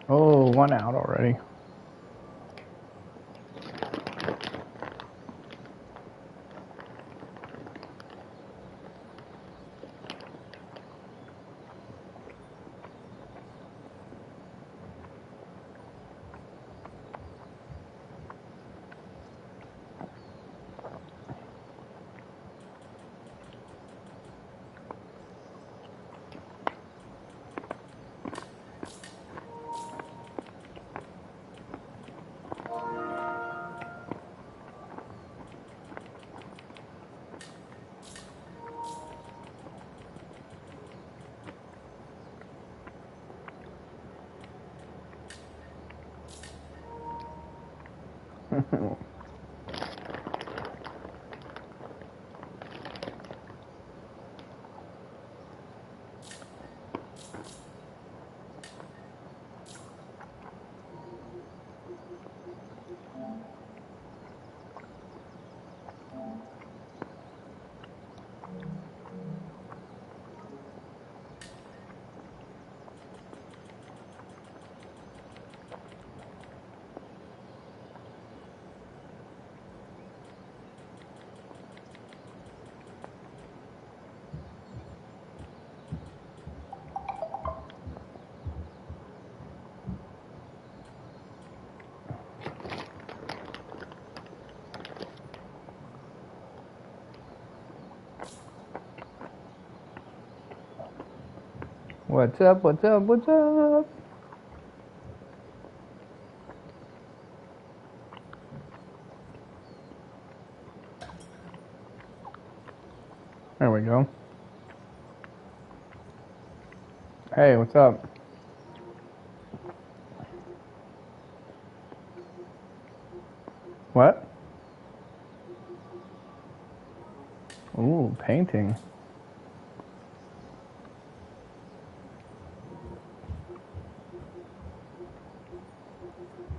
Oh, one out already. What's up, what's up, what's up? There we go. Hey, what's up? What? Ooh, painting.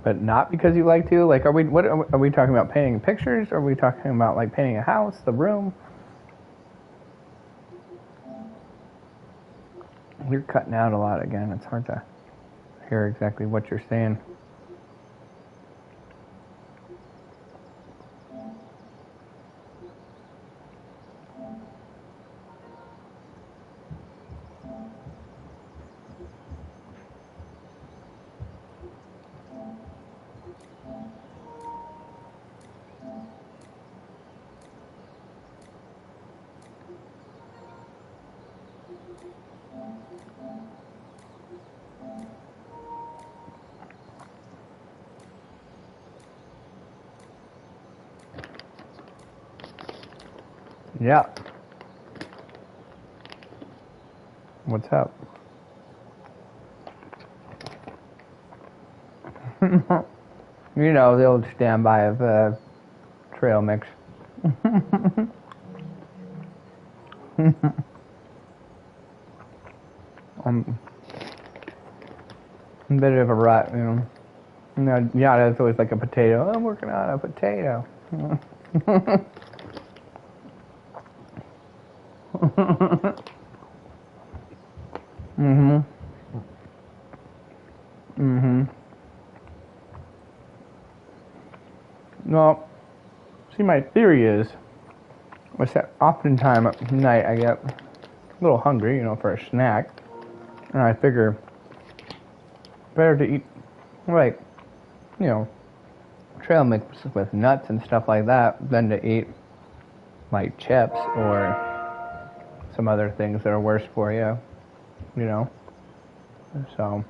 But not because you like to? Like, what are we talking about, painting pictures? Or are we talking about, like, painting a house, the room? You're cutting out a lot again. It's hard to hear exactly what you're saying. Yeah. What's up? You know, the old standby of trail mix. A bit of a rut, you know. Yeah, it's always like a potato. I'm working on a potato. Mhm. Mhm. Well, see, my theory is that oftentimes at night I get a little hungry, for a snack, and I figure better to eat, like, trail mix with nuts and stuff like that than to eat, like, chips or some other things that are worse for you, so.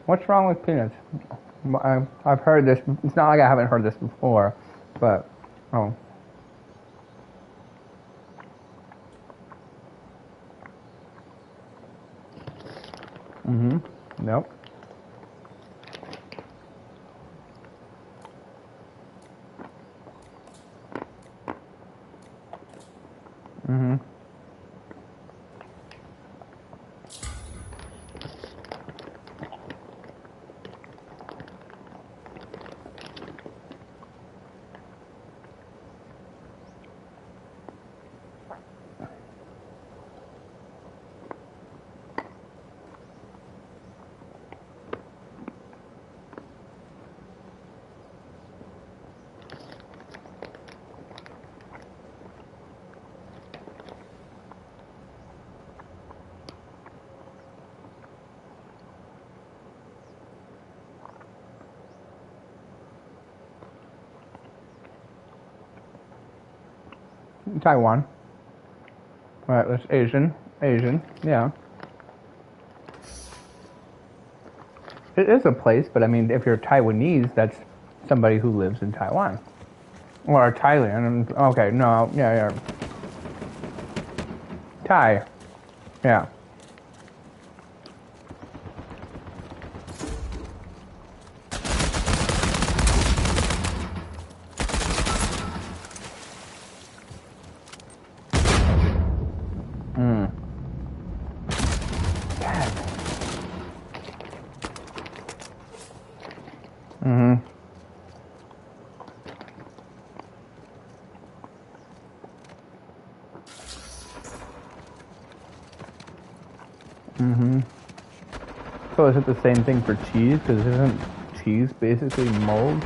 What's wrong with peanuts? I've heard this. It's not like I haven't heard this before, but oh. Nope. Taiwan. Right, that's Asian. Yeah. It is a place, but I mean, if you're Taiwanese, that's somebody who lives in Taiwan. Or Thailand. Okay, no, yeah. Thai. Yeah. So is it the same thing for cheese? Because isn't cheese basically mold?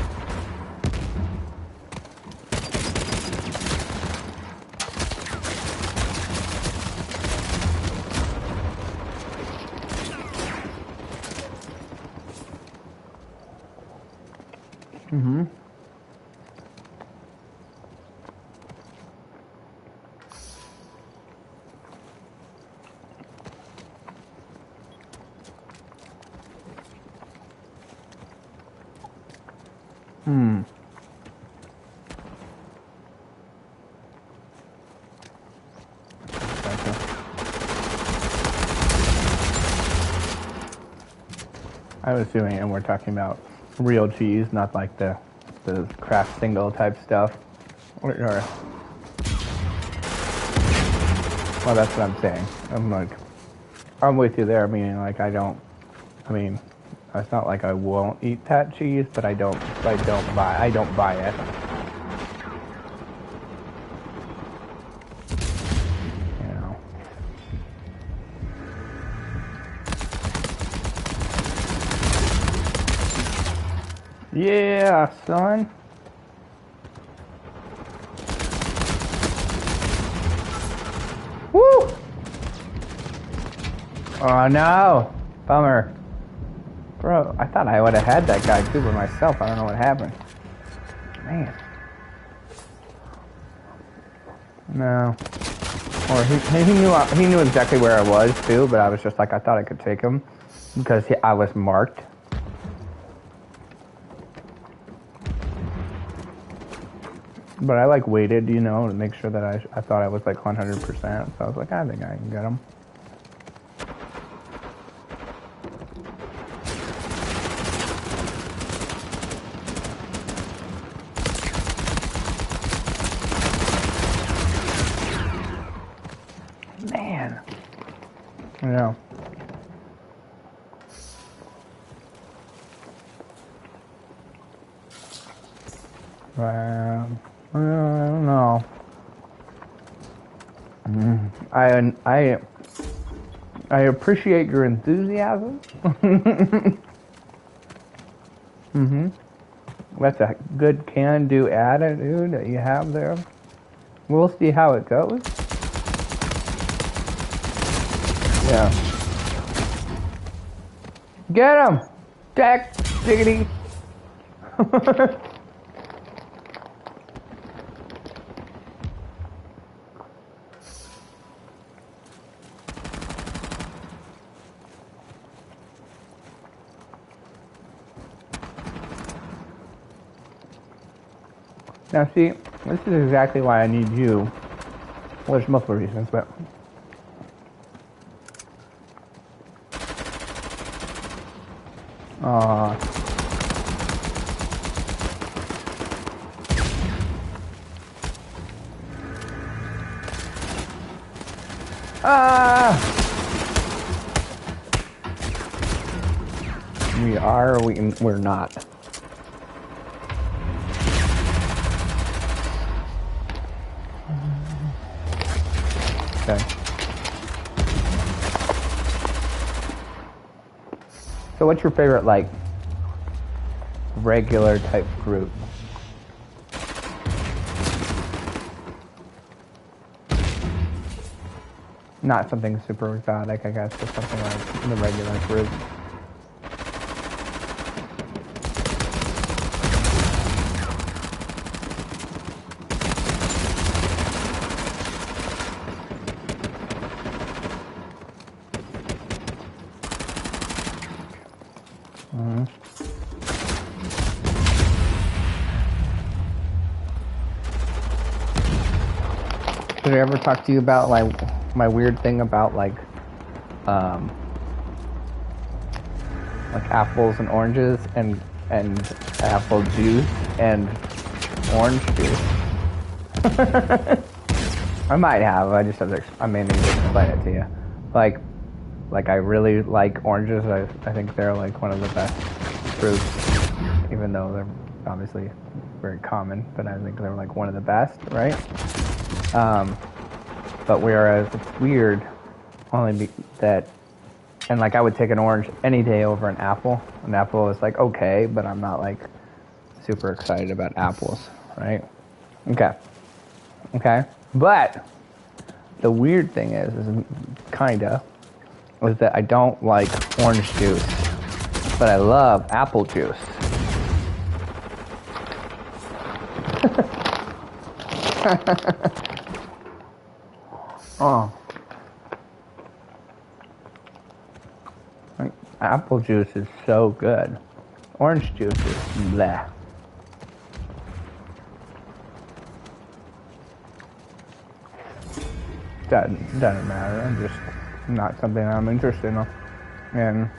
I was assuming, and we're talking about real cheese, not like the Kraft single type stuff. Or well, that's what I'm saying. I'm with you there, meaning like it's not like I won't eat that cheese, but I don't buy it. Yeah, son. Woo! Oh no, bummer. Bro, I thought I would have had that guy too by myself. I don't know what happened. Man. No. Or he knew exactly where I was too, but I was just like, I thought I could take him because I was marked. But I waited, to make sure that I thought I was 100%. So I was like, I think I can get him. Man. Yeah. I don't know. I appreciate your enthusiasm. That's a good can-do attitude that you have there. We'll see how it goes. Yeah. Get him! Jack Diggity! Now see, this is exactly why I need you. Well, there's multiple reasons, but... We are, or we're not. Okay. So what's your favorite, like, regular type group? Not something super exotic, I guess, but something like the regular group. Did I ever talk to you about, like, my weird thing about, like apples and oranges and apple juice and orange juice? I might have. I just have to. I may need to explain it to you. Like I really like oranges. I think they're like one of the best fruits, even though they're obviously very common. But I think they're like one of the best, right? But whereas it's weird, only that, and like I would take an orange any day over an apple. An apple is like okay, but I'm not like super excited about apples, right? Okay. But the weird thing is that I don't like orange juice, but I love apple juice. Oh. Like, apple juice is so good. Orange juice is bleh. Doesn't matter. I'm just not something I'm interested in.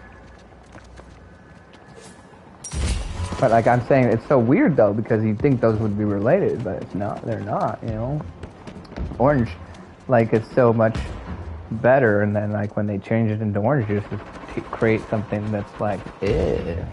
But like I'm saying, it's so weird though because you'd think those would be related, but it's not. They're not. You know, orange, like it's so much better, and then like when they change it into orange juice, it creates something that's like, ew.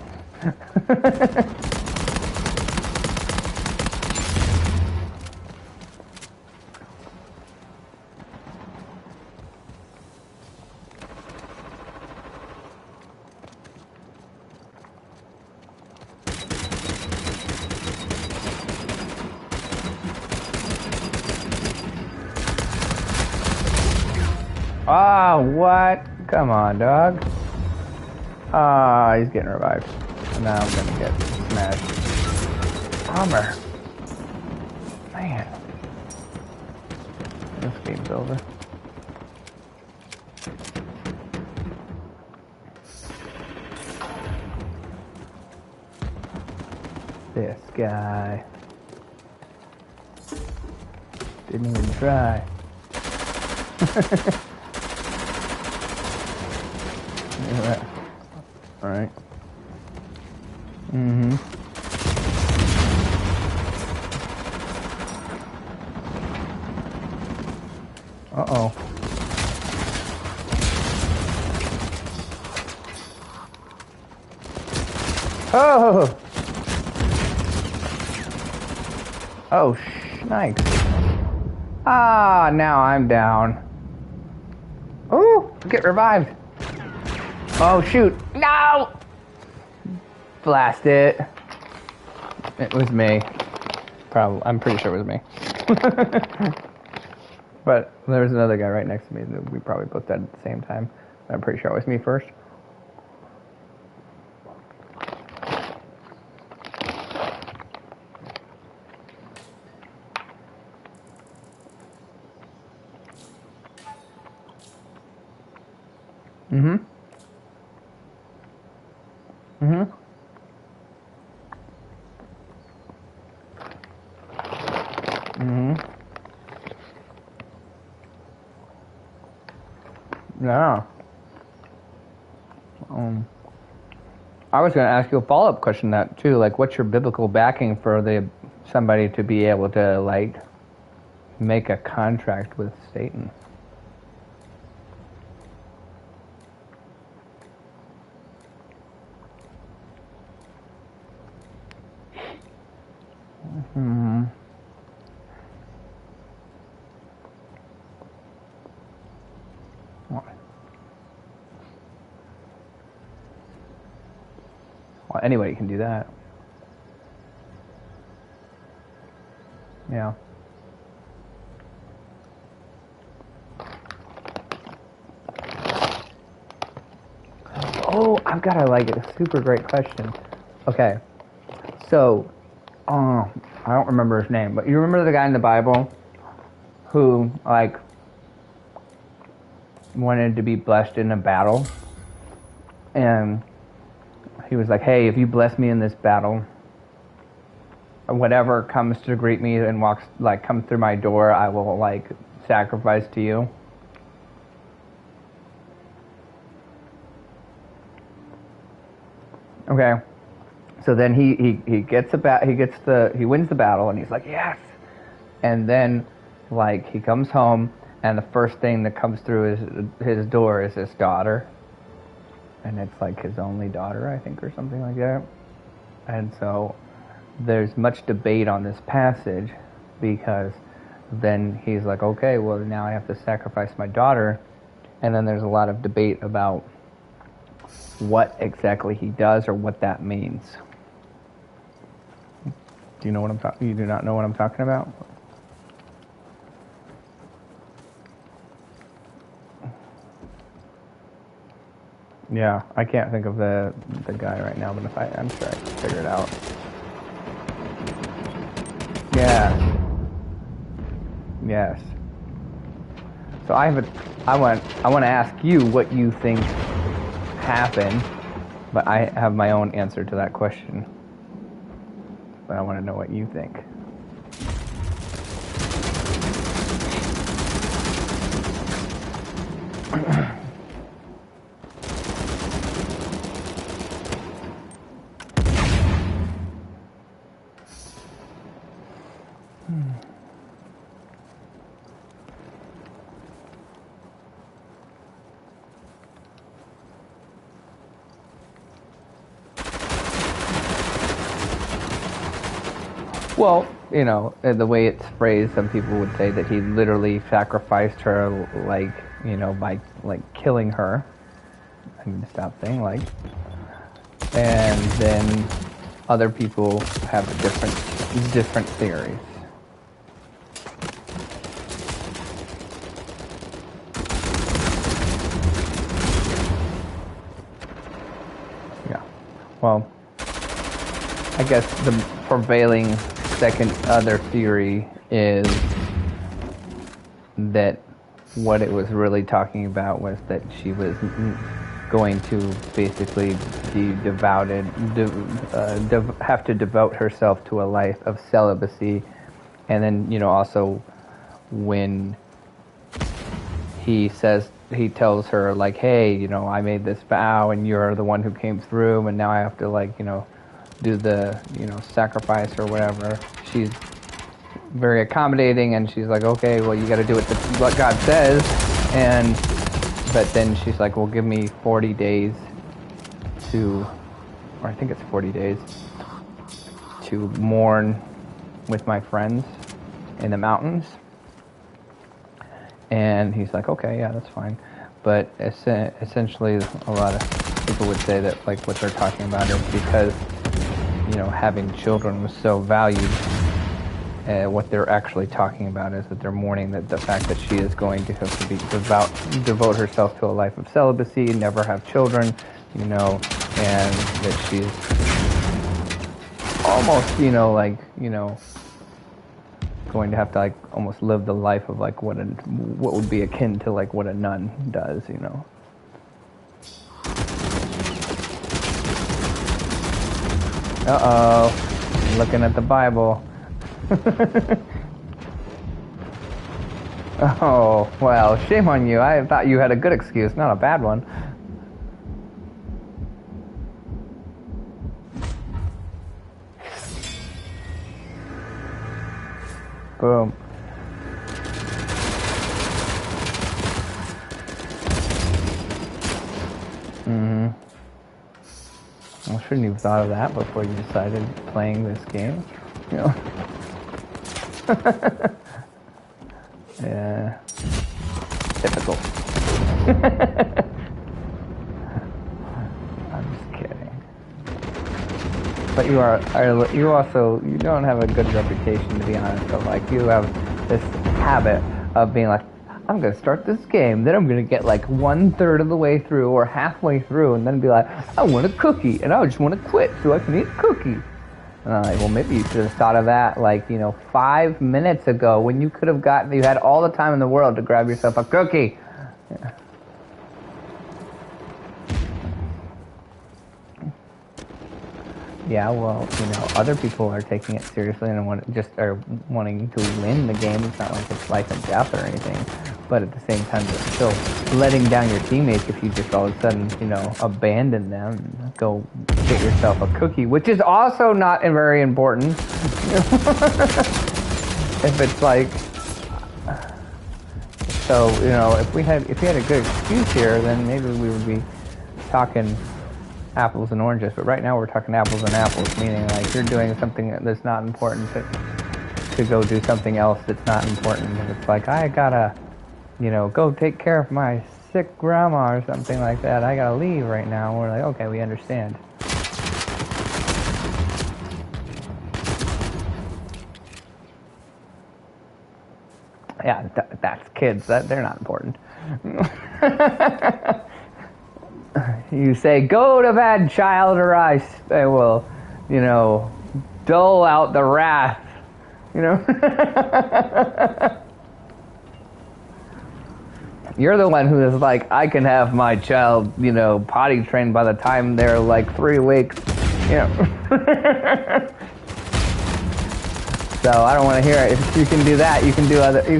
Oh, what? Come on, dog. Ah, he's getting revived. And now I'm gonna get smashed. Bummer. Man. This game's over. This guy. Didn't even try. Alright. Mm-hmm. Uh-oh. Oh! Oh, nice. Ah, now I'm down. Ooh, get revived. Oh, shoot. No! Blast it. It was me. Probably. I'm pretty sure it was me. But there was another guy right next to me that we probably both died at the same time. I'm pretty sure it was me first. Mm-hmm. Mm-hmm. Mm-hmm. Yeah. I was going to ask you a follow-up question that too. Like, what's your biblical backing for somebody to be able to like make a contract with Satan? Hmm. Well, anybody can do that. Yeah. Oh, I've got a super great question. Okay, so, I don't remember his name, but you remember the guy in the Bible who like wanted to be blessed in a battle, and he was like, "Hey, if you bless me in this battle, whatever comes to greet me and comes through my door, I will like sacrifice to you." Okay. So then he wins the battle, and he's like, "Yes." And then like he comes home, and the first thing that comes through his door is his daughter. And it's like his only daughter, I think, or something like that. And so there's much debate on this passage, because then he's like, okay, well, now I have to sacrifice my daughter. And then there's a lot of debate about what exactly he does or what that means. Do you know what I'm talking? You do not know what I'm talking about? Yeah, I can't think of the guy right now, but I'm sure I can figure it out. Yeah. Yes. So I want to ask you what you think happened, but I have my own answer to that question. But I want to know what you think. Well, you know, the way it's phrased, some people would say that he literally sacrificed her, like, you know, by like killing her. I need to stop saying like. And then other people have different theories. Yeah. Well, I guess the prevailing other theory is that what it was really talking about was that she was going to basically be have to devote herself to a life of celibacy. And then, you know, also when he tells her like, hey, you know, I made this vow and you're the one who came through, and now I have to, like, you know, do the, you know, sacrifice or whatever. She's very accommodating, and she's like, okay, well, you got to do what God says. And but then she's like, well, give me 40 days or I think it's 40 days to mourn with my friends in the mountains. And he's like, okay, yeah, that's fine. But essentially, a lot of people would say that like what they're talking about is because, you know, having children was so valued. What they're actually talking about is that they're mourning that the fact that she is going to have to be devote herself to a life of celibacy, never have children, you know, and that she's almost, you know, like, you know, going to have to like almost live the life of like what would be akin to like what a nun does, you know. Uh-oh, looking at the Bible. Oh, well, shame on you. I thought you had a good excuse, not a bad one. Boom. I shouldn't have thought of that before you decided playing this game. You know? Yeah. Typical. I'm just kidding. But you don't have a good reputation, to be honest. So like you have this habit of being like, I'm gonna start this game, then I'm gonna get like 1/3 of the way through or halfway through, and then be like, I want a cookie, and I just want to quit so I can eat a cookie. And I'm like, well, maybe you should have thought of that, like, you know, 5 minutes ago when you could have you had all the time in the world to grab yourself a cookie. Yeah. Yeah, well, you know, other people are taking it seriously and are wanting to win the game. It's not like it's life and death or anything. But at the same time, you're still letting down your teammates if you just all of a sudden, you know, abandon them and go get yourself a cookie, which is also not very important. If it's like, so, you know, if we had a good excuse here, then maybe we would be talking apples and oranges, but right now we're talking apples and apples, meaning like you're doing something that's not important to go do something else that's not important. And it's like, I gotta, you know, go take care of my sick grandma or something like that. I gotta leave right now. We're like, okay, we understand. Yeah, that's kids. They're not important. You say, go to bed, child, or I will, you know, dole out the wrath, you know. You're the one who is like, I can have my child, you know, potty trained by the time they're like 3 weeks, you know. So I don't want to hear it. If you can do that, you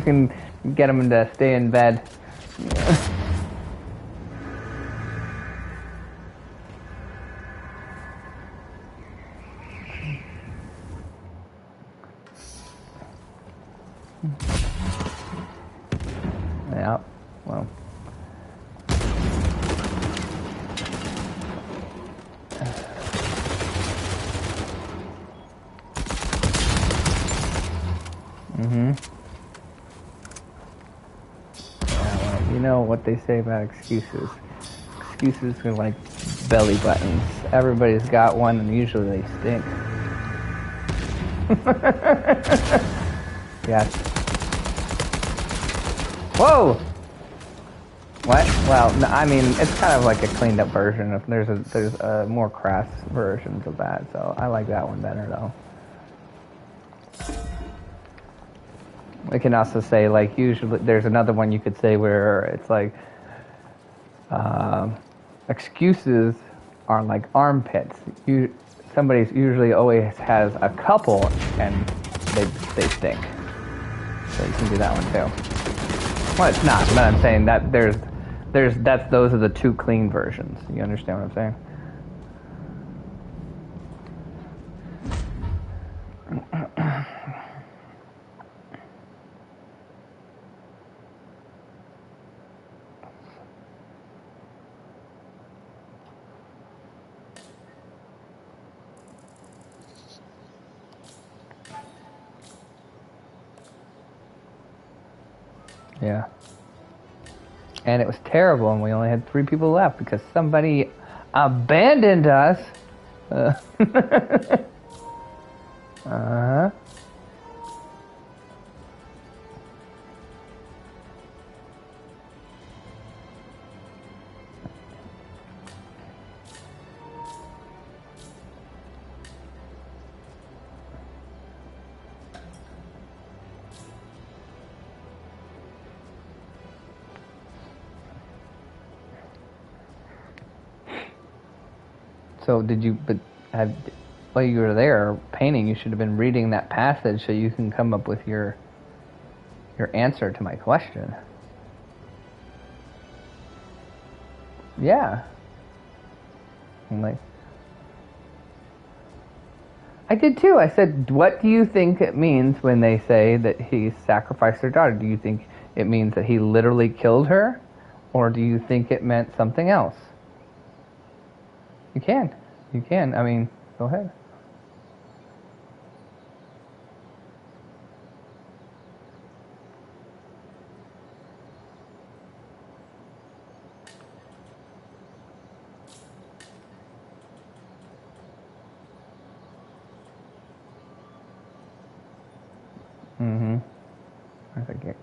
can get them to stay in bed. Yeah, well. Yeah, well, you know what they say about excuses. Excuses are like belly buttons. Everybody's got one, and usually they stink. Yes. Whoa! What? Well, no, I mean, it's kind of like a cleaned up version. If there's more crass versions of that, so I like that one better though. We can also say, like, usually there's another one you could say where it's like excuses are like armpits. Somebody's usually always has a couple and they stink. So you can do that one too. Well, it's not, but I'm saying that those are the 2 clean versions. You understand what I'm saying? Yeah. And it was terrible, and we only had 3 people left because somebody abandoned us. Uh-huh. So did you, while you were there painting, you should have been reading that passage so you can come up with your answer to my question. Yeah. I'm I did too. I said, what do you think it means when they say that he sacrificed their daughter? Do you think it means that he literally killed her? Or do you think it meant something else? You can. You can. I mean, go ahead. Mm-hmm. I think it.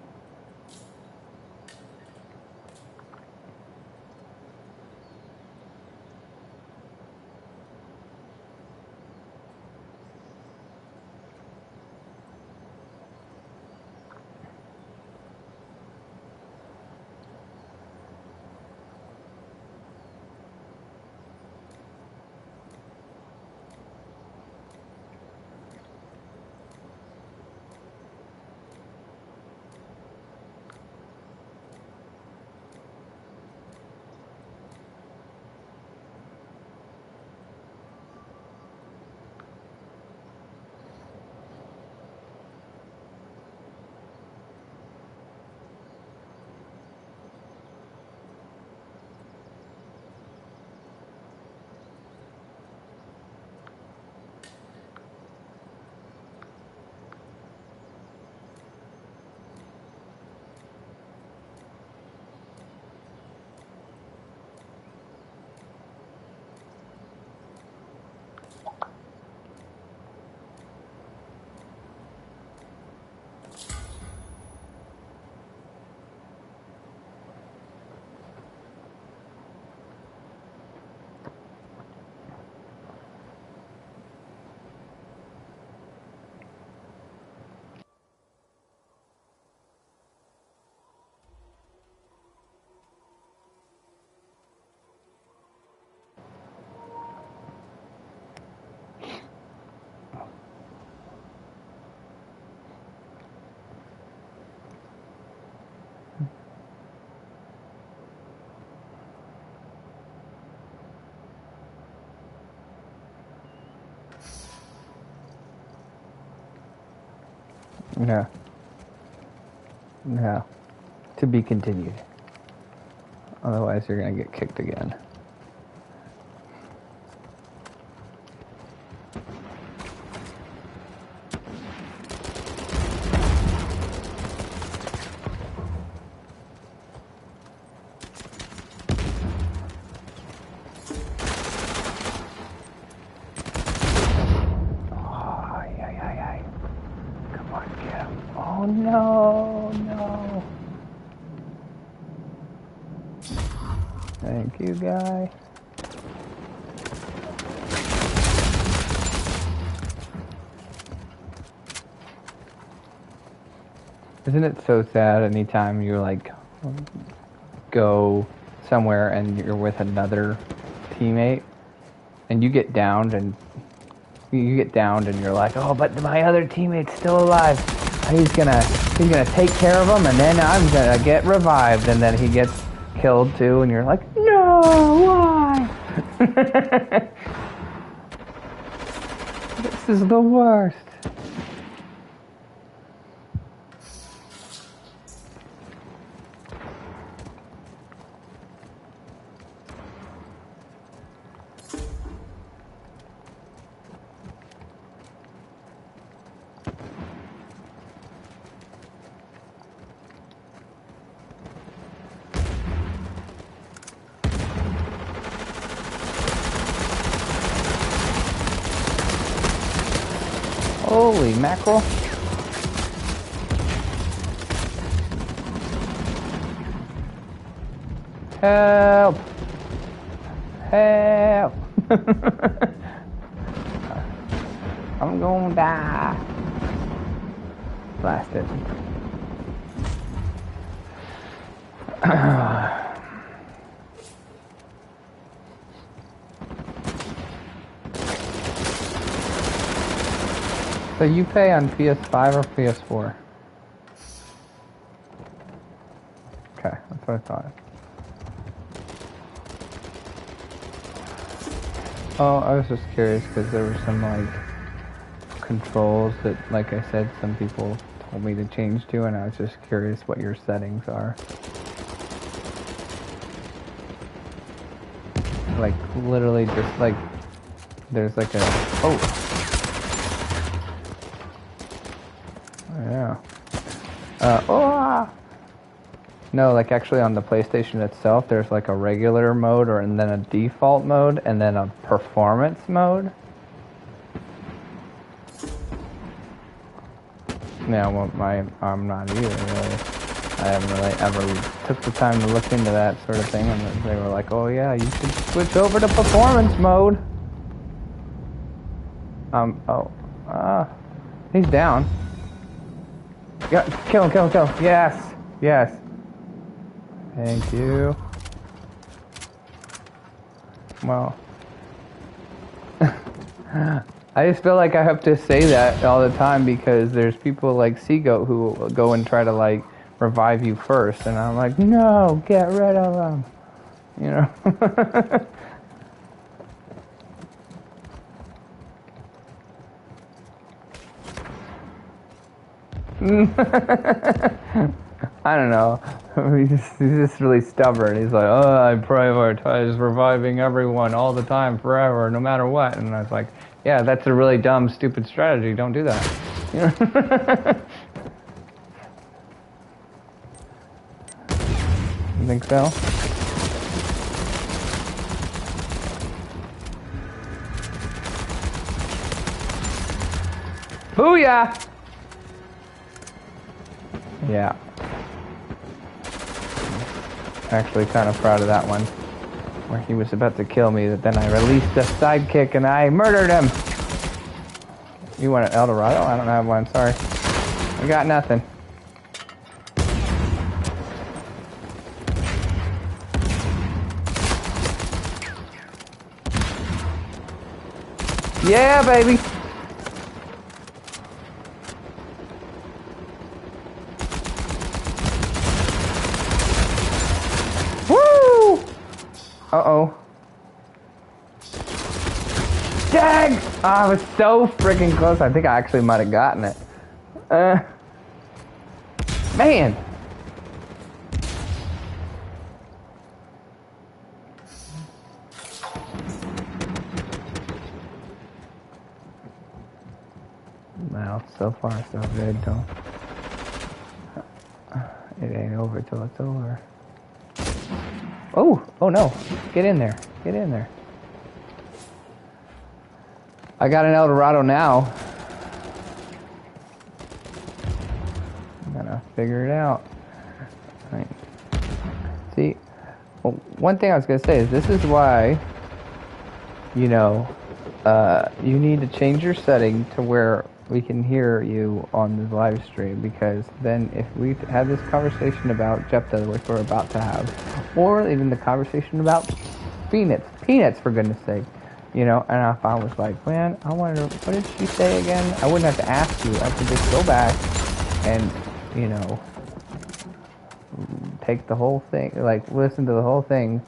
Yeah. Yeah. To be continued. Otherwise, you're going to get kicked again. Oh, yeah. Come on, get him. Oh, no. Thank you, guy. Isn't it so sad anytime you like go somewhere and you're with another teammate and you get downed and you're like, oh, but my other teammate's still alive. He's gonna take care of him, and then I'm gonna get revived, and then he gets killed too, and you're like, no, why? This is the worst. Holy mackerel. Help! Help! I'm gonna die. Blast it. So you pay on PS5 or PS4? Okay, that's what I thought. Oh, I was just curious because there were some like controls that, like I said, some people told me to change to, and I was just curious what your settings are. Like literally just like there's like a yeah. No, like actually on the PlayStation itself, there's like a regular mode, and then a default mode, and then a performance mode. Yeah, well, I'm not either, really. I haven't really ever took the time to look into that sort of thing, and they were like, oh yeah, you should switch over to performance mode. He's down. Yeah, kill him. Yes. Thank you. Well, I just feel like I have to say that all the time because there's people like Seagoat who will go and try to like revive you first, and I'm like, no, get rid of them. You know. I don't know. He's just really stubborn. He's like, oh, I prioritize reviving everyone all the time, forever, no matter what. And I was like, yeah, that's a really dumb, stupid strategy. Don't do that. You know? You think so? Booyah! Yeah. Actually kind of proud of that one. Where he was about to kill me, that then I released a sidekick and I murdered him! You want an El Dorado? I don't have one, sorry. I got nothing. Yeah, baby! Uh-oh. Dang! Oh, I was so freaking close. I think I actually might have gotten it. Man! Well, so far so good, though. It ain't over till it's over. Oh no. Get in there. Get in there. I got an El Dorado now. I'm gonna figure it out. Right. See, well, one thing I was gonna say is this is why, you know, you need to change your setting to where we can hear you on the live stream, because then if we had this conversation about Jepta, which we're about to have, or even the conversation about peanuts for goodness sake, you know, and if I was like, man, I wonder, what did she say again? I wouldn't have to ask you. I could just go back and, you know, take the whole thing, like listen to the whole thing,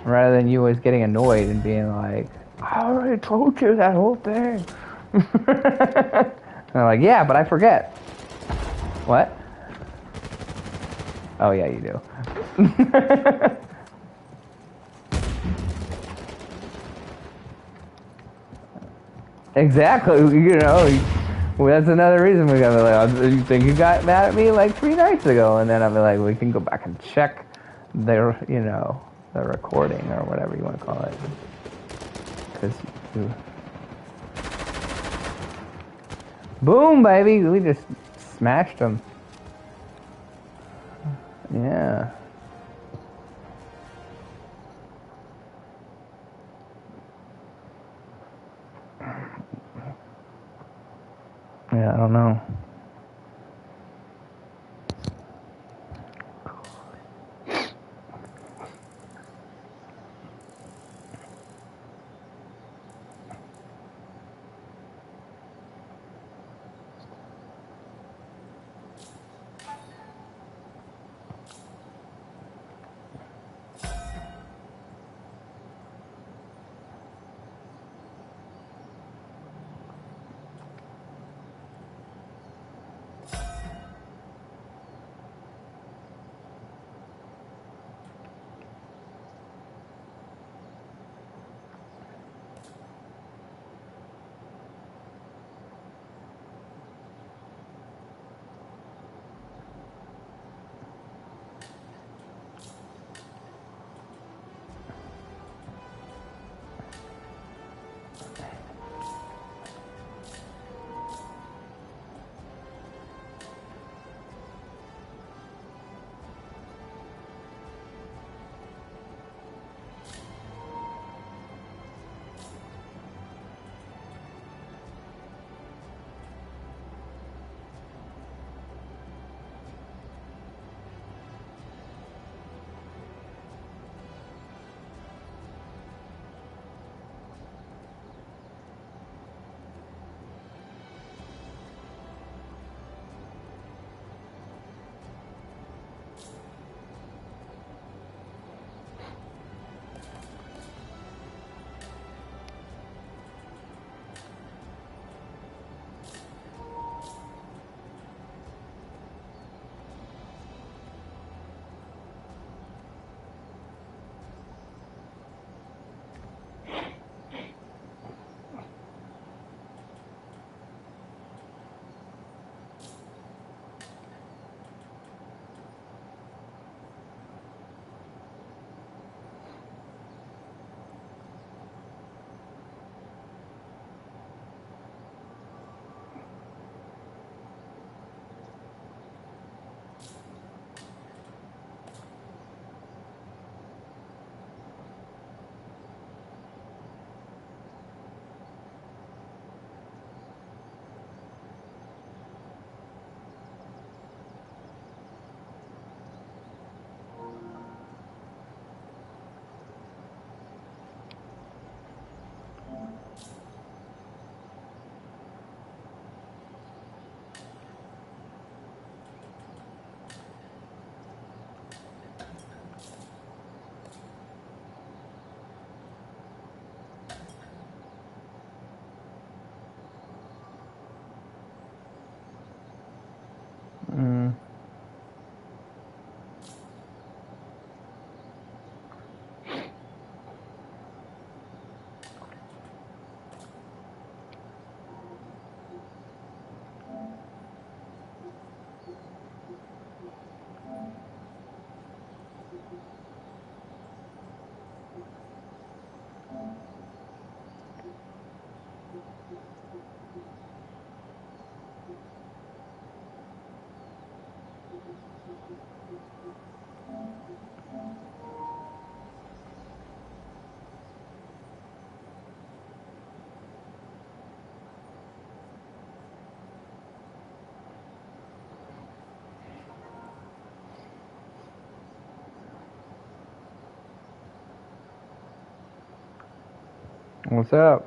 rather than you always getting annoyed and being like, I already told you that whole thing. And I'm like, yeah, but I forget. What? Oh yeah, you do. Exactly, you know, well, that's another reason we gotta be like, oh, you think you got mad at me like 3 nights ago, and then I'll be like, we can go back and check their, you know, the recording or whatever you want to call it. Because you... Boom, baby! We just smashed them. Yeah. Yeah, I don't know. Mm. What's up?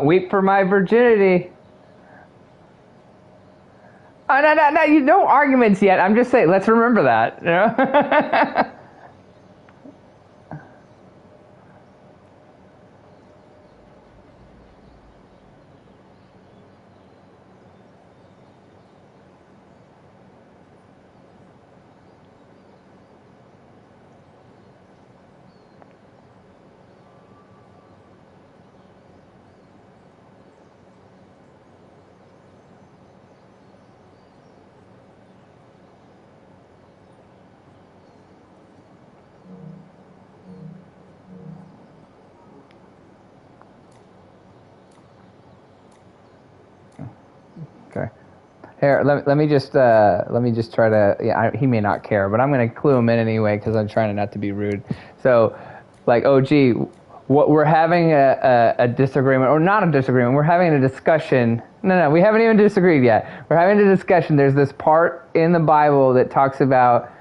Weep for my virginity. Oh, no, you no arguments yet. I'm just saying, let's remember that. You know? Here, let me just try to. Yeah, he may not care, but I'm going to clue him in anyway because I'm trying not to be rude. So, like, oh, gee, what we're having a disagreement, or not a disagreement. We're having a discussion. No, we haven't even disagreed yet. We're having a discussion. There's this part in the Bible that talks about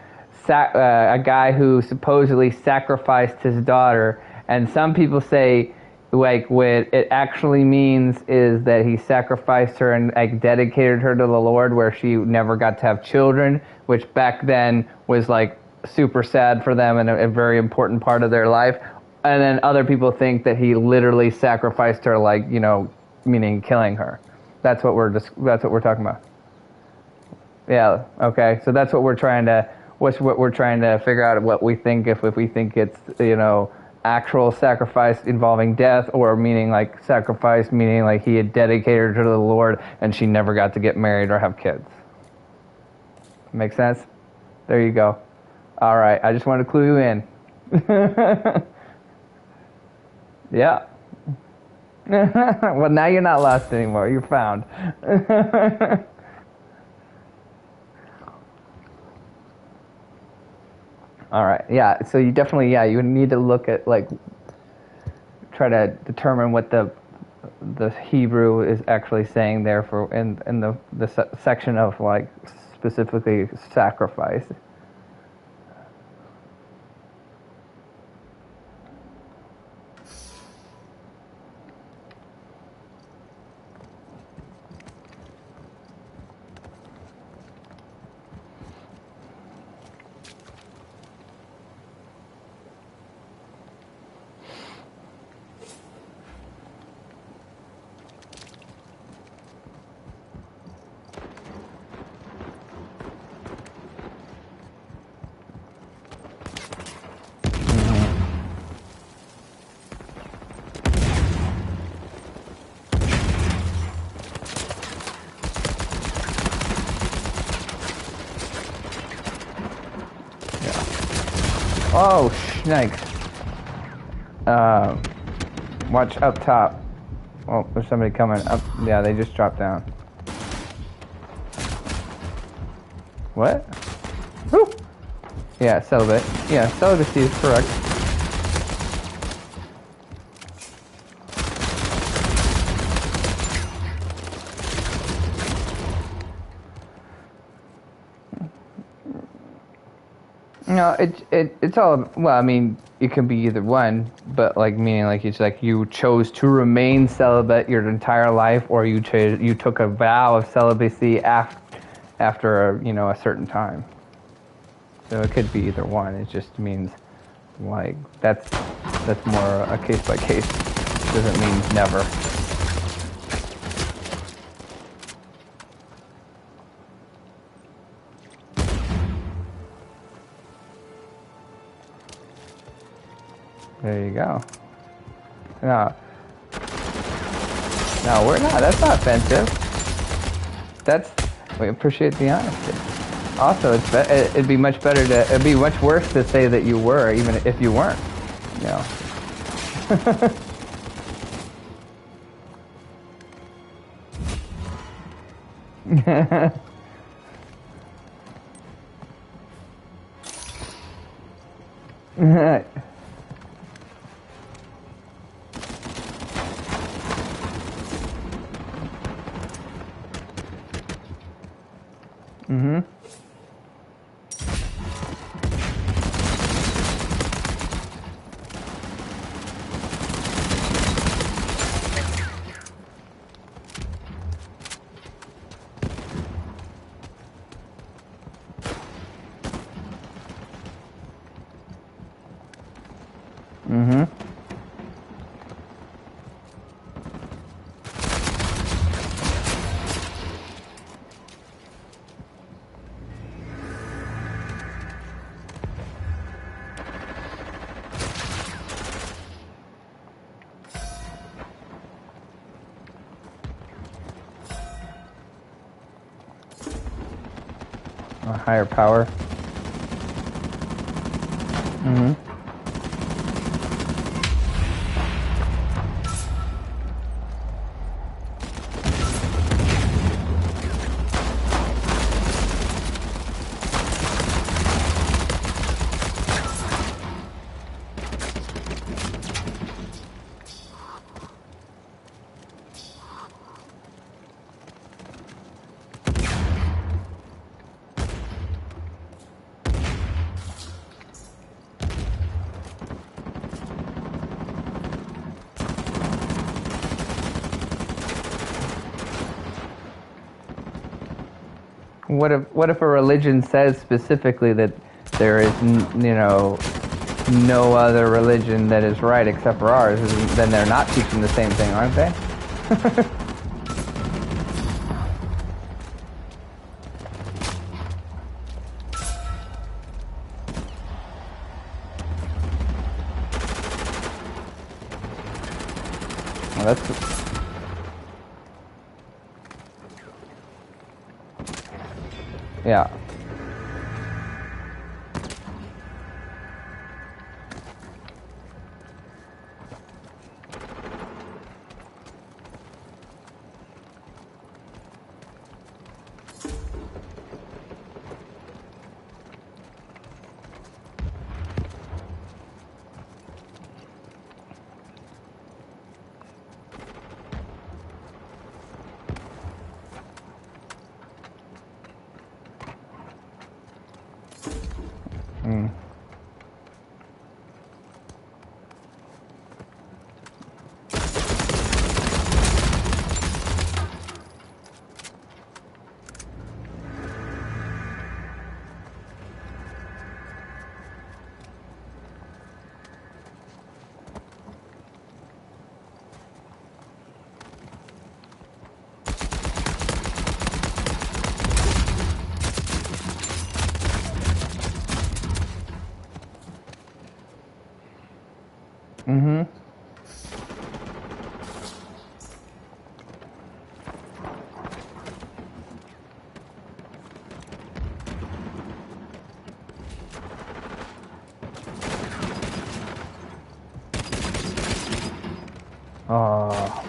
a guy who supposedly sacrificed his daughter, and some people say, like, what it actually means is that he sacrificed her and, like, dedicated her to the Lord, where she never got to have children, which back then was, like, super sad for them and a very important part of their life. And then other people think that he literally sacrificed her, like, you know, meaning killing her. That's what we're talking about. Yeah. Okay. So that's what we're trying to. What we're trying to figure out what we think if we think it's, you know, actual sacrifice involving death, or meaning like sacrifice meaning like he had dedicated her to the Lord and she never got to get married or have kids. Make sense? There you go. All right. I just wanted to clue you in. Yeah. Well, now you're not lost anymore. You're found. All right. Yeah. So you definitely, you need to look at, like, try to determine what the Hebrew is actually saying there for in the section of, like, specifically sacrifice. Oh, snakes. Watch up top. Oh, there's somebody coming up. Yeah, they just dropped down. What? Whew. Yeah, celibate. Yeah, celibacy is correct. No, it's all, well, I mean, it can be either one, but, like, meaning, like, it's like you chose to remain celibate your entire life, or you took a vow of celibacy after you know, a certain time. So it could be either one. It just means, like, that's more a case by case. Doesn't mean never. There you go. No, we're not. That's not offensive. We appreciate the honesty. Also, it'd be much better to. It'd be much worse to say that you were, even if you weren't. You know. Mm-hmm. Mm-hmm. A higher power. Mm-hmm. What if a religion says specifically that there is no other religion that is right except for ours? Then they're not teaching the same thing, aren't they? Well, yeah. Mm. Mm-hmm. Oh.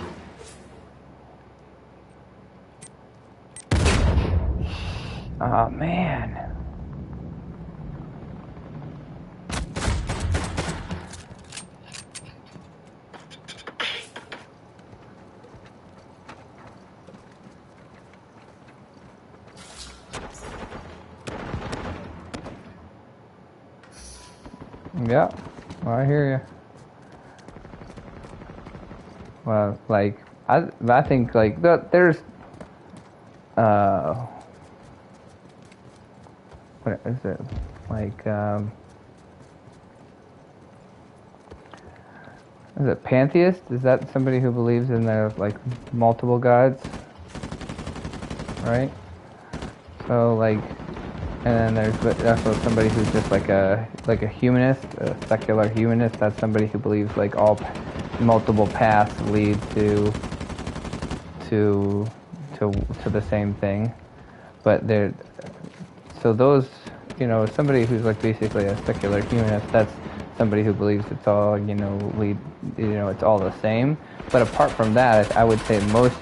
Oh, man. Yeah, well, I hear you. Well, like, I think, like, there's, what is it? Like, is it pantheist? Is that somebody who believes in there's, like, multiple gods? Right? So, like, and then there's also somebody who's just like a humanist, a secular humanist. That's somebody who believes like all multiple paths lead to the same thing. But so those, somebody who's like basically a secular humanist. That's somebody who believes it's all it's all the same. But apart from that, I would say most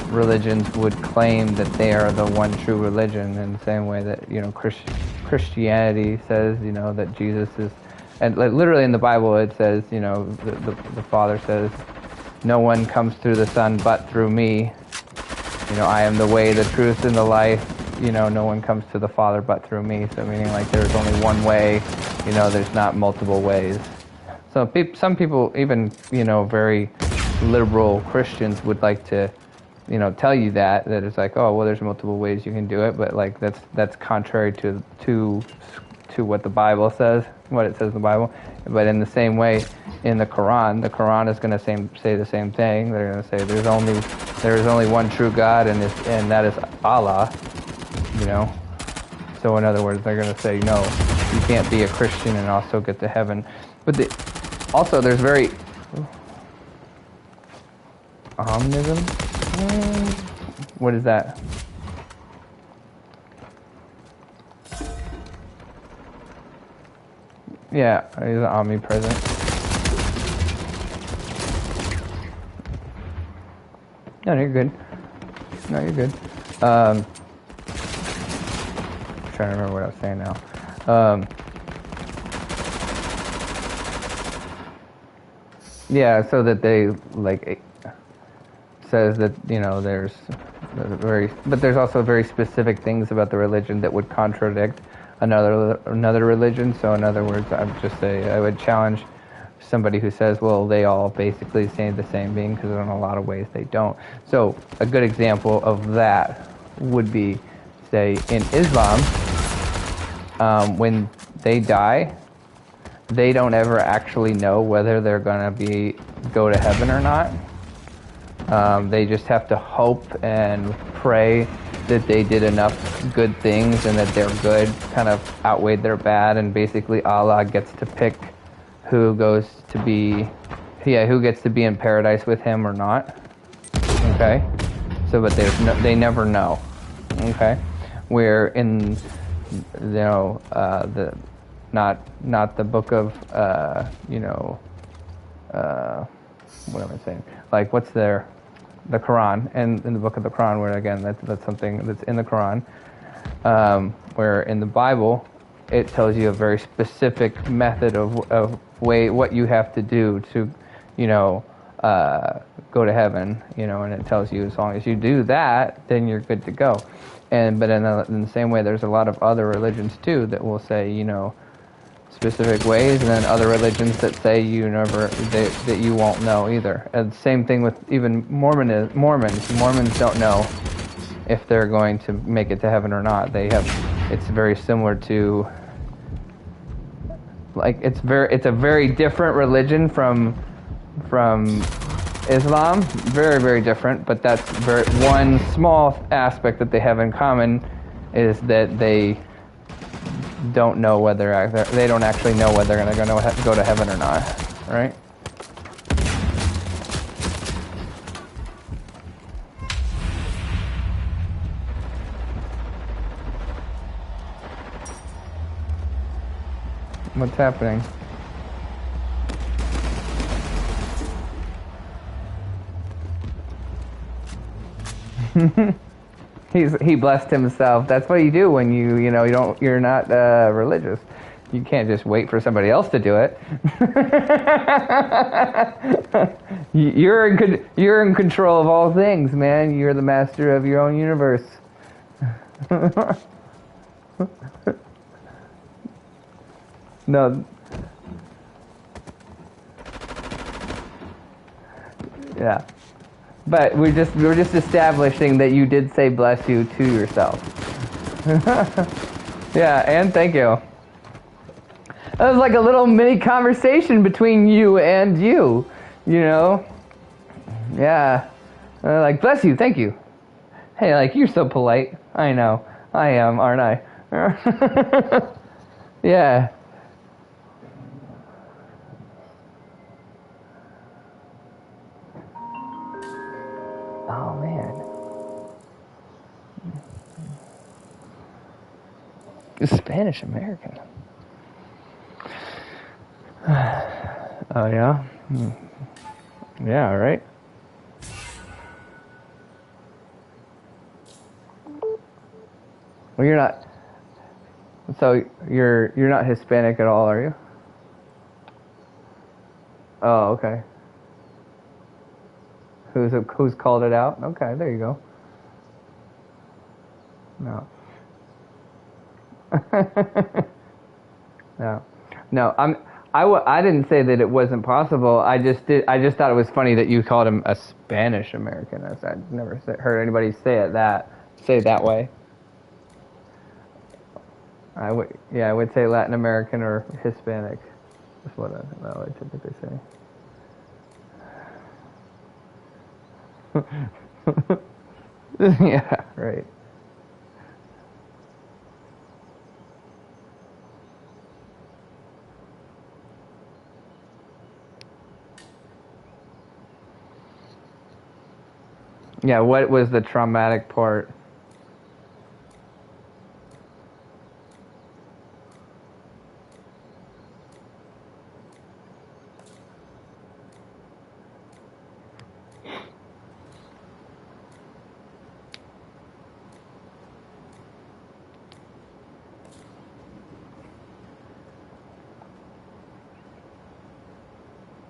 religions would claim that they are the one true religion, in the same way that Christianity says that Jesus is, and like literally in the Bible it says the Father says, no one comes through the Son but through me. I am the way, the truth, and the life. No one comes to the Father but through me. So meaning like there's only one way. There's not multiple ways. So some people, even very liberal Christians, would like to tell you that it's like, oh well, there's multiple ways you can do it, but like that's contrary to what the Bible says, what it says in the Bible. But in the same way, in the Quran is going to say the same thing. They're going to say there is only one true God, and that is Allah. So in other words, they're going to say no, you can't be a Christian and also get to heaven. But also there's very omnism. What is that? Yeah, he's omnipresent. No, you're good. No, you're good. I'm trying to remember what I was saying now. Yeah, so that they like says that there's also very specific things about the religion that would contradict another religion. So in other words, I would challenge somebody who says, well, they all basically say the same thing, because in a lot of ways they don't. So a good example of that would be say in Islam, when they die, they don't ever actually know whether they're going to go to heaven or not. They just have to hope and pray that they did enough good things and that their good kind of outweighed their bad, and basically Allah gets to pick who gets to be in paradise with him or not. Okay, so but they never know. Okay, where in the not the book of what am I saying? Like, what's the Quran, and in the book of the Quran, where again that's something that's in the Quran, where in the Bible it tells you a very specific method of way what you have to do to go to heaven, and it tells you as long as you do that, then you're good to go. But in the same way, there's a lot of other religions too that will say specific ways, and then other religions that say that you won't know either. And same thing with even Mormons. Mormons don't know if they're going to make it to heaven or not. It's very similar to, like, it's a very different religion from Islam, very, very different, but that's one small aspect that they have in common is that they don't know they don't actually know whether they're going to go to heaven or not, right? What's happening? He blessed himself. That's what you do when you're not religious. You can't just wait for somebody else to do it. You're in control of all things, man. You're the master of your own universe. No. Yeah. But we're just establishing that you did say bless you to yourself. Yeah, and thank you. That was like a little mini conversation between you and you. Yeah. Like, bless you, thank you. Hey, like, you're so polite. I know. I am, aren't I? Yeah. Oh, man. Spanish American. Oh, yeah? Yeah, right? Well, you're not... So, you're not Hispanic at all, are you? Oh, okay. Who's called it out? Okay, there you go. No. No. I didn't say that it wasn't possible. I just thought it was funny that you called him a Spanish American. I'd never heard anybody say it that way. I would say Latin American or Hispanic. That's what I typically say. Yeah, right. Yeah, what was the traumatic part?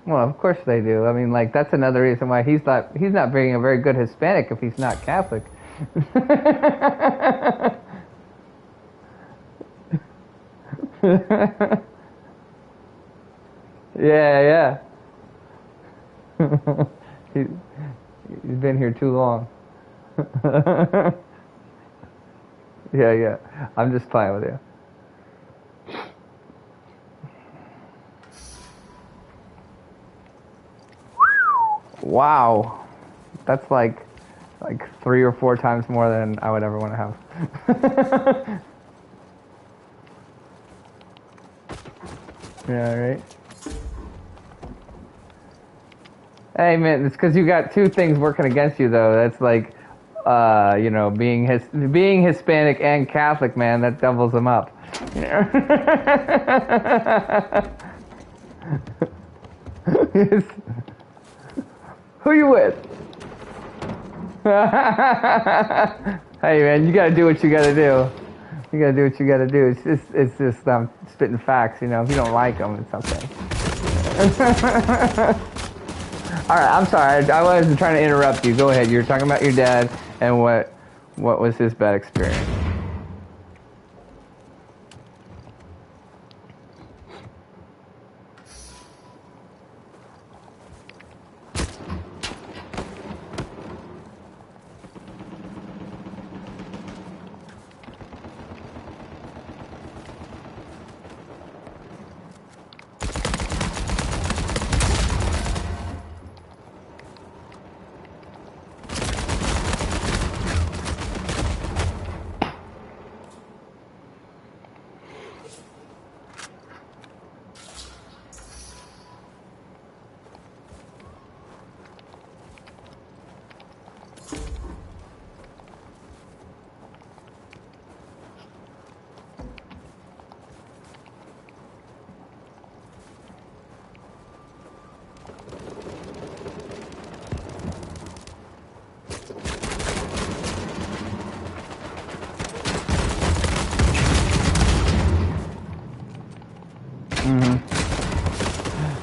Well, of course they do. I mean, like, that's another reason why he's not being a very good Hispanic if he's not Catholic. Yeah. he's been here too long. Yeah, yeah. I'm just playing with you. Wow. That's like 3 or 4 times more than I would ever want to have. Yeah, right. Hey man, it's because you got 2 things working against you though. That's like, you know, being Hispanic and Catholic, man. That doubles them up. Yeah. Who you with? Hey man, you gotta do what you gotta do. You gotta do what you gotta do. It's just spitting facts. You know, if you don't like them, it's okay. All right, I'm sorry. I wasn't trying to interrupt you. Go ahead. You're talking about your dad and what was his bad experience.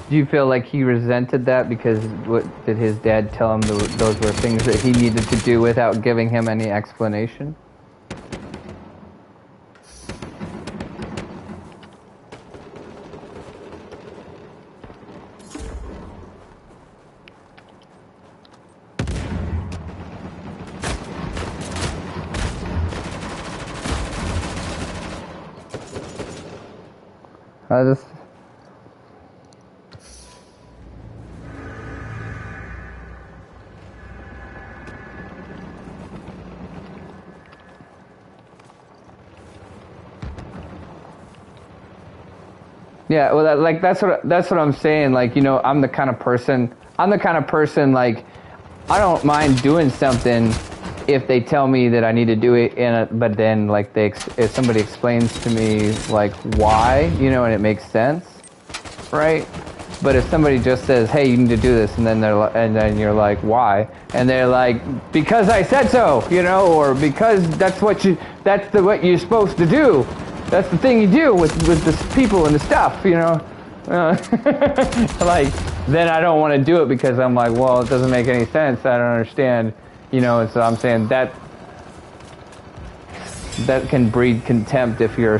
Do you feel like he resented that because what did his dad tell him those were things that he needed to do without giving him any explanation? I just Yeah, well, that's what I'm saying. Like, you know, I'm the kind of person like I don't mind doing something if they tell me that I need to do it but then like if somebody explains to me like why, you know, and it makes sense, right? But if somebody just says, "Hey, you need to do this," and then you're like, "Why?" and they're like, "Because I said so," you know, or because what you're supposed to do. That's the thing you do with the people and the stuff, you know. Like, then I don't want to do it because I'm like, well, it doesn't make any sense. I don't understand, you know. And so I'm saying that can breed contempt if you're,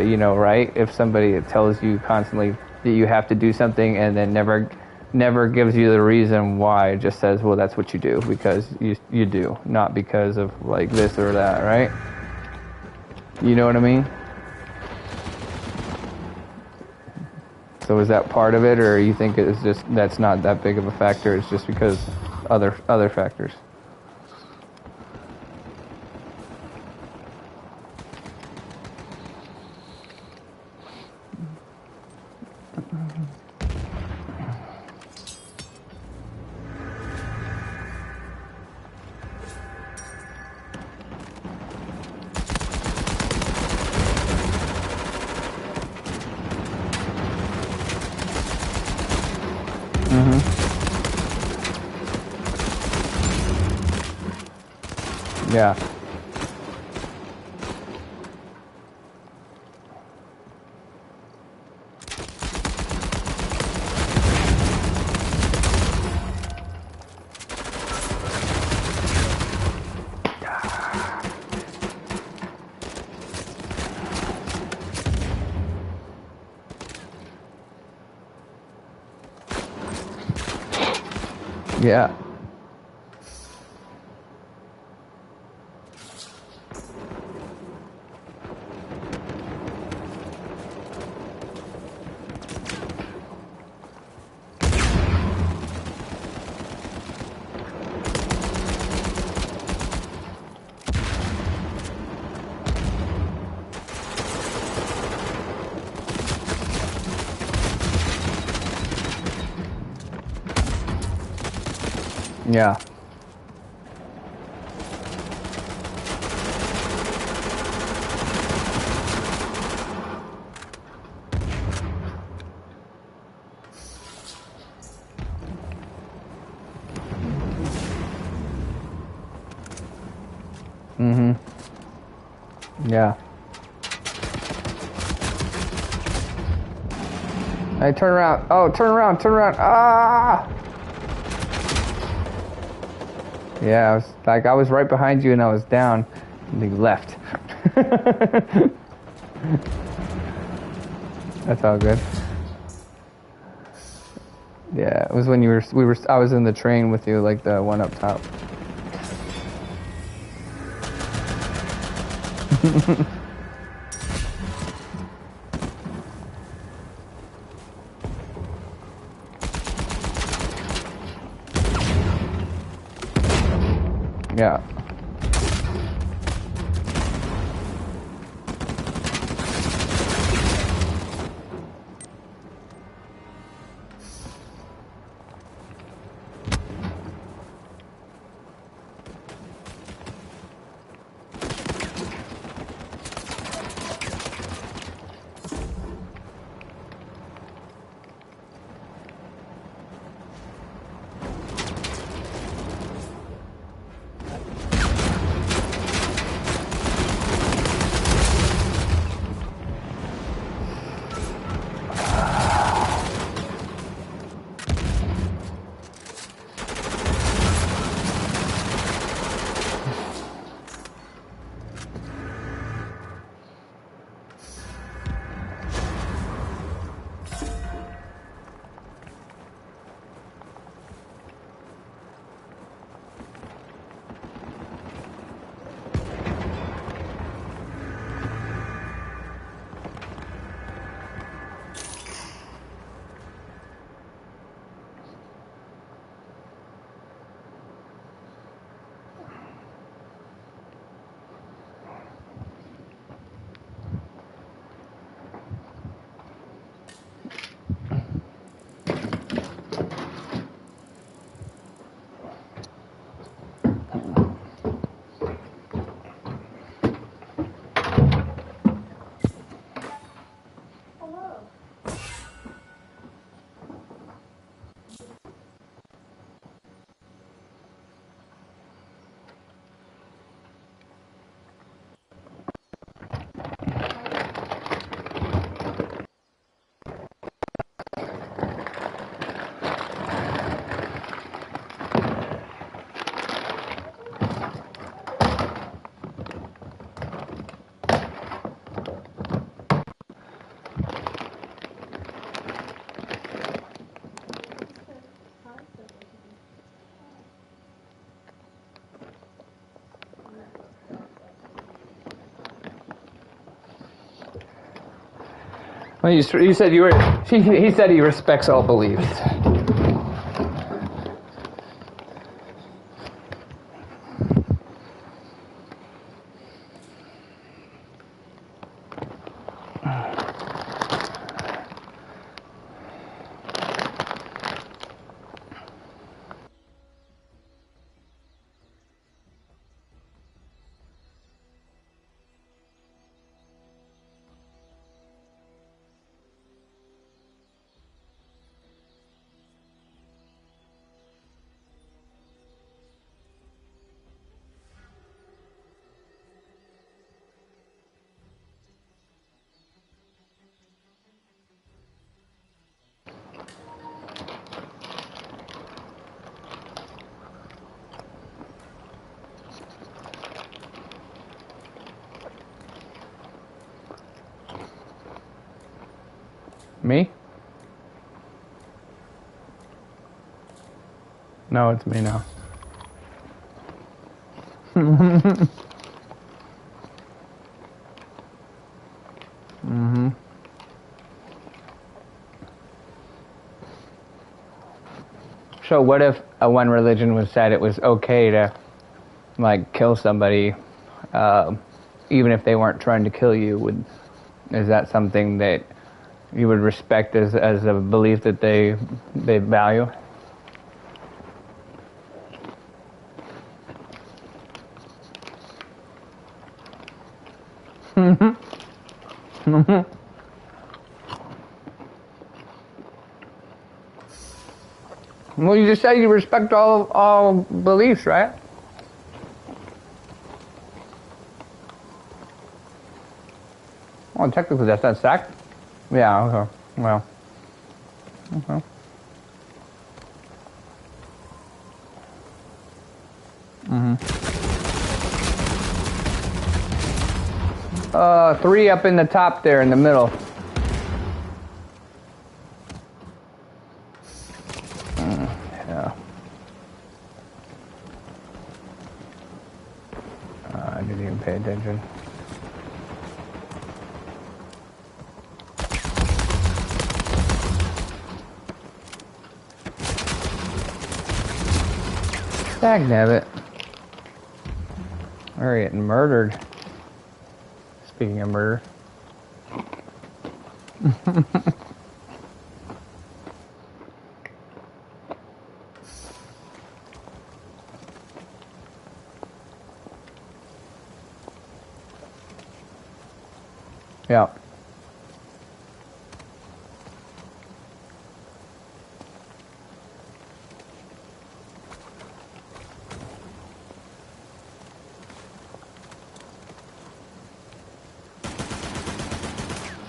you know, right? If somebody tells you constantly that you have to do something and then never gives you the reason why, it just says, well, that's what you do because you do, not because of like this or that, right? You know what I mean? So is that part of it, or you think it's just that's not that big of a factor? It's just because other factors. Yeah. Yeah. Yeah. Yeah. Hey, turn around. Oh, turn around, turn around. Ah! Yeah, I was right behind you and I was down. And you left. That's all good. Yeah, it was when I was in the train with you, like the one up top. Yeah. Well, you said you were. He said he respects all beliefs. Me? No, it's me now. So what if one religion was said it was okay to like kill somebody, even if they weren't trying to kill you? Is that something that you would respect as a belief that they value? Well, you just said you respect all beliefs, right? Well, technically that's not sack. Yeah, okay. Well. Okay. Mm-hmm. 3 up in the top there in the middle. Yeah. I didn't even pay attention. Dagnabbit. We're getting murdered. Speaking of murder. Yeah.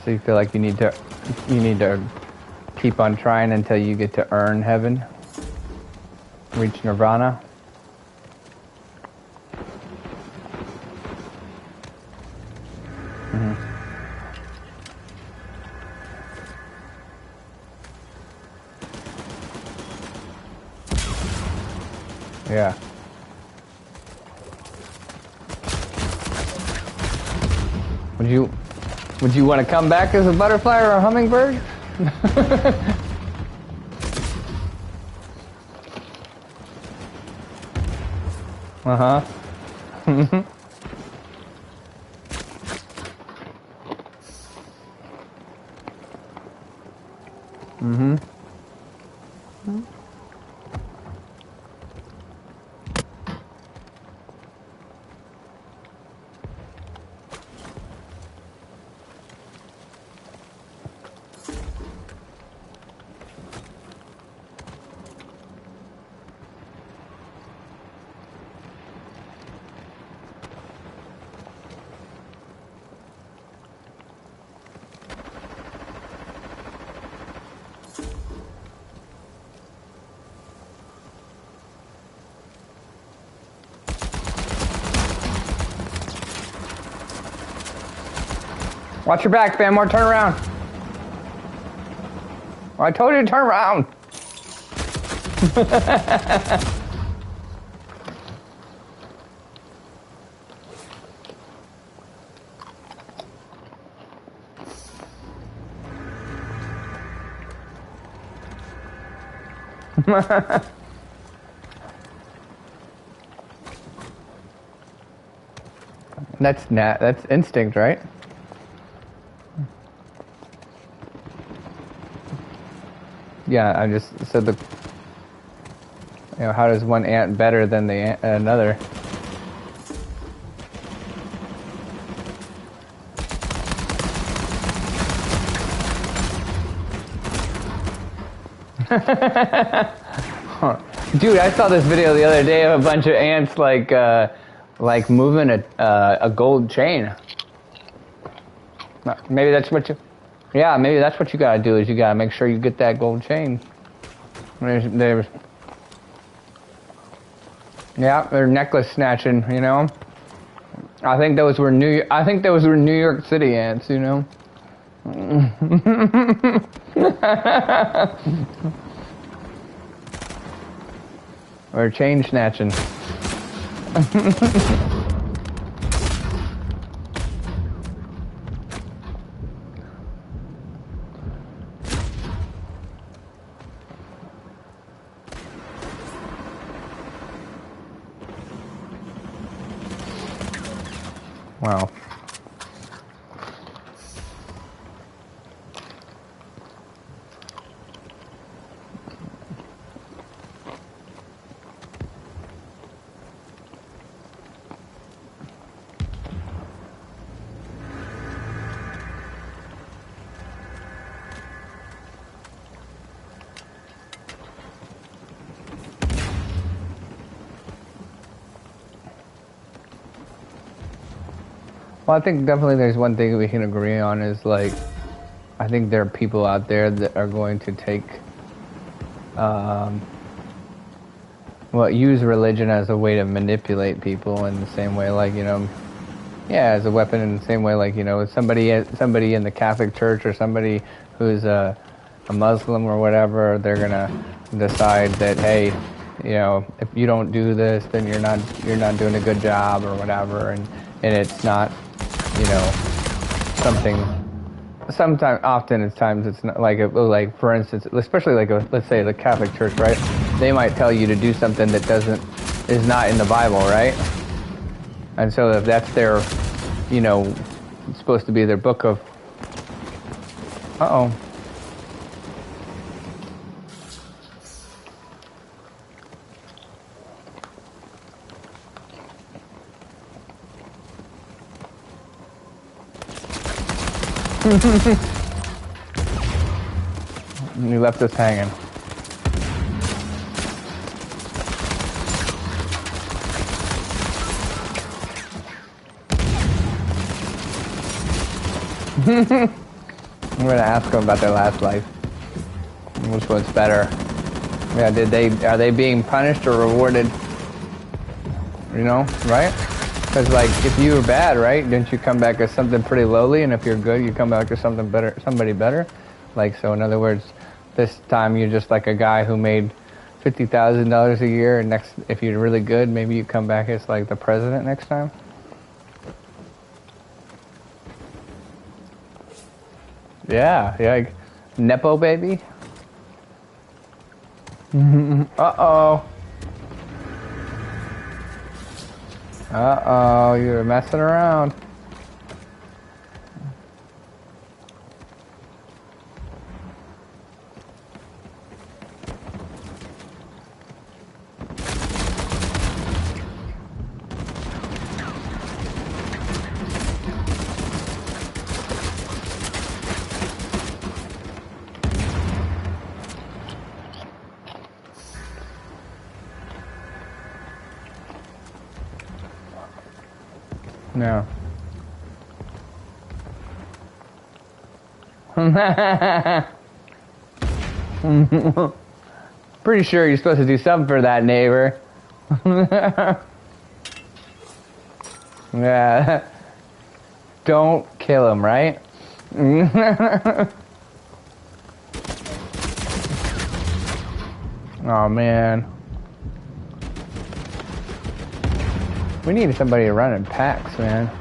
So you feel like you need to keep on trying until you get to earn heaven, reach nirvana. Mm-hmm. Yeah. Would you want to come back as a butterfly or a hummingbird? Uh-huh. Mm-hmm. Watch your back, Fanmore. Turn around. I told you to turn around. That's instinct, right? Yeah, I just said how does one ant better than another? Dude, I saw this video the other day of a bunch of ants like moving a gold chain. Maybe that's what you. Yeah, maybe that's what you gotta do. Is you gotta make sure you get that gold chain. There's yeah, they're necklace snatching. You know. I think those were New York City ants. You know. Or chain snatching. Wow. Well, I think definitely there's one thing we can agree on is like, I think there are people out there that are going to take, well, use religion as a way to manipulate people in the same way, like, yeah, as a weapon in the same way, like, somebody in the Catholic Church or somebody who's a Muslim or whatever, they're gonna decide that, hey, if you don't do this, then you're not doing a good job or whatever, and it's not, something. Sometimes, often, at times, it's not like for instance, especially like let's say the Catholic Church, right? They might tell you to do something that is not in the Bible, right? And so if that's their, it's supposed to be their book of, uh-oh. You left us hanging. I'm gonna ask them about their last life. Which one's better? Yeah, are they being punished or rewarded? Right? Because like, if you were bad, right, didn't you come back as something pretty lowly? And if you're good, you come back as something better, somebody better. Like, so in other words, this time you're just like a guy who made $50,000 a year, and if you're really good, maybe you come back as like the president next time. Yeah, like Nepo baby. Uh-oh. Uh-oh, you're messing around. No. Pretty sure you're supposed to do something for that neighbor. Yeah. Don't kill him, right? Oh man. We need somebody to run in packs, man.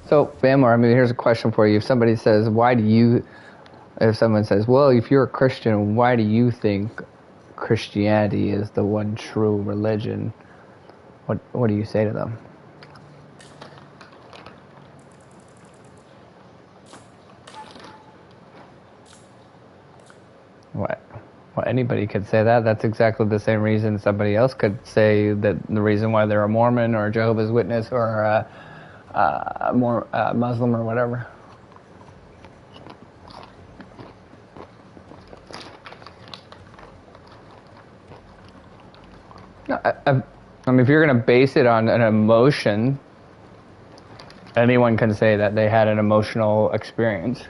So, Bamor, here's a question for you. If somebody says, if someone says, well, if you're a Christian, why do you think Christianity is the one true religion? What do you say to them? What? Well, anybody could say that. That's exactly the same reason somebody else could say that the reason why they're a Mormon or a Jehovah's Witness or a Muslim or whatever. No, I mean, if you're going to base it on an emotion, anyone can say that they had an emotional experience.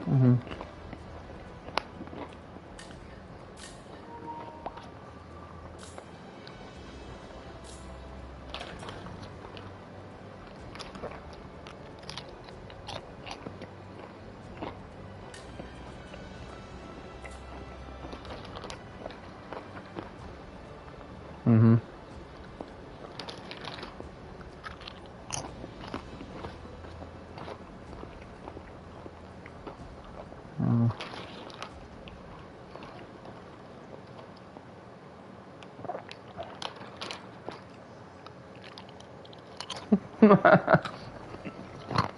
Mm-hmm. Mm-hmm.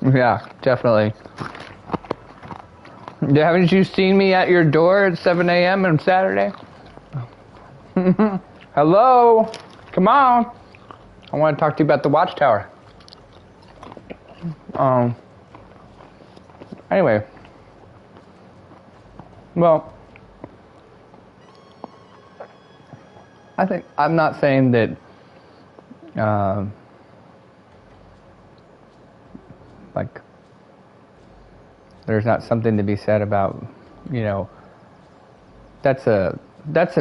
Yeah, definitely. Haven't you seen me at your door at 7 a.m. on Saturday? Hello? Come on. I want to talk to you about the Watchtower. Anyway. Well, I'm not saying that like there's not something to be said about, you know, that's a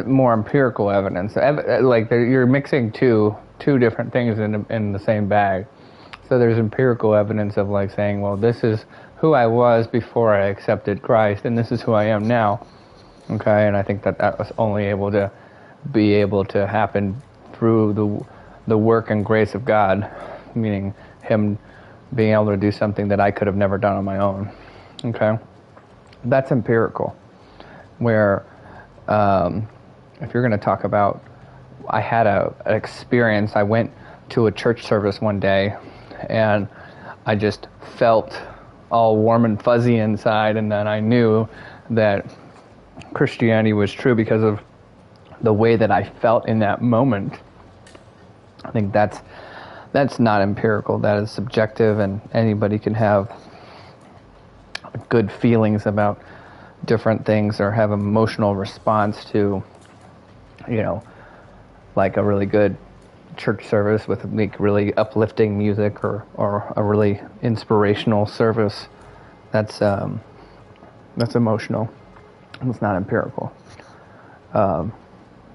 more empirical evidence. Like you're mixing two different things in the same bag. So there's empirical evidence of like saying, well, this is who I was before I accepted Christ, and this is who I am now. Okay, and I think that was only able to happen through the work and grace of God, meaning Him being able to do something that I could have never done on my own. Okay, that's empirical. Where if you're going to talk about, I had an experience. I went to a church service one day, and I just felt all warm and fuzzy inside, and then I knew that Christianity was true because of the way that I felt in that moment. I think that's not empirical. That is subjective, and anybody can have good feelings about different things or have emotional response to, you know, like a really good church service with like really uplifting music or a really inspirational service. That's emotional. It's not empirical. Now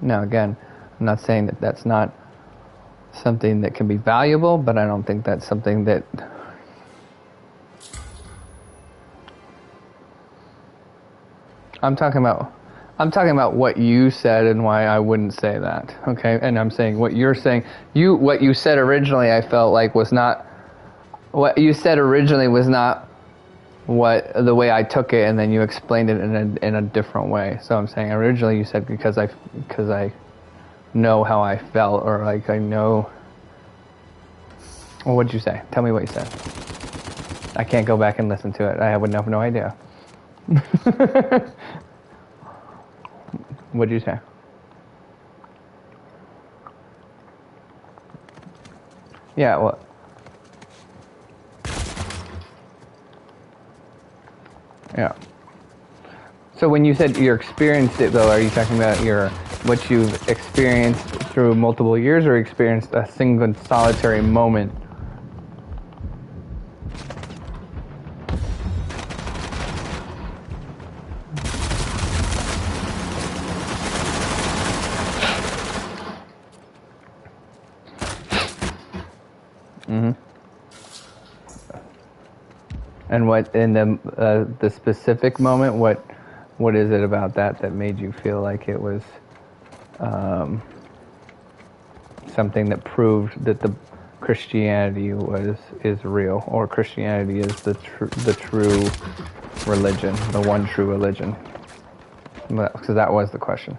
again, I'm not saying that that's not something that can be valuable, but I don't think that's something that I'm talking about what you said and why I wouldn't say that. Okay? And I'm saying what you're saying, what you said originally I felt like was not what you said originally was not what the way I took it, and then you explained it in a different way. So I'm saying originally you said because I know how I felt, or like I know. Well, what'd you say? Tell me what you said. I can't go back and listen to it. I would have no idea. What'd you say? Yeah, what? Yeah. So when you said you experienced it, though, are you talking about what you've experienced through multiple years, or experienced a single solitary moment? Mm-hmm. And what in the specific moment? What is it about that made you feel like it was something that proved that the Christianity is real, or Christianity is the true religion, the one true religion? Because that was the question.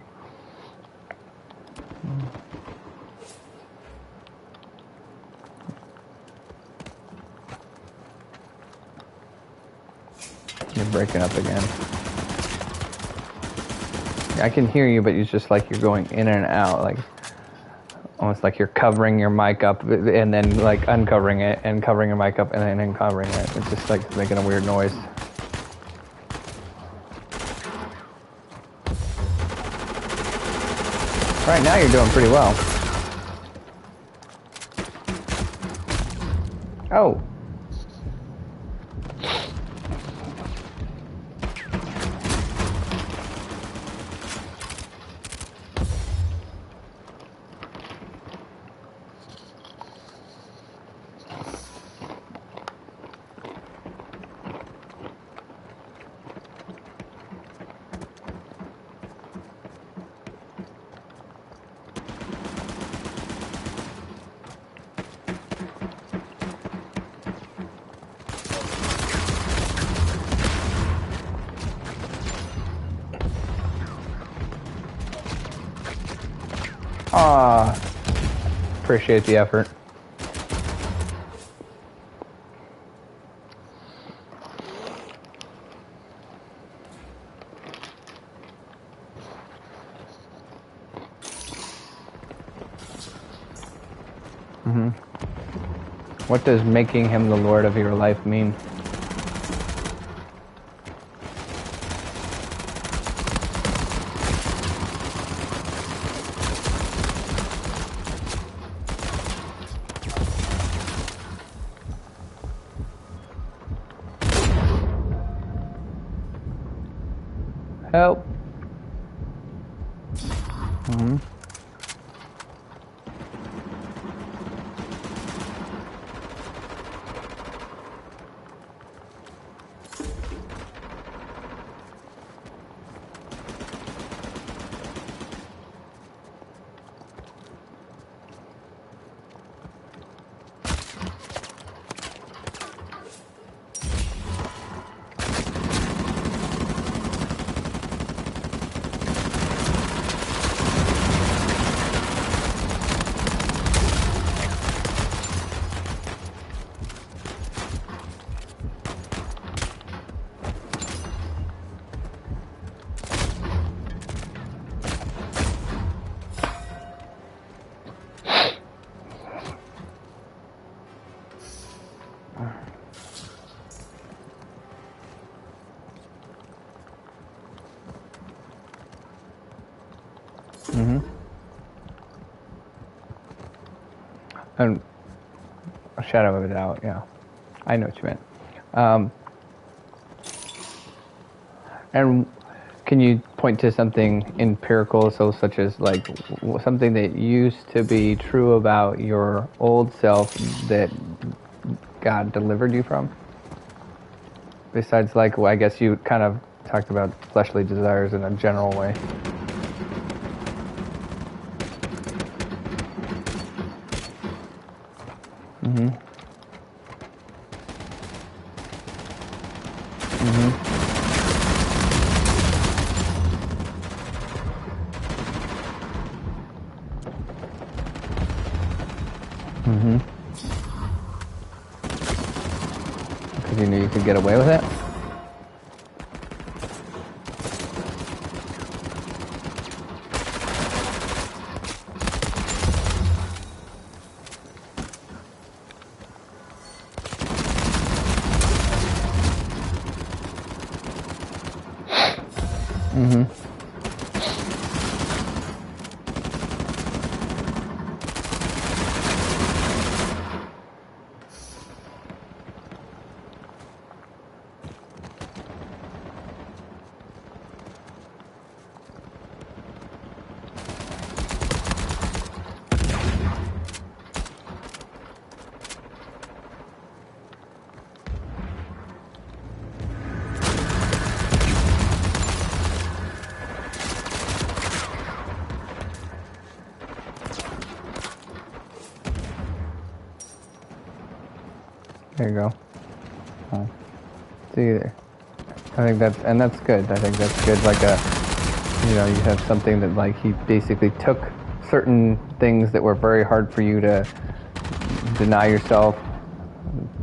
You're breaking up again. I can hear you, but it's just like you're going in and out, like almost like you're covering your mic up and then like uncovering it and covering your mic up and then uncovering it. It's just like making a weird noise. Right now you're doing pretty well. Oh. Ah, appreciate the effort. What does making him the Lord of your life mean? Help. And a shadow of a doubt, yeah. I know what you meant. And can you point to something empirical, so such as like something that used to be true about your old self that God delivered you from? Besides, like, well, I guess you kind of talked about fleshly desires in a general way. Because you knew you could get away with it? There you go. Oh. See, I think that's good. I think that's good. Like you have something that like he basically took certain things that were very hard for you to deny yourself.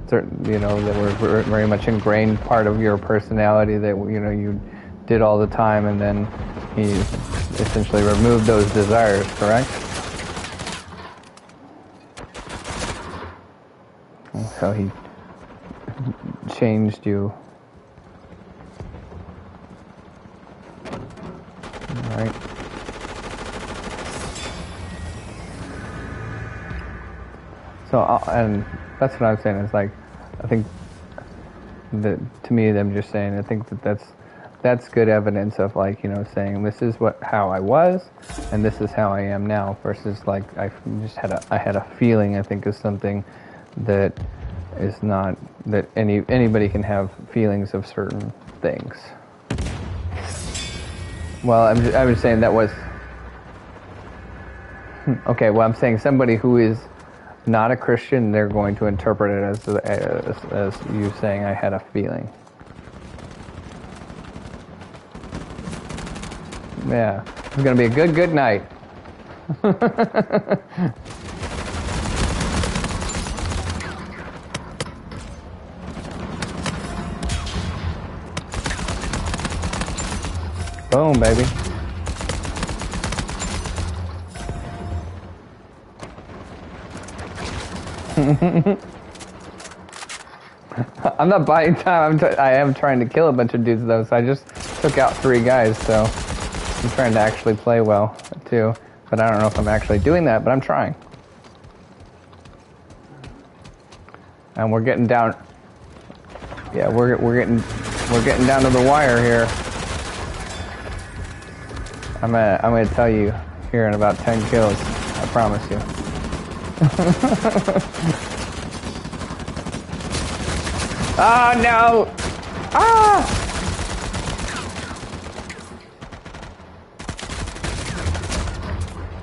Certain, that were very much ingrained part of your personality that you did all the time, and then he essentially removed those desires. Correct? And so he changed you. All right. So, and that's what I'm saying. It's like, I think that to me, I'm just saying, I think that's good evidence of like, saying this is how I was, and this is how I am now. Versus like I had a feeling. I think is something that is not that anybody can have feelings of certain things. Well, I'm just saying that was okay. Well, I'm saying somebody who is not a Christian, they're going to interpret it as you saying I had a feeling. Yeah, it's gonna be a good night. Boom, baby. I'm not buying time. I am trying to kill a bunch of dudes though, so I just took out 3 guys, so I'm trying to actually play well too. But I don't know if I'm actually doing that, but I'm trying. And we're getting down. Yeah, we're getting down to the wire here. I'm gonna tell you here in about 10 kills. I promise you. Oh no! Ah!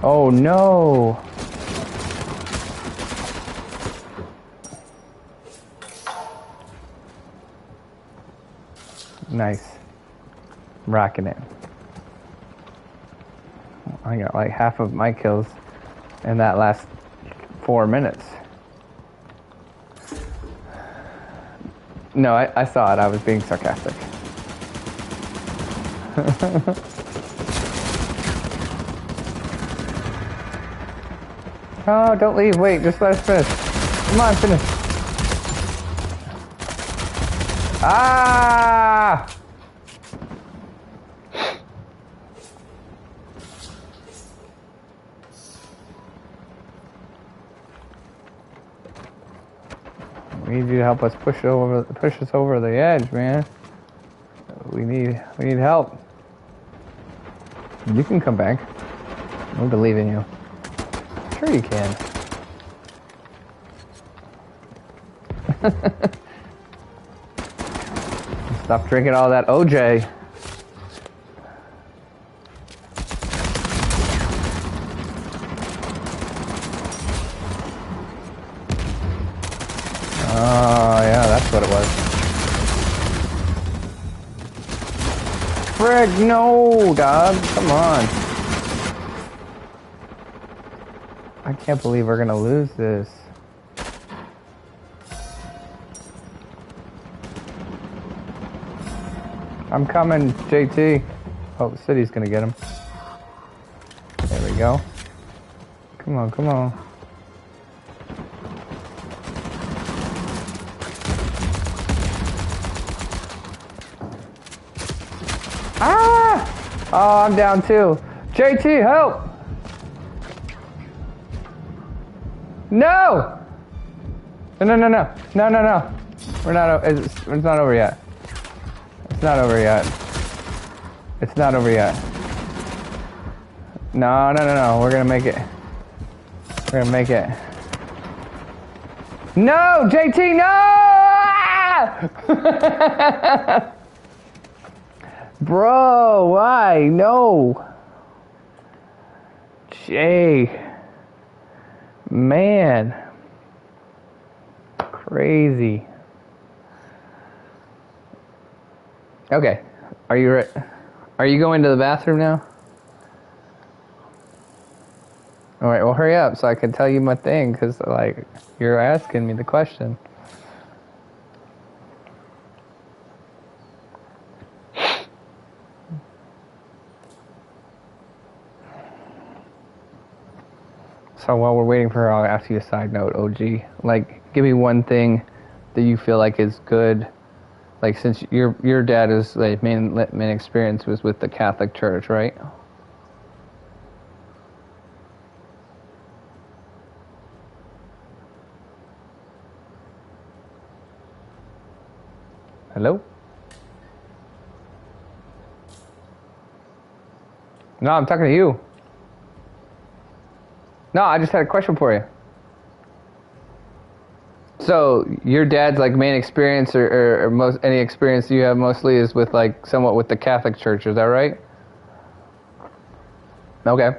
Oh no! Nice. Rocking it. I got like half of my kills in that last 4 minutes. No, I saw it. I was being sarcastic. Oh, don't leave. Wait, just let us finish. Come on, finish. Ah! We need you to help us push us over the edge, man. We need help. You can come back. I believe in you. Sure you can. Stop drinking all that OJ. Oh, yeah, that's what it was. Frig, no, dog. Come on. I can't believe we're gonna lose this. I'm coming, JT. Oh, City's gonna get him. There we go. Come on, come on. Ah! Oh, I'm down too. JT, help! No! No, no, no, no. No, no, no. We're not, it's not over yet. It's not over yet. It's not over yet. No, no, no, no. We're gonna make it. We're gonna make it. No! JT, no! Ah! Bro, why? No. Jay. Man. Crazy. Okay. Are you ready? Are you going to the bathroom now? Alright, well hurry up so I can tell you my thing, because like you're asking me the question. So while we're waiting for her, I'll ask you a side note, OG. Like, give me one thing that you feel like is good. Like, since your dad is like main experience was with the Catholic Church, right? Hello? No, I'm talking to you. No, I just had a question for you. So your dad's like main experience or most any experience you have mostly is with like somewhat with the Catholic Church, is that right? Okay.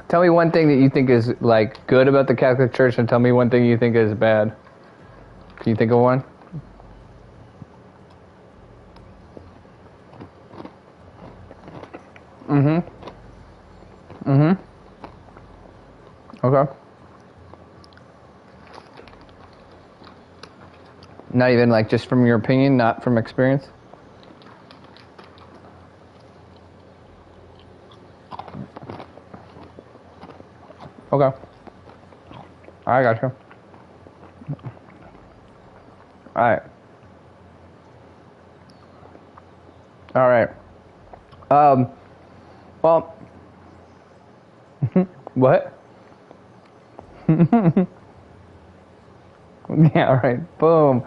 Tell me one thing that you think is like good about the Catholic Church and tell me one thing you think is bad. Can you think of one? Mm-hmm. Mm-hmm. Okay. Not even like just from your opinion, not from experience? Okay. I got you. Alright. Alright. Well, what? Yeah, right. Boom.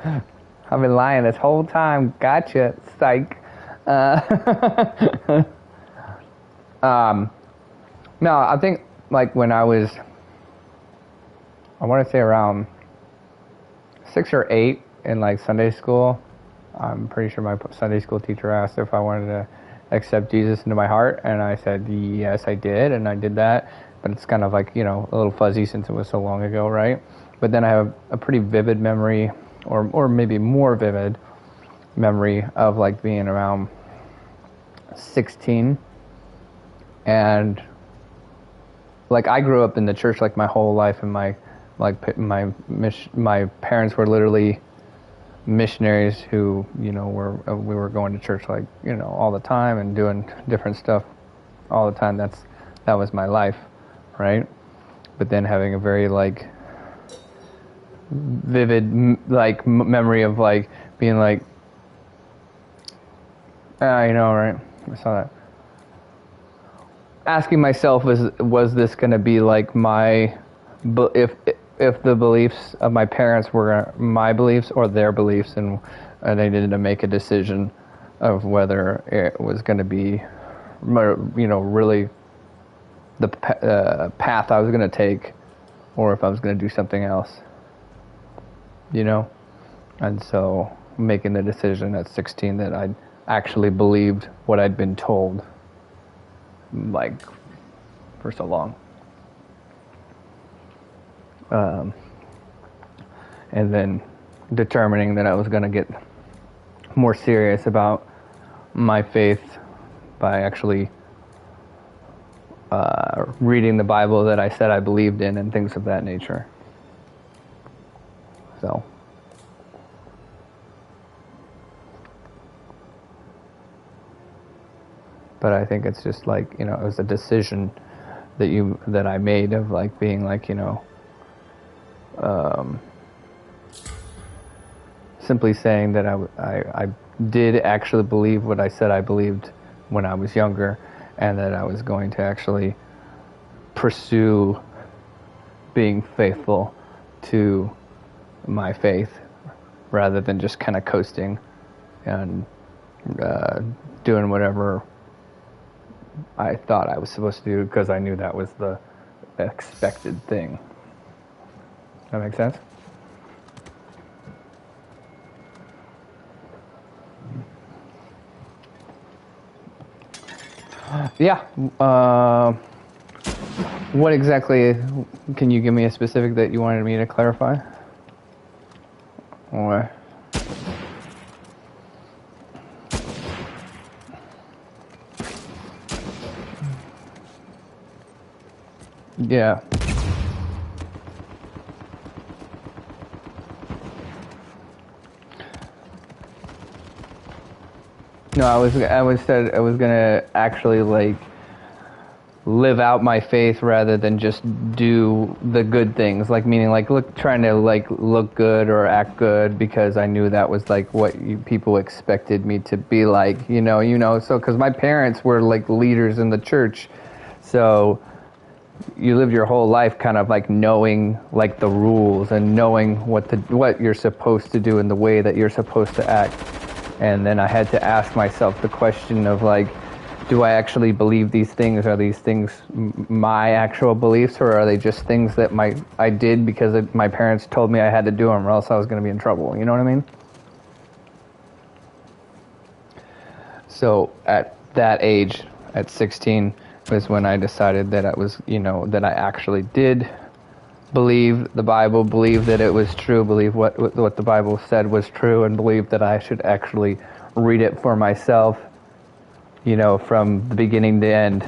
I've been lying this whole time. Gotcha. Psych. No, I think like when I was, I want to say around 6 or 8 in like Sunday school. I'm pretty sure my Sunday school teacher asked if I wanted to accept Jesus into my heart, and I said yes, I did, and I did that. But it's kind of like, you know, a little fuzzy since it was so long ago, right? But then I have a pretty vivid memory, or maybe more vivid memory of like being around 16, and like I grew up in the church like my whole life, and my parents were literally missionaries who, you know, we were going to church like, you know, all the time and doing different stuff all the time. That was my life, right? But then having a very like vivid like memory of like being like, you know, right? I saw that. Asking myself, was this going to be like my, if the beliefs of my parents were my beliefs or their beliefs, and they needed to make a decision of whether it was going to be, you know, really the path I was going to take, or if I was going to do something else, you know? And so making the decision at 16 that I actually believed what I'd been told, like, for so long. And then determining that I was going to get more serious about my faith by actually reading the Bible that I said I believed in and things of that nature. So. But I think it's just like, you know, it was a decision that I made of like being like, you know, simply saying that I did actually believe what I said I believed when I was younger, and that I was going to actually pursue being faithful to my faith rather than just kind of coasting and doing whatever I thought I was supposed to do because I knew that was the expected thing. That make sense? Yeah. What exactly, can you give me a specific that you wanted me to clarify? Or... Yeah. No, I was gonna actually like live out my faith rather than just do the good things, like meaning like trying to like look good or act good because I knew that was like what people expected me to be like, you know. So because my parents were like leaders in the church, so you live your whole life kind of like knowing like the rules and knowing what you're supposed to do and the way that you're supposed to act. And then I had to ask myself the question of like, do I actually believe these things? Are these things my actual beliefs, or are they just things that I did because my parents told me I had to do them, or else I was going to be in trouble? You know what I mean? So at that age, at 16, was when I decided that that I actually did believe the Bible, believe that it was true, believe what the Bible said was true, and believe that I should actually read it for myself, you know, from the beginning to end.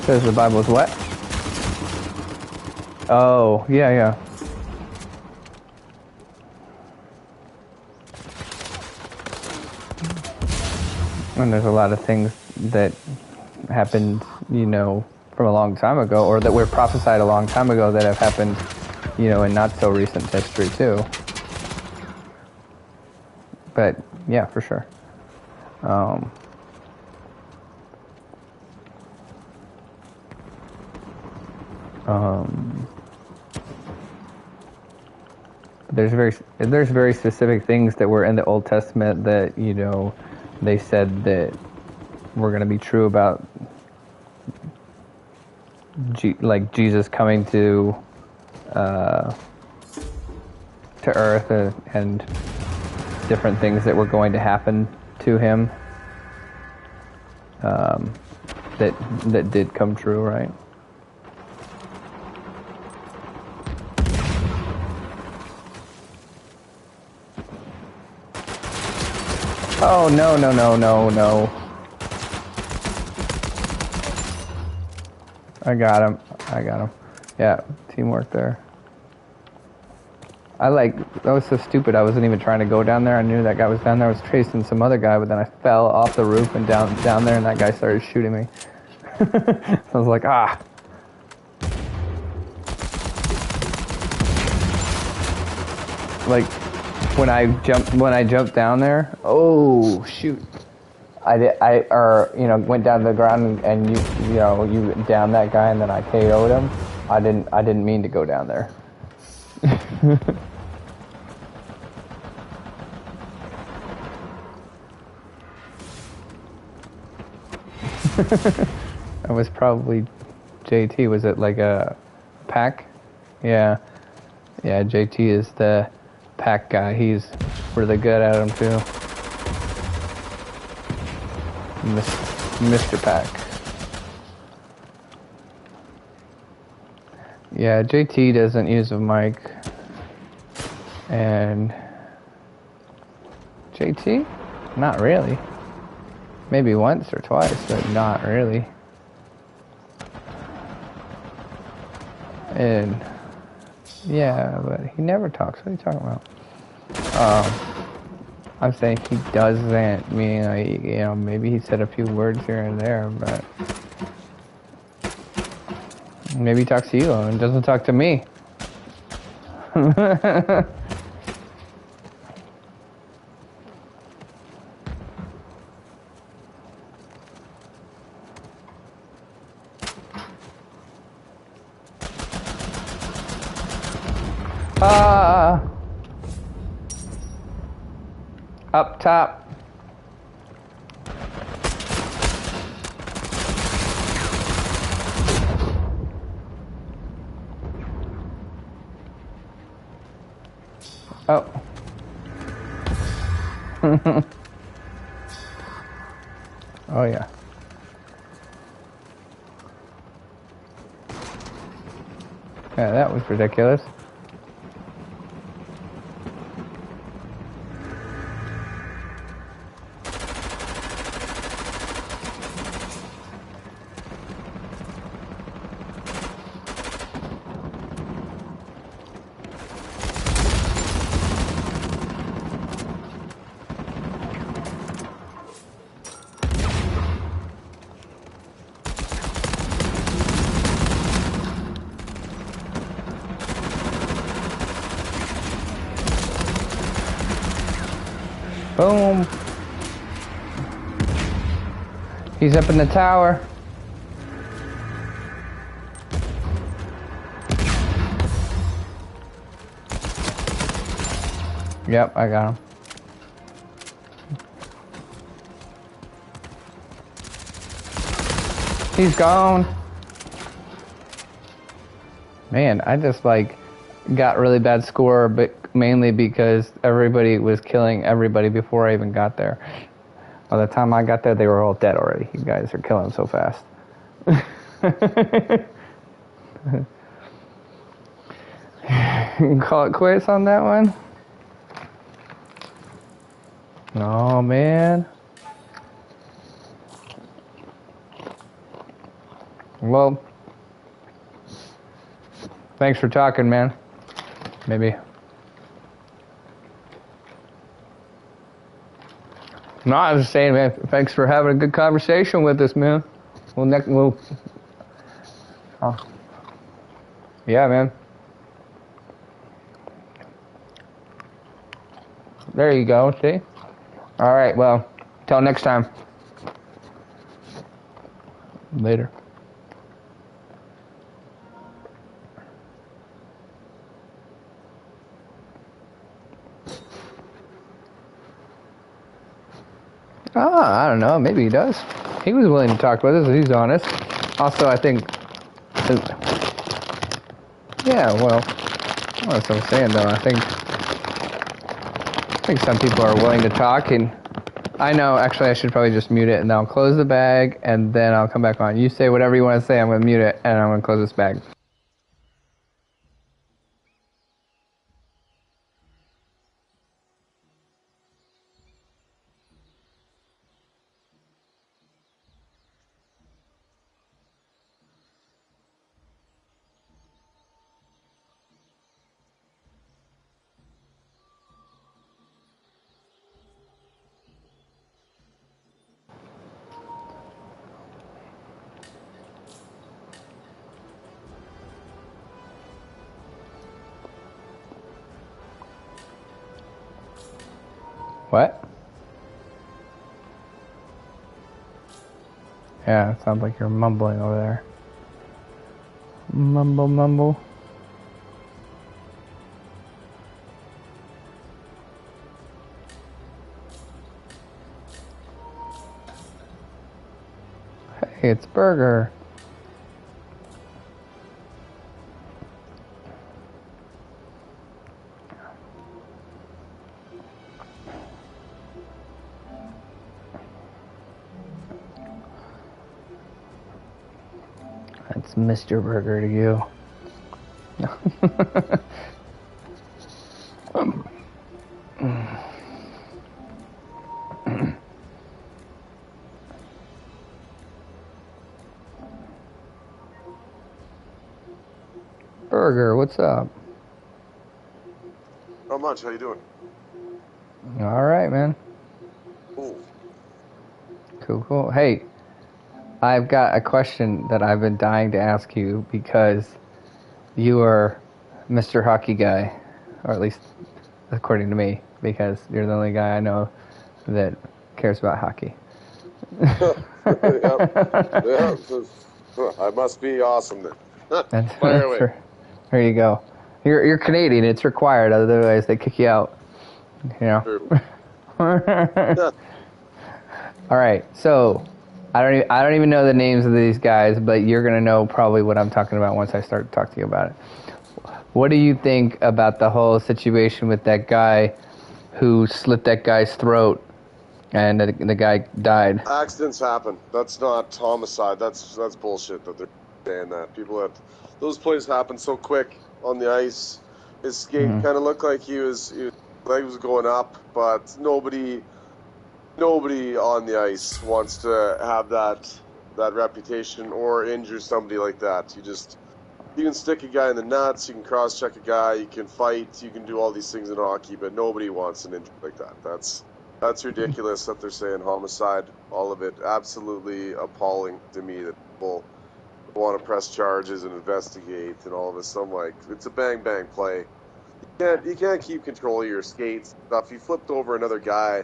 Says the Bible is what? Oh, yeah, yeah. And there's a lot of things that happened, you know, from a long time ago, or that were prophesied a long time ago that have happened, you know, in not so recent history too. But yeah, for sure. There's very specific things that were in the Old Testament that, you know, they said that were going to be true about like Jesus coming to earth, and different things that were going to happen to him that did come true, right? Oh, no. I got him. Yeah, teamwork there. That was so stupid. I wasn't even trying to go down there. I knew that guy was down there. I was chasing some other guy, but then I fell off the roof and down there, and that guy started shooting me. I was like, ah. Like, when I jumped down there, oh shoot. Went down to the ground and you downed that guy, and then I KO'd him. I didn't mean to go down there. It was probably JT. Was it like a pack? Yeah. Yeah, JT is the pack guy. He's really good at them too. Mr. Pack. Yeah, JT doesn't use a mic. And JT? Not really. Maybe once or twice, but not really. And yeah, but he never talks. What are you talking about? I'm saying he doesn't, meaning like, you know, maybe he said a few words here and there, but maybe he talks to you and doesn't talk to me. Up top. Oh. Oh yeah. Yeah, that was ridiculous. Boom. He's up in the tower. Yep, I got him. He's gone. Man, I just got really bad score, but mainly because everybody was killing everybody before I even got there. By the time I got there, they were all dead already. You guys are killing so fast. Call it quits on that one. Oh man. Well, thanks for talking, man. Maybe. No, I was just saying, man, thanks for having a good conversation with us, man. Yeah, man. There you go, see? All right, well, till next time. Later. I don't know. Maybe he does. He was willing to talk with us. He's honest. Also, I think... Yeah, well, that's what I'm saying, though. I think some people are willing to talk, and I know, actually, I should probably just mute it, and then I'll close the bag, and then I'll come back on. You say whatever you want to say. I'm going to mute it, and I'm going to close this bag. What? Yeah, it sounds like you're mumbling over there. Mumble, mumble. Hey, it's Burger. That's Mr. Burger to you. Burger, what's up? Not much. How you doing? All right, man. Cool. Cool. Hey, I've got a question that I've been dying to ask you because you are Mr. Hockey Guy, or at least according to me, because you're the only guy I know that cares about hockey. Yeah. I must be awesome then. Fire away. There you go. You're Canadian. It's required, otherwise they kick you out. You know. True. All right. So I don't even know the names of these guys, but you're gonna know probably what I'm talking about once I start to talk to you about it. What do you think about the whole situation with that guy who slit that guy's throat and the guy died? Accidents happen. That's not homicide. That's bullshit that they're saying that. Those plays happen so quick on the ice. His skate kind of looked like his leg was going up, but nobody on the ice wants to have that reputation or injure somebody like that. You can stick a guy in the nuts, you can cross-check a guy, you can fight, you can do all these things in hockey, but nobody wants an injury like that. That's ridiculous that they're saying homicide. All of it absolutely appalling to me that people want to press charges and investigate and all of this. I'm like, it's a bang play. You can't keep control of your skates. If you flipped over another guy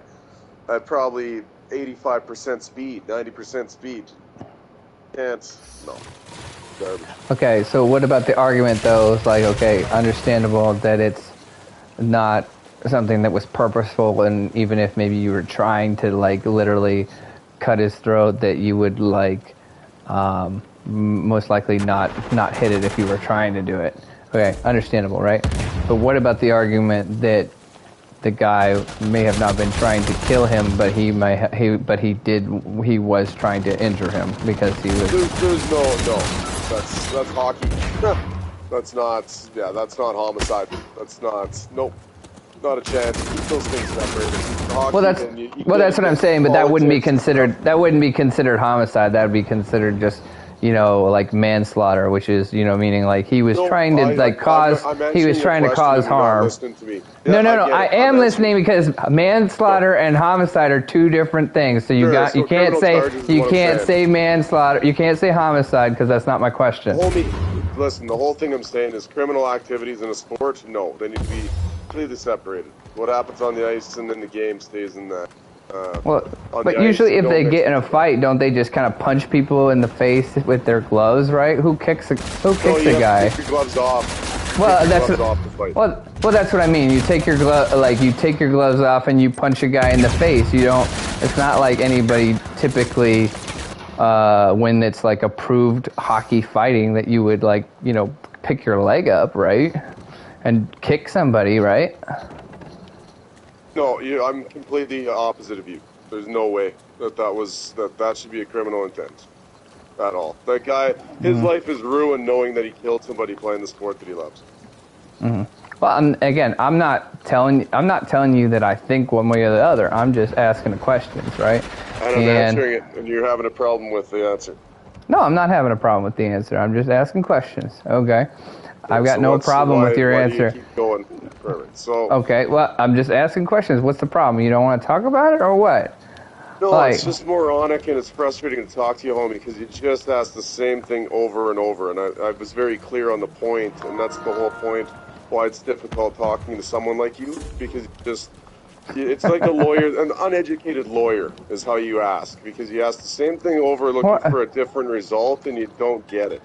at probably 85% speed, 90% speed, no. Garbage. Okay, so what about the argument though? It's like, okay, understandable that it's not something that was purposeful, and even if maybe you were trying to like literally cut his throat, that you would like most likely not hit it if you were trying to do it. Okay, understandable, right? But what about the argument that the guy may have not been trying to kill him, but he was trying to injure him because he was. There's no. That's hockey. That's not homicide. Nope. Not a chance. Keep those things separated. Hockey, Well, that's what I'm saying. But that wouldn't be considered. That wouldn't be considered homicide. That would be considered just, you know, like manslaughter, which is, you know, meaning like he was trying to like cause, he was trying to cause harm. To me. No, Yeah, I am listening because manslaughter and homicide are two different things. So you you can't say manslaughter, you can't say homicide because that's not my question. Homie, listen, the whole thing I'm saying is criminal activities in a sport, no, they need to be completely separated. What happens on the ice and in the game stays in that. But usually if they get in a fight, don't they just kind of punch people in the face with their gloves, right? Who kicks a guy? Take your gloves off. Well, that's what I mean. You take your gloves off and you punch a guy in the face. You don't. It's not like anybody typically when it's like approved hockey fighting that you would like, you know, pick your leg up, right, and kick somebody, right? No, I'm completely opposite of you. There's no way that should be a criminal intent at all. That guy, his life is ruined knowing that he killed somebody playing the sport that he loves. Well, I'm not telling you that I think one way or the other. I'm just asking the questions, right? And I'm answering it, and you're having a problem with the answer. No, I'm not having a problem with the answer. I'm just asking questions. Okay. I've got no problem with your answer. Do you keep going? Perfect. So. Okay, well, I'm just asking questions. What's the problem? You don't want to talk about it, or what? No, it's just moronic, and it's frustrating to talk to you, homie, because you just ask the same thing over and over. And I was very clear on the point, and that's the whole point why it's difficult talking to someone like you, because it's like a lawyer, an uneducated lawyer is how you ask, because you ask the same thing over looking for a different result, and you don't get it.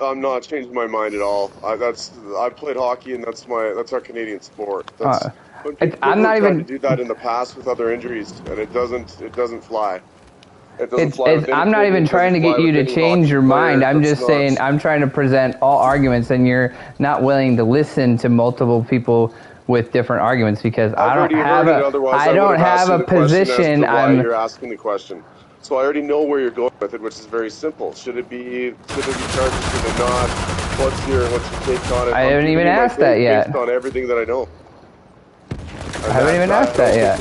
I'm not changing my mind at all. I've played hockey, and that's our Canadian sport. I'm not even to do that in the past with other injuries, and it doesn't fly. I'm not even trying to get you to change your mind. I'm just saying I'm trying to present all arguments, and you're not willing to listen to multiple people with different arguments because I don't have a position. You're asking the question. So I already know where you're going with it, which is very simple. Should it be charged? Should it not? What's your take on it? I haven't even asked that yet. Based on everything that I know. I haven't even asked that yet.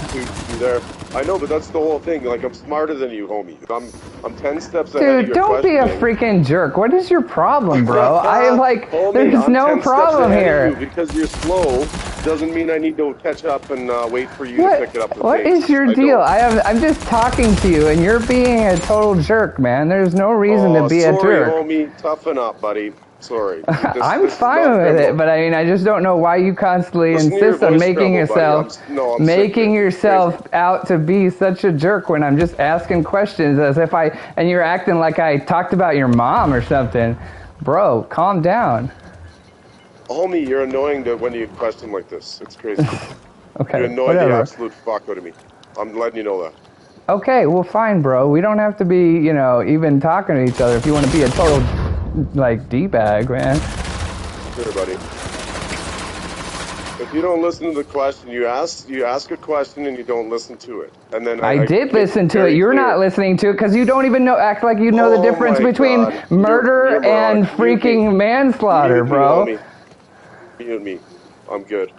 There. I know, but that's the whole thing. Like, I'm smarter than you, homie. I'm 10 steps ahead of your don't be a freaking jerk. What is your problem, bro? Homie, there's no problem here. Because you're slow doesn't mean I need to catch up and wait for you to pick it up. What is your deal? I'm just talking to you, and you're being a total jerk, man. There's no reason to be a jerk. Sorry, homie. Toughen up, buddy. Sorry. I'm fine with it, but I mean, I just don't know why you constantly insist on making yourself out to be such a jerk when I'm just asking questions as if and you're acting like I talked about your mom or something. Bro, calm down. Homie, you're annoying when you question like this. It's crazy. Okay, you're annoying the absolute fuck out of me. I'm letting you know that. Okay, well, fine, bro. We don't have to be, you know, even talking to each other if you want to be a total like D-bag, man. Sure, buddy. If you don't listen to the question, you ask a question and you don't listen to it, and then I did listen to it. You're not listening to it because you don't even act like you know the difference between murder and freaking manslaughter, bro. You and me, I'm good.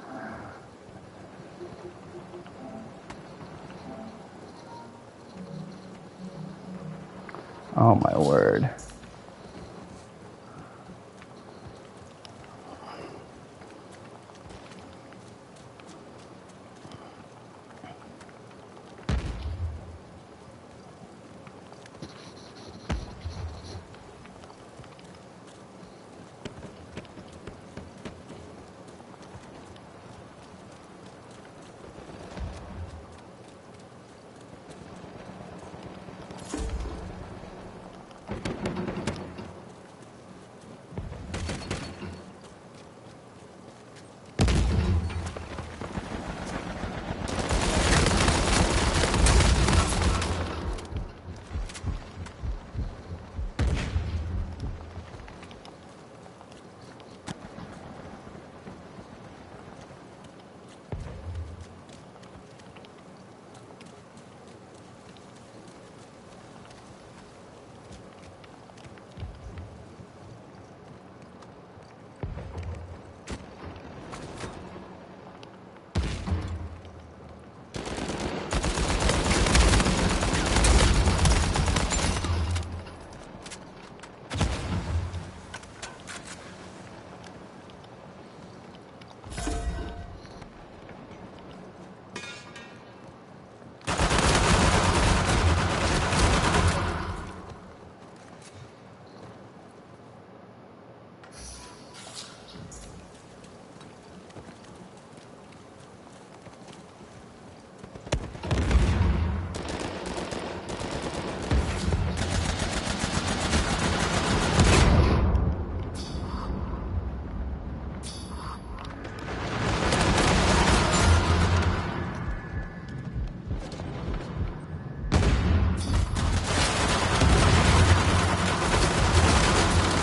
Oh my word.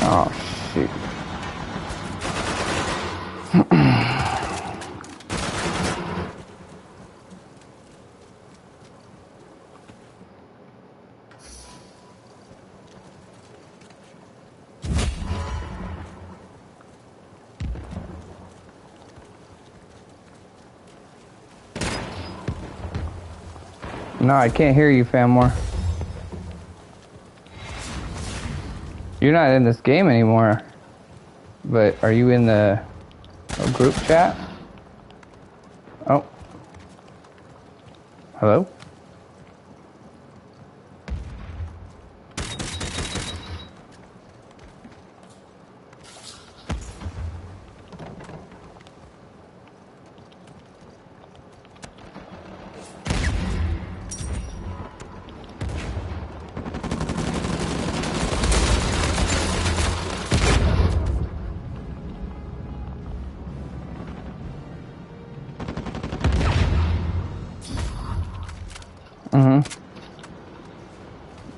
Oh, shoot. No, I can't hear you, Famore. You're not in this game anymore. But are you in the group chat? Oh. Hello?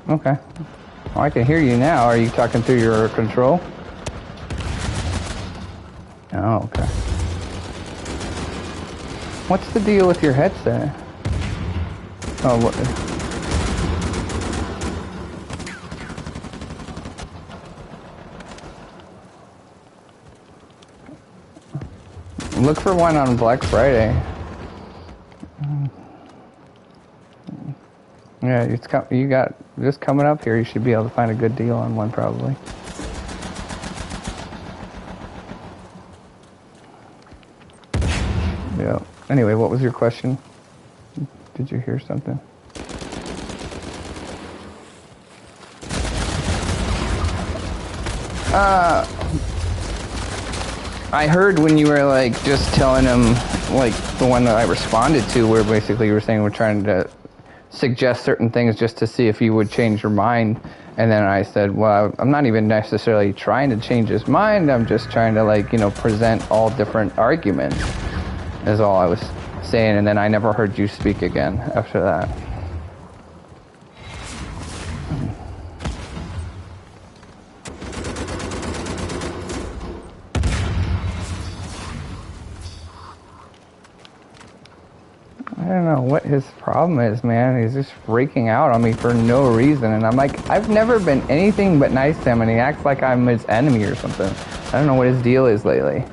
Okay. Oh, I can hear you now. Are you talking through your control? Oh, okay. What's the deal with your headset? Oh, what? Look for one on Black Friday. Yeah, you got just coming up here. You should be able to find a good deal on one probably. Yeah. Anyway, what was your question? Did you hear something? I heard when you were like just telling him, like the one that I responded to, where basically you were saying we're trying to suggest certain things just to see if he would change your mind. And then I said, well, I'm not even necessarily trying to change his mind. I'm just trying to, like, you know, present all different arguments, is all I was saying. And then I never heard you speak again after that. I don't know what his problem is, man. He's just freaking out on me for no reason. And I'm like, I've never been anything but nice to him, and he acts like I'm his enemy or something. I don't know what his deal is lately.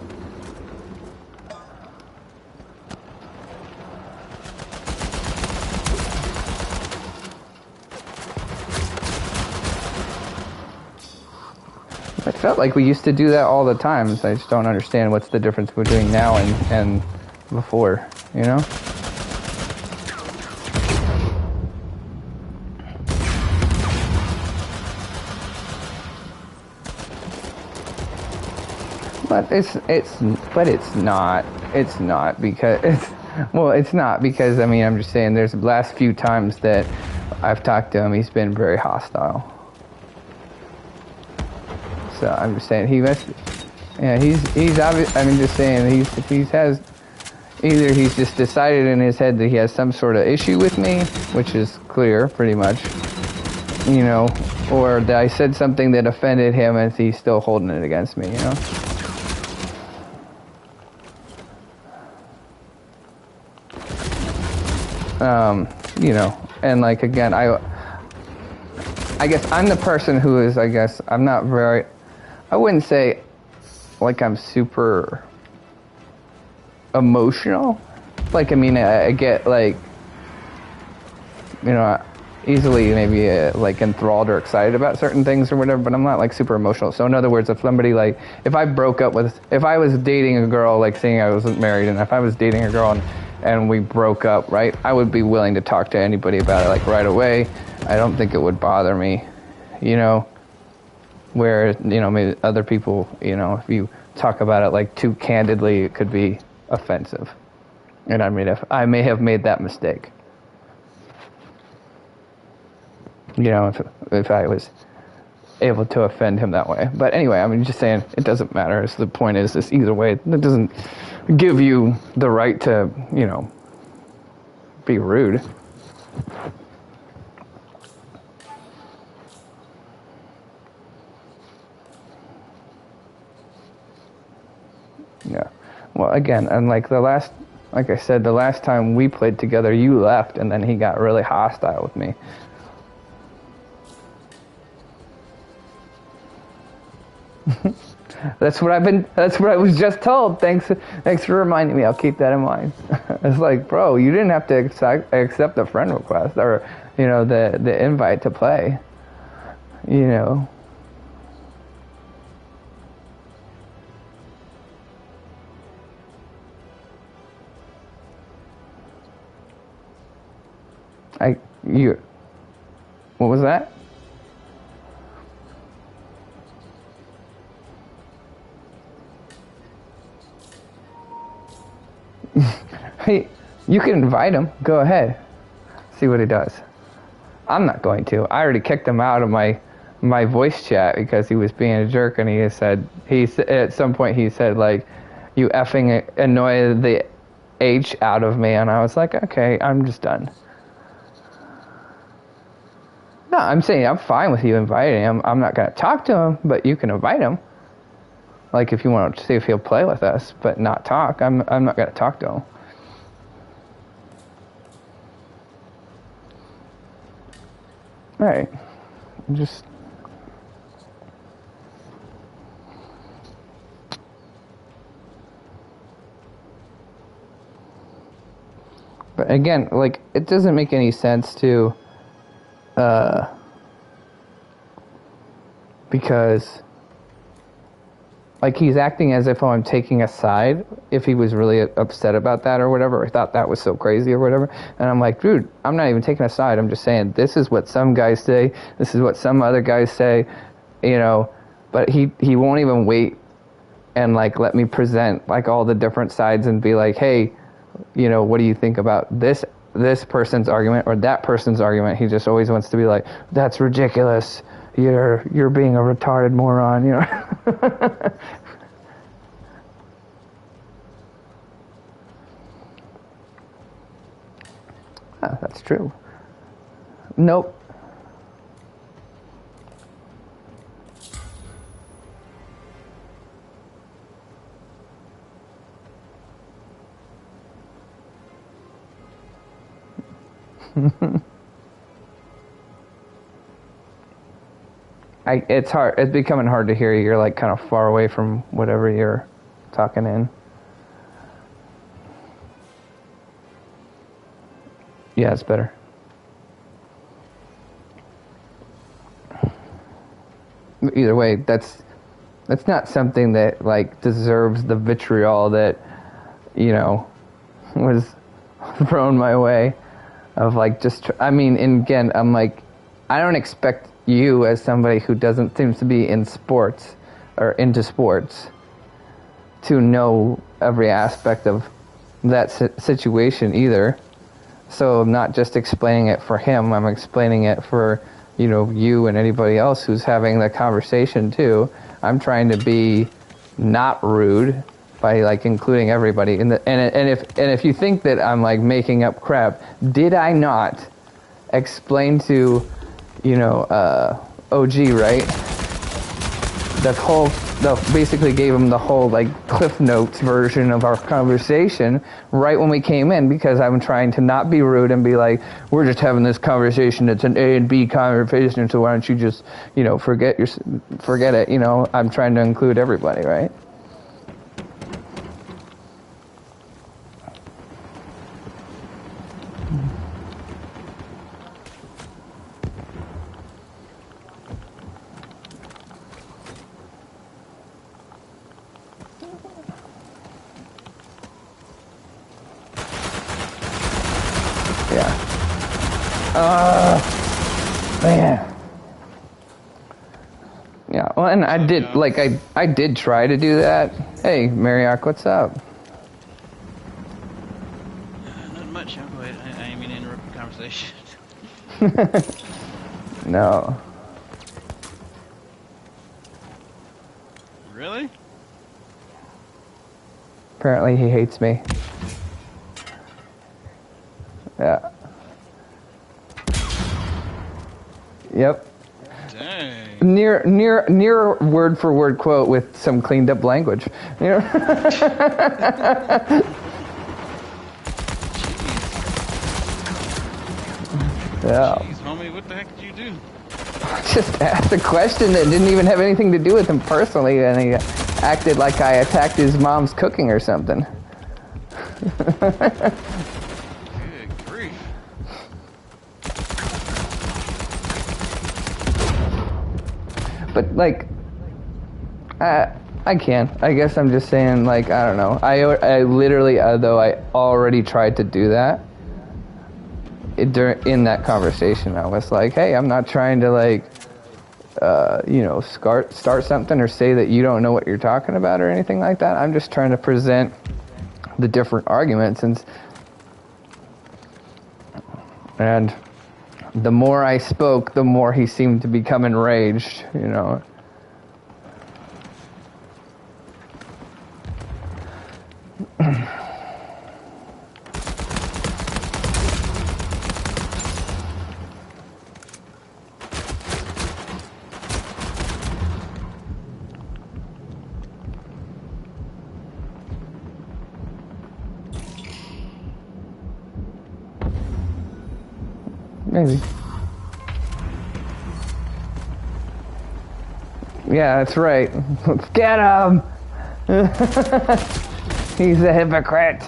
I felt like we used to do that all the time, so I just don't understand what's the difference between now and before, you know? But it's not because I mean, I'm just saying there's the last few times that I've talked to him, he's been very hostile. So I'm just saying he's obvious. I'm just saying either he's just decided in his head that he has some sort of issue with me, which is clear pretty much, you know, or that I said something that offended him and he's still holding it against me, you know. You know, and like again, I guess I'm the person who is, I guess, I'm not very, I wouldn't say like I'm super emotional. Like, I mean, I get like, you know, easily maybe like enthralled or excited about certain things or whatever, but I'm not like super emotional. So in other words, if somebody like, if I was dating a girl, like saying I wasn't married, and if I was dating a girl and we broke up, right, I would be willing to talk to anybody about it like right away. I don't think it would bother me, you know, where, you know, maybe other people, you know, if you talk about it like too candidly, it could be offensive. And I may have made that mistake. You know, if I was able to offend him that way. But anyway, I mean, just saying, it doesn't matter. The point is, this either way, it doesn't give you the right to, you know, be rude. Well, again, and like I said, the last time we played together, you left, and then he got really hostile with me. That's what I was just told. Thanks for reminding me. I'll keep that in mind. It's like, bro, you didn't have to accept the friend request or, the invite to play. What was that? Hey, you can invite him. Go ahead. See what he does. I'm not going to. I already kicked him out of my voice chat because he was being a jerk, and at some point he said, like, you effing annoy the H out of me, and I was like, okay, I'm just done. No, I'm saying I'm fine with you inviting him. I'm not going to talk to him, but you can invite him. Like, if you want to see if he'll play with us, but not talk, I'm not going to talk to him. All right. Just... But again, like, it doesn't make any sense to... because... like, he's acting as if I'm taking a side if he was really upset about that or whatever, or thought that was so crazy or whatever. And I'm like, dude, I'm not even taking a side. I'm just saying this is what some guys say. This is what some other guys say, But he won't even wait and, like, let me present, like, all the different sides and be like, hey, what do you think about this person's argument or that person's argument? He just always wants to be like, that's ridiculous. You're being a retarded moron, Oh, that's true. Nope. It's hard. It's becoming hard to hear you. You're, like, kind of far away from whatever you're talking in. Yeah, it's better. Either way, that's not something that, like, deserves the vitriol that, was thrown my way of, like, and again, I'm like, I don't expect you as somebody who doesn't seem to be in sports or into sports to know every aspect of that situation either. So I'm not just explaining it for him, I'm explaining it for, you and anybody else who's having the conversation too. I'm trying to be not rude by, like, including everybody. And if you think that I'm, like, making up crap, did I not explain to, OG, right? Basically gave him the whole, like, Cliff Notes version of our conversation right when we came in, because I'm trying to not be rude and be like, we're just having this conversation, it's an A and B conversation, so why don't you just, forget it, I'm trying to include everybody, right? Man. Yeah, well, and I did, like, I did try to do that. Hey, Mariak, what's up? Not much. I'll go ahead. I didn't mean to interrupt the conversation. No. Really? Apparently he hates me. Yeah. Yep. Hey. Near word for word quote with some cleaned up language. You know? Yeah. Jeez, homie, what the heck did you do? Just asked a question that didn't even have anything to do with him personally, and he acted like I attacked his mom's cooking or something. Good grief. But like, I can. I guess I'm just saying, like, I don't know. I literally, though I already tried to do that. In that conversation, I was like, hey, I'm not trying to, like, start something or say that you don't know what you're talking about or anything like that. I'm just trying to present the different arguments. And the more I spoke, the more he seemed to become enraged, you know. Maybe. Yeah, that's right. Let's get him! He's a hypocrite.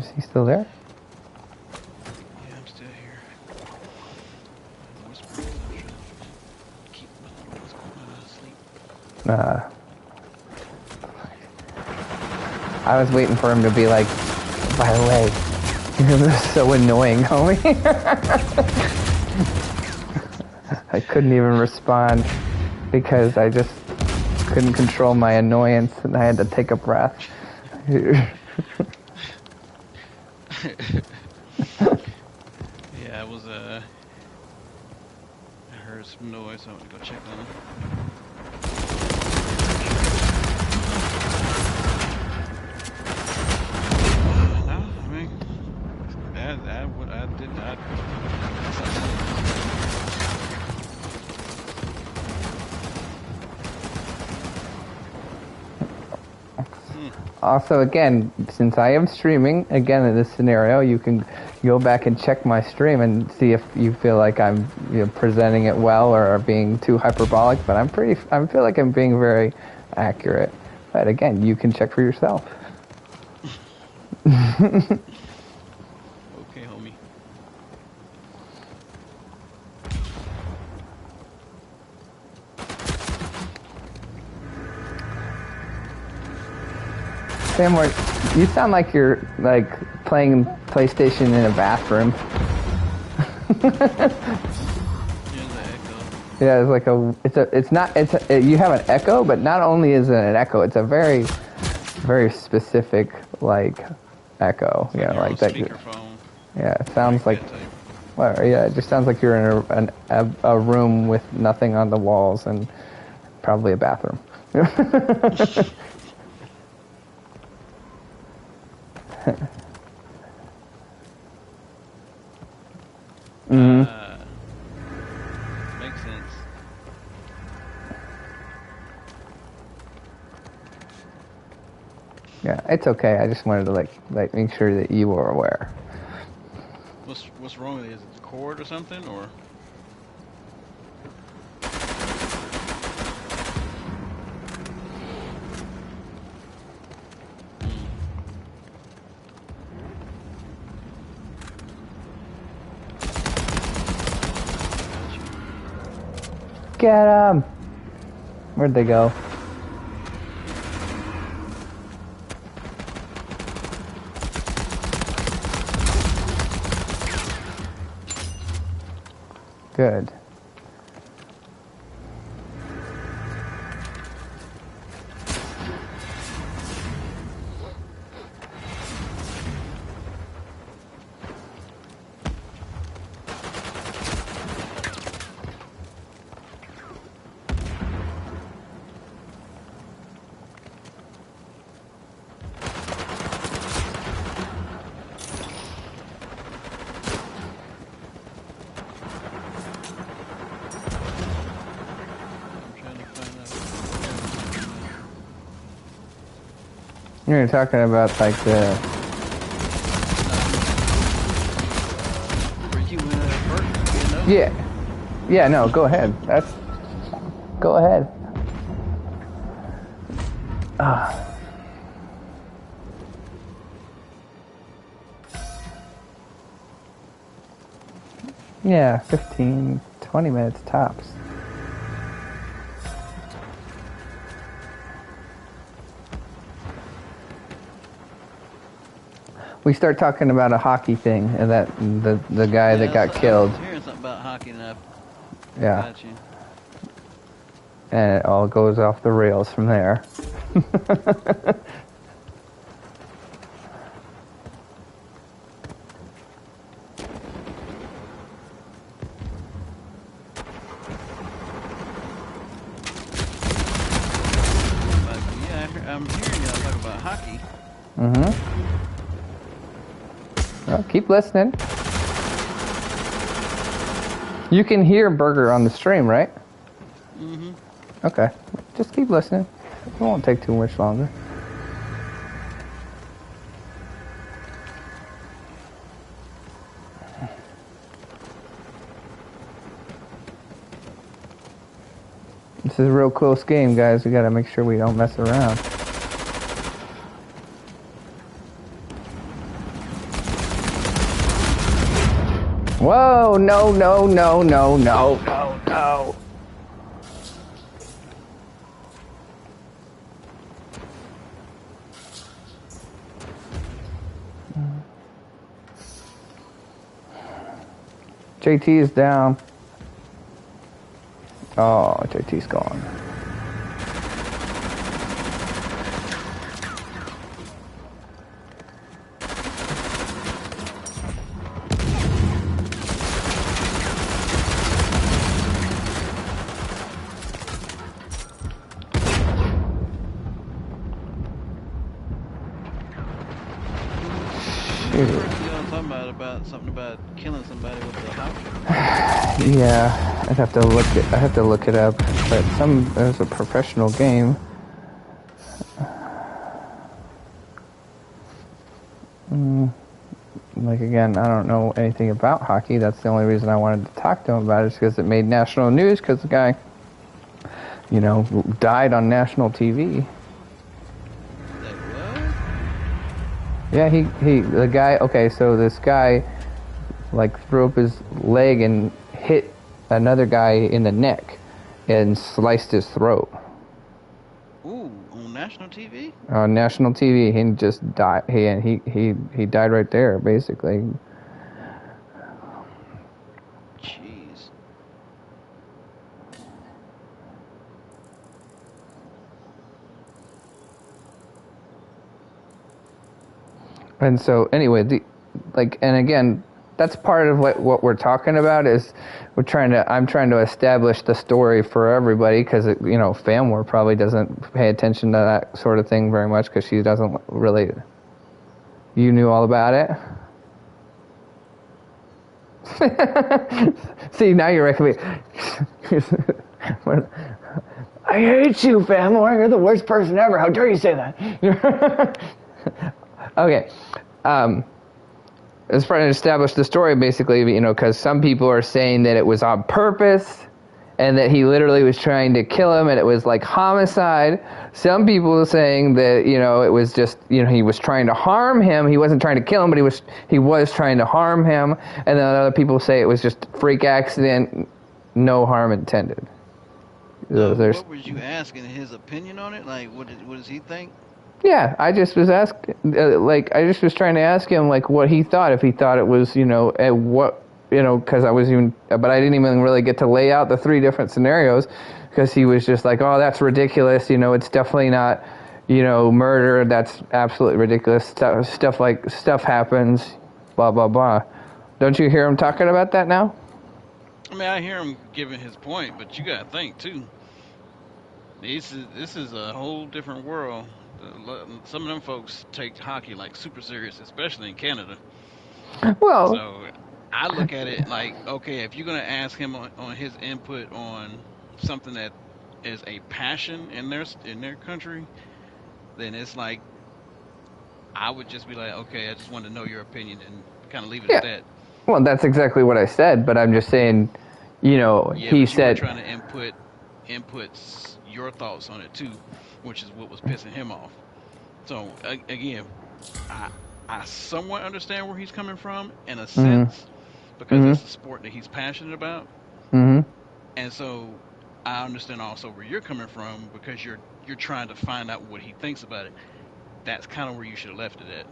Is he still there? Yeah, I'm still here. Whispering, I'm trying to keep what's going on asleep. I was waiting for him to be like, by the way, you're so annoying, homie. I couldn't even respond because I just couldn't control my annoyance and I had to take a breath. Yeah, I was, I heard some noise, so I went to go check on it. No, I mean, I did not. Also, again, since I am streaming, again, in this scenario, you can go back and check my stream and see if you feel like I'm presenting it well or being too hyperbolic, but I feel like I'm being very accurate. But again, you can check for yourself. Okay, homie. Sam, you sound like you're like playing PlayStation in a bathroom. Yeah, it's like you have an echo, but not only is it an echo, it's a very, very specific like echo. It's Like that. Speakerphone. Yeah, it sounds like. Well, yeah, it just sounds like you're in a room with nothing on the walls and probably a bathroom. Makes sense. Yeah, it's okay. I just wanted to like make sure that you were aware. What's wrong with it? Is it the cord or something, or? Get 'em! Where'd they go? Good. You're talking about like the. Were you first? You know? Yeah. Yeah. No. Go ahead. Go ahead. Yeah, 15, 20 minutes tops. We start talking about a hockey thing, and that the guy that got killed. I was hearing something about hockey enough. Yeah. Got you. And it all goes off the rails from there. But yeah, I'm hearing y'all talk about hockey. Well, keep listening. You can hear Burger on the stream, right? Okay. Just keep listening. It won't take too much longer. This is a real close game, guys. We gotta make sure we don't mess around. Whoa, no, no, no, no, no, no, no. JT is down. Oh, JT's gone. What were y'all talking about something about killing somebody with the house? Yeah, I have to look it up. But it was a professional game. Like again, I don't know anything about hockey. That's the only reason I wanted to talk to him about it, is because it made national news. Because the guy, died on national TV. Like what? Yeah, the guy. Okay, so this guy, threw up his leg and hit another guy in the neck, and sliced his throat. Ooh, on national TV? On national TV, he just died. He died right there, basically. Jeez. And so, anyway, and again, that's part of what we're talking about is I'm trying to establish the story for everybody, because Famwar probably doesn't pay attention to that sort of thing very much, because she doesn't really. You knew all about it. See, now you're making me. I hate you, Famwar. You're the worst person ever. How dare you say that? Okay. I was trying to establish the story, basically, because some people are saying that it was on purpose and that he literally was trying to kill him and it was like homicide. Some people are saying that, it was just, he was trying to harm him. He wasn't trying to kill him, but he was trying to harm him. And then other people say it was just a freak accident, no harm intended. What was you asking, his opinion on it? Like, what does he think? Yeah, I just was I just was trying to ask him, what he thought, if he thought it was, because but I didn't even really get to lay out the three different scenarios, because he was just like, oh, that's ridiculous, it's definitely not, murder, that's absolutely ridiculous, stuff happens, blah, blah, blah. Don't you hear him talking about that now? I mean, I hear him giving his point, but you gotta think, too. This is a whole different world. Some of them folks take hockey super serious, especially in Canada. Well, so I look at it like, okay, if you're gonna ask him on his input on something that is a passion in their country, then it's like I would just be like, okay, I just wanted to know your opinion and kind of leave it Yeah. at that. Well, that's exactly what I said, but I'm just saying, you know, Yeah, he but you were said, trying to input your thoughts on it too, which is what was pissing him off. So again, I I somewhat understand where he's coming from in a mm-hmm, sense because it's a sport that he's passionate about, mm-hmm. and so I understand also where you're coming from because you're trying to find out what he thinks about it. That's kind of where you should have left it at.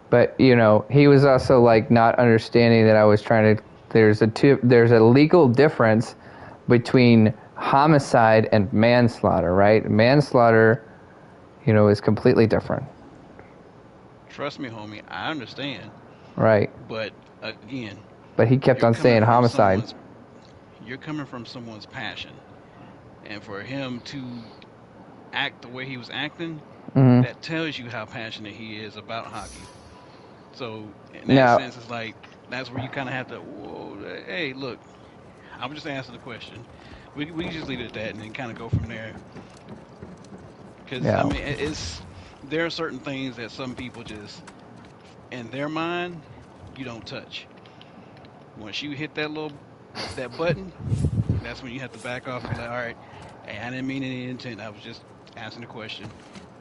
But you know, he was also like not understanding that I was trying to. There's a legal difference between homicide and manslaughter, right? Manslaughter, you know, is completely different, Trust me, homie, I understand. right? But again, But he kept you're on coming saying from homicide. someone's passion, and for him to act the way he was acting, Mm-hmm. that tells you how passionate he is about hockey. So in that Now, sense, it's like that's where you kind of have to. Whoa, hey, look, I'm just answering the question. We can just leave it at that and then kind of go from there. Because I yeah, mean, there are certain things that some people just in their mind you don't touch. Once you hit that button, that's when you have to back off and be like, all right, hey, I didn't mean any intent. I was just asking a question.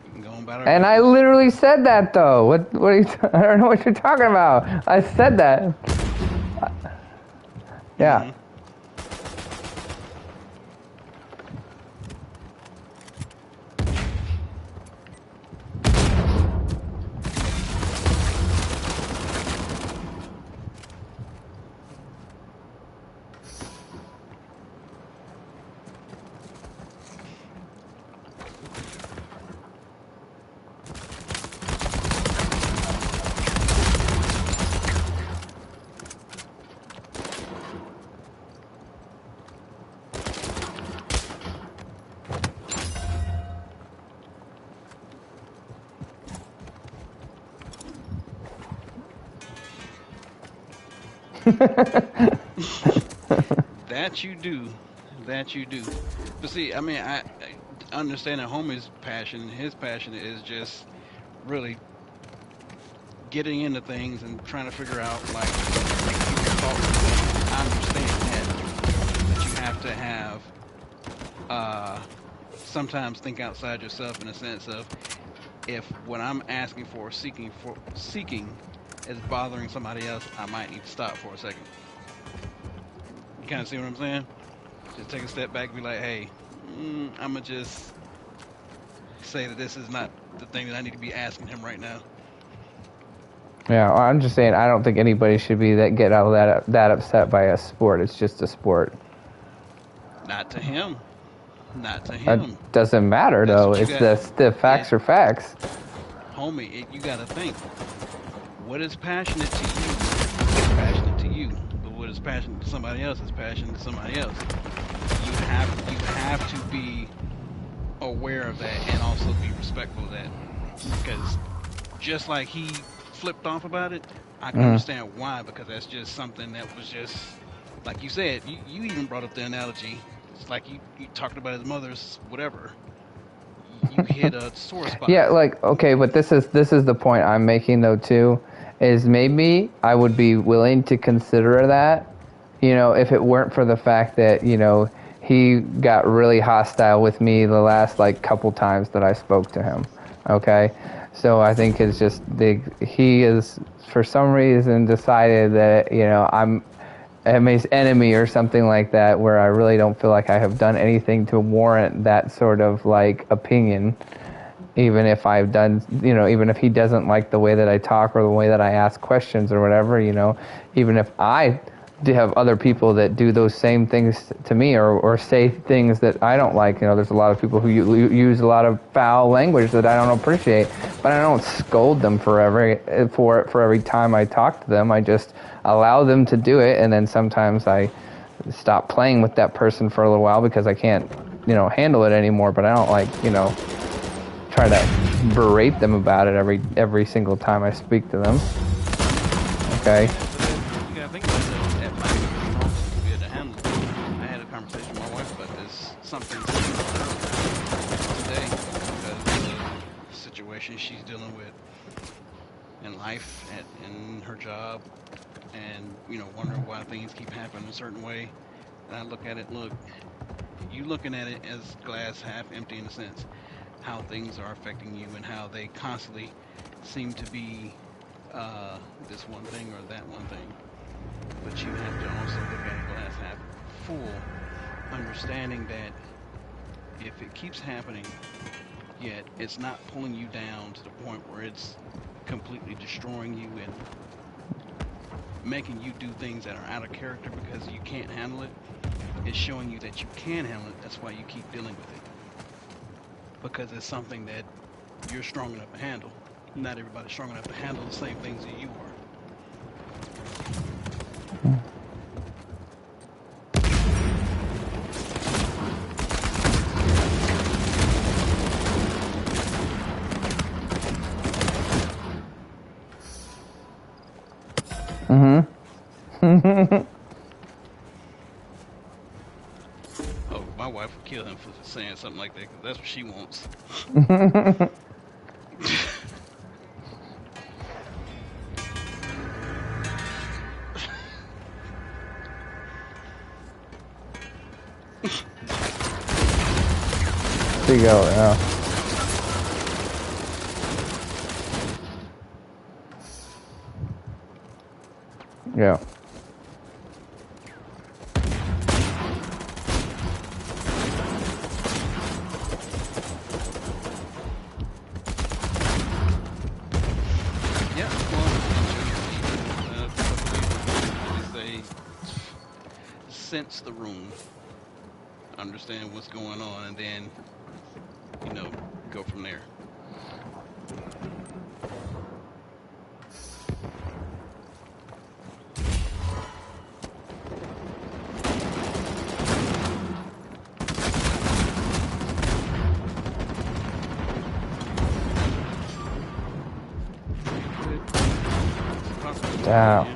We can go on about our and I business. literally said that though. What are you? I don't know what you're talking about. I said that. Yeah. Hmm. That you do. That you do. But see, I mean, I understand that homie's passion. His passion is just really getting into things and trying to figure out like people's thoughts and stuff. I understand that you have to have uh sometimes think outside yourself in a sense of if what I'm asking for, seeking is bothering somebody else, I might need to stop for a second. You kind of see what I'm saying? Just take a step back and be like, hey, I'm gonna just say that this is not the thing that I need to be asking him right now. Yeah, well, I'm just saying I don't think anybody should be get all that upset by a sport. It's just a sport. Not to him. Not to That him. doesn't matter That's though. what you It's got. the Yeah, facts are facts. homie, you got to think. What is passionate to you is passionate to you, but what is passionate to somebody else is passionate to somebody else. You have to be aware of that and also be respectful of that because just like he flipped off about it, I can Mm. understand why because that's just something that was just like you said. You even brought up the analogy. It's like you talked about his mother's whatever. You hit a sore spot. Yeah, like okay, but this is the point I'm making though too, is maybe I would be willing to consider that, you know, if it weren't for the fact that you know he got really hostile with me the last like couple times that I spoke to him. Okay, so I think it's just he is for some reason decided that you know I'm his enemy or something like that, where I really don't feel like I have done anything to warrant that sort of like opinion. Even if I've done, you know, even if he doesn't like the way that I talk or the way that I ask questions or whatever, you know, even if I do have other people that do those same things to me or say things that I don't like, you know, there's a lot of people who use a lot of foul language that I don't appreciate, but I don't scold them for every time I talk to them. I just allow them to do it, and then sometimes I stop playing with that person for a little while because I can't, you know, handle it anymore. But I don't like, you know, try to berate them about it every single time I speak to them. Okay. You gotta think about that. That might be the strongest you be able to handle it. I had a conversation with my wife about this, something similar today because of the situations she's dealing with in life, in her job, and wondering why things keep happening a certain way. And I look at it, look, you looking at it as glass half empty in a sense, how things are affecting you and how they constantly seem to be this one thing or that one thing. But you have to also look at it glass half full, understanding that if it keeps happening, yet it's not pulling you down to the point where it's completely destroying you and making you do things that are out of character because you can't handle it, it's showing you that you can handle it. That's why you keep dealing with it. Because it's something that you're strong enough to handle. Not everybody's strong enough to handle the same things that you are. Oh, my wife would kill him for saying something like that because that's what she wants. There you go. Yeah. Yeah, well, they sense the room, understand what's going on, and then, go from there. Wow.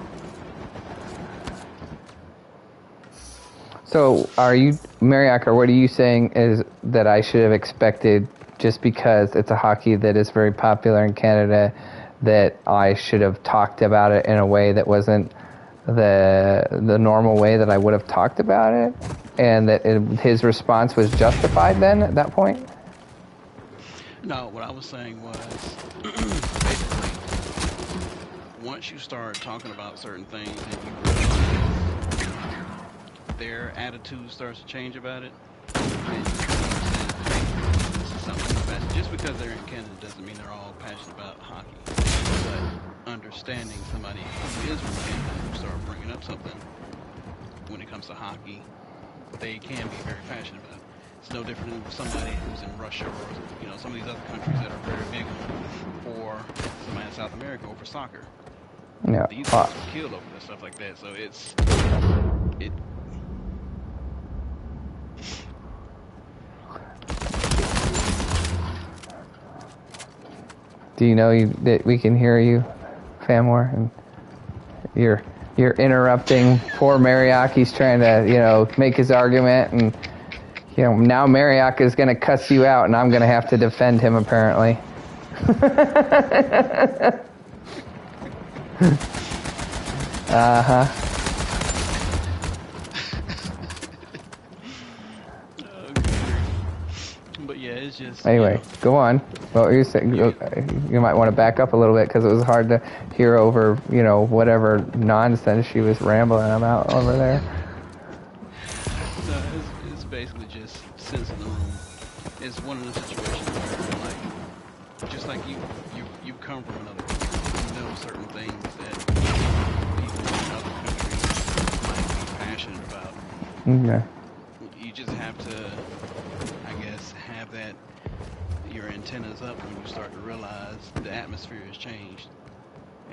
So, are you, Mariaka, what are you saying is that I should have expected just because it's a hockey that is very popular in Canada, that I should have talked about it in a way that wasn't the normal way that I would have talked about it, and that his response was justified then at that point? No, what I was saying was, basically, once you start talking about certain things and you realize their attitude starts to change about it, and you understand, hey, this is something passionate. Just because they're in Canada doesn't mean they're all passionate about hockey. But understanding somebody who is from Canada who start bringing up something when it comes to hockey, they can be very passionate about it. It's no different than somebody who's in Russia or some of these other countries that are very big on, or somebody in South America over soccer. Yeah. These guys are killed over this stuff like that. So it. Do you know that we can hear you, Famor? And you're interrupting. Poor Mariaki's trying to make his argument, and now Mariaki is going to cuss you out, and I'm going to have to defend him apparently. Uh-huh. But yeah, it's just. Anyway, go on. Well, you saying you might want to back up a little bit because it was hard to hear over, whatever nonsense she was rambling about over there. No, it's basically just sensing the room. It's one of the situations where, like, just like you come from another country, you know certain things that people in other countries might be passionate about. Okay. You just have to, I guess, have that, your antennas up when you start to realize the atmosphere has changed,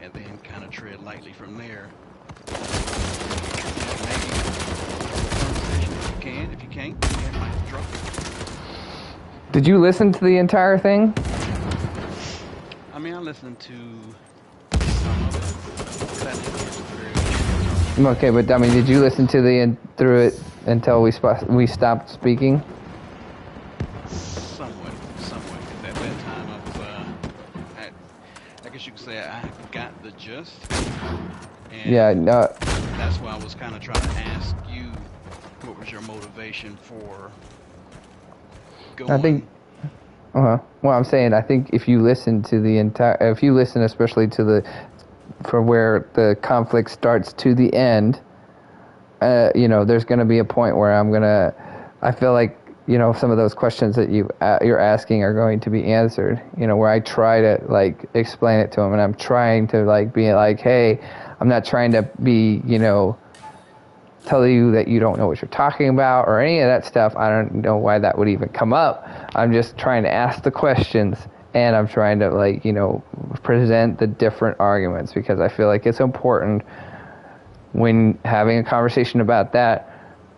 and then kind of tread lightly from there. Maybe conversation if you can. If you can't, you might drop it. Did you listen to the entire thing? I mean, I listened to some of it. Okay, but I mean, did you listen to through it until we stopped speaking? Somewhat. At that time, I was unjust. And Yeah, no, that's why I was kind of trying to ask you, what was your motivation for going? I think. Well, I'm saying I think if you listen to the if you listen especially to from where the conflict starts to the end, there's going to be a point where I feel like, some of those questions that you're asking are going to be answered, where I try to like explain it to them, and I'm trying to like be like, hey, I'm not trying to be, tell you that you don't know what you're talking about or any of that stuff. I don't know why that would even come up. I'm just trying to ask the questions, and I'm trying to like, present the different arguments, because I feel like it's important when having a conversation about that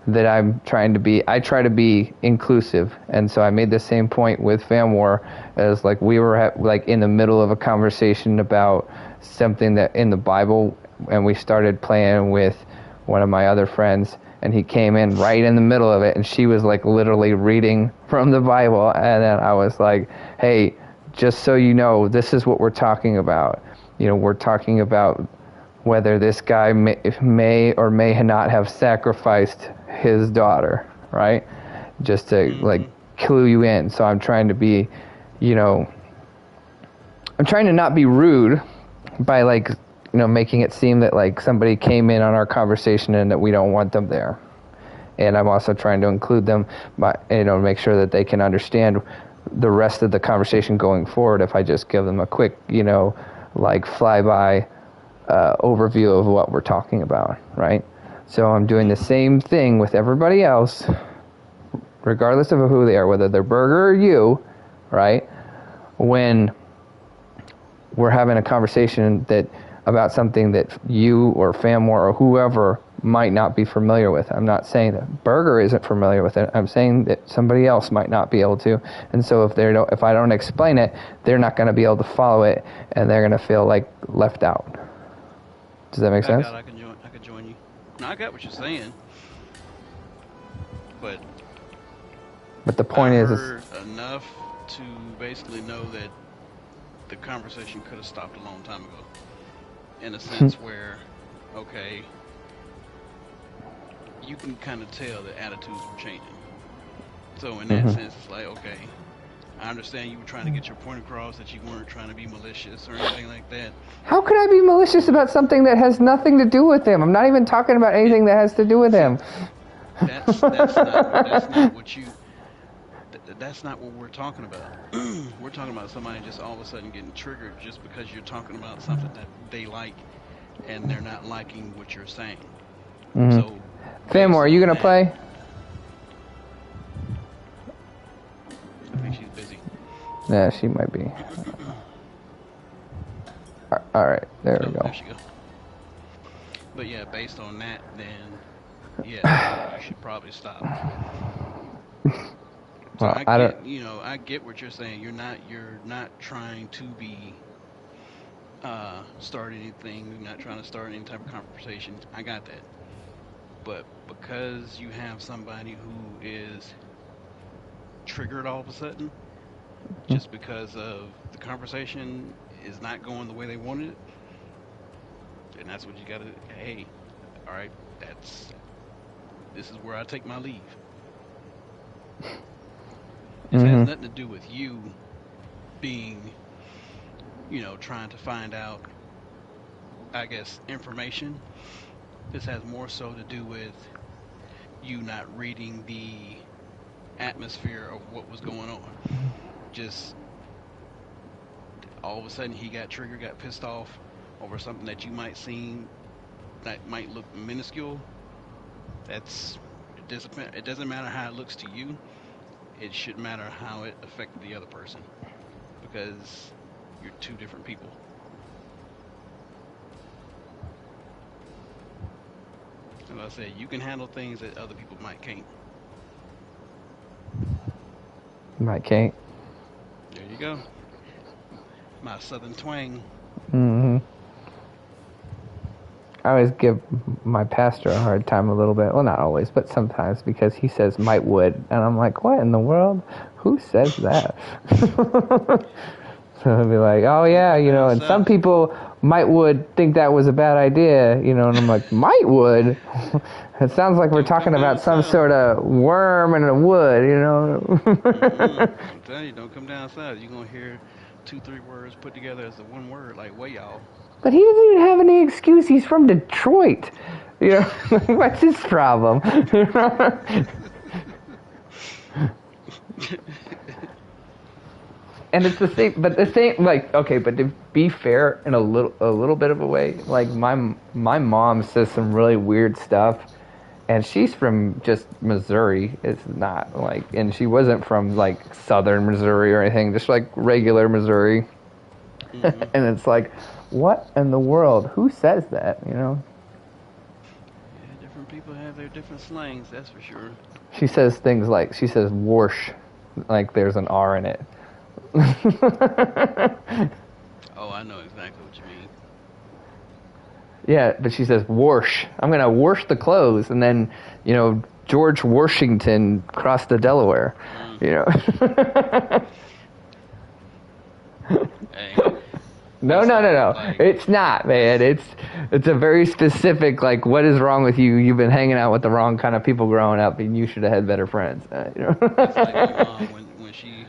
I try to be inclusive. And so I made the same point with Fan War, as like we were like in the middle of a conversation about something that in the Bible, and we started playing with one of my other friends, and he came in right in the middle of it, and she was like literally reading from the Bible, and then I was like, hey, just so you know, this is what we're talking about. We're talking about whether this guy may or may not have sacrificed his daughter, right? Just to like clue you in. So I'm trying to be, I'm trying to not be rude by like, making it seem that like somebody came in on our conversation and that we don't want them there. And I'm also trying to include them by, make sure that they can understand the rest of the conversation going forward if I just give them a quick, like flyby overview of what we're talking about, right? So I'm doing the same thing with everybody else, regardless of who they are, whether they're Burger or you, right? When we're having a conversation about something that you or Famor or whoever might not be familiar with. I'm not saying that Burger isn't familiar with it. I'm saying that somebody else might not be able to. And so if I don't explain it, they're not going to be able to follow it, and they're going to feel like left out. Does that make sense? I can join you. No, I got what you're saying. But the point is enough to basically know that the conversation could have stopped a long time ago. In a sense where, okay, you can kind of tell the attitudes were changing. So in that sense, it's like, okay, I understand you were trying to get your point across, that you weren't trying to be malicious or anything like that. How could I be malicious about something that has nothing to do with him? I'm not even talking about anything that has to do with him. That's not what you... That's not what we're talking about. We're talking about somebody just all of a sudden getting triggered just because you're talking about something that they like and they're not liking what you're saying. So, Famor, are you going to play? I think she's busy. Yeah, she might be. All right, there we go. There she goes. But yeah, based on that, then yeah, you should probably stop. So Well, I get what you're saying. You're not trying to be start anything. You're not trying to start any type of conversation. I got that. But because you have somebody who is triggered all of a sudden, just because of the conversation is not going the way they wanted it, and that's what you gotta. Hey, all right, this is where I take my leave. It has nothing to do with you being, trying to find out, I guess, information. This has more so to do with you not reading the atmosphere of what was going on. Just all of a sudden he got triggered, got pissed off over something that you might seem that might look minuscule. It doesn't matter how it looks to you. It should matter how it affected the other person, because you're two different people. As I said, you can handle things that other people can't. Might can't. There you go. My southern twang. I always give my pastor a hard time a little bit. Well, not always, but sometimes, because he says might would. And I'm like, what in the world? Who says that? So he'll be like, oh yeah, and some people would think that was a bad idea, and I'm like, might would? It sounds like we're talking about some sort of worm in the wood, I'm telling you, don't come down south. You're going to hear 2-3 words put together as the one word, like, way y'all. But he doesn't even have any excuse. He's from Detroit. What's his problem? And it's the same, but okay, but to be fair, in a little bit of a way, like my mom says some really weird stuff, and she's from just Missouri. It's not and she wasn't from like southern Missouri or anything, just like regular Missouri. Mm-hmm. And it's like, what in the world? Who says that? Yeah, different people have their different slangs, that's for sure. She says things like, she says "warsh," like there's an R in it. Oh, I know exactly what you mean. Yeah, but she says "wash." I'm gonna wash the clothes, and then George Washington crossed the Delaware. Hey, No. like, It's not, man. It's a very specific, like, what is wrong with you? You've been hanging out with the wrong kind of people growing up, and you should have had better friends. It's like my mom when she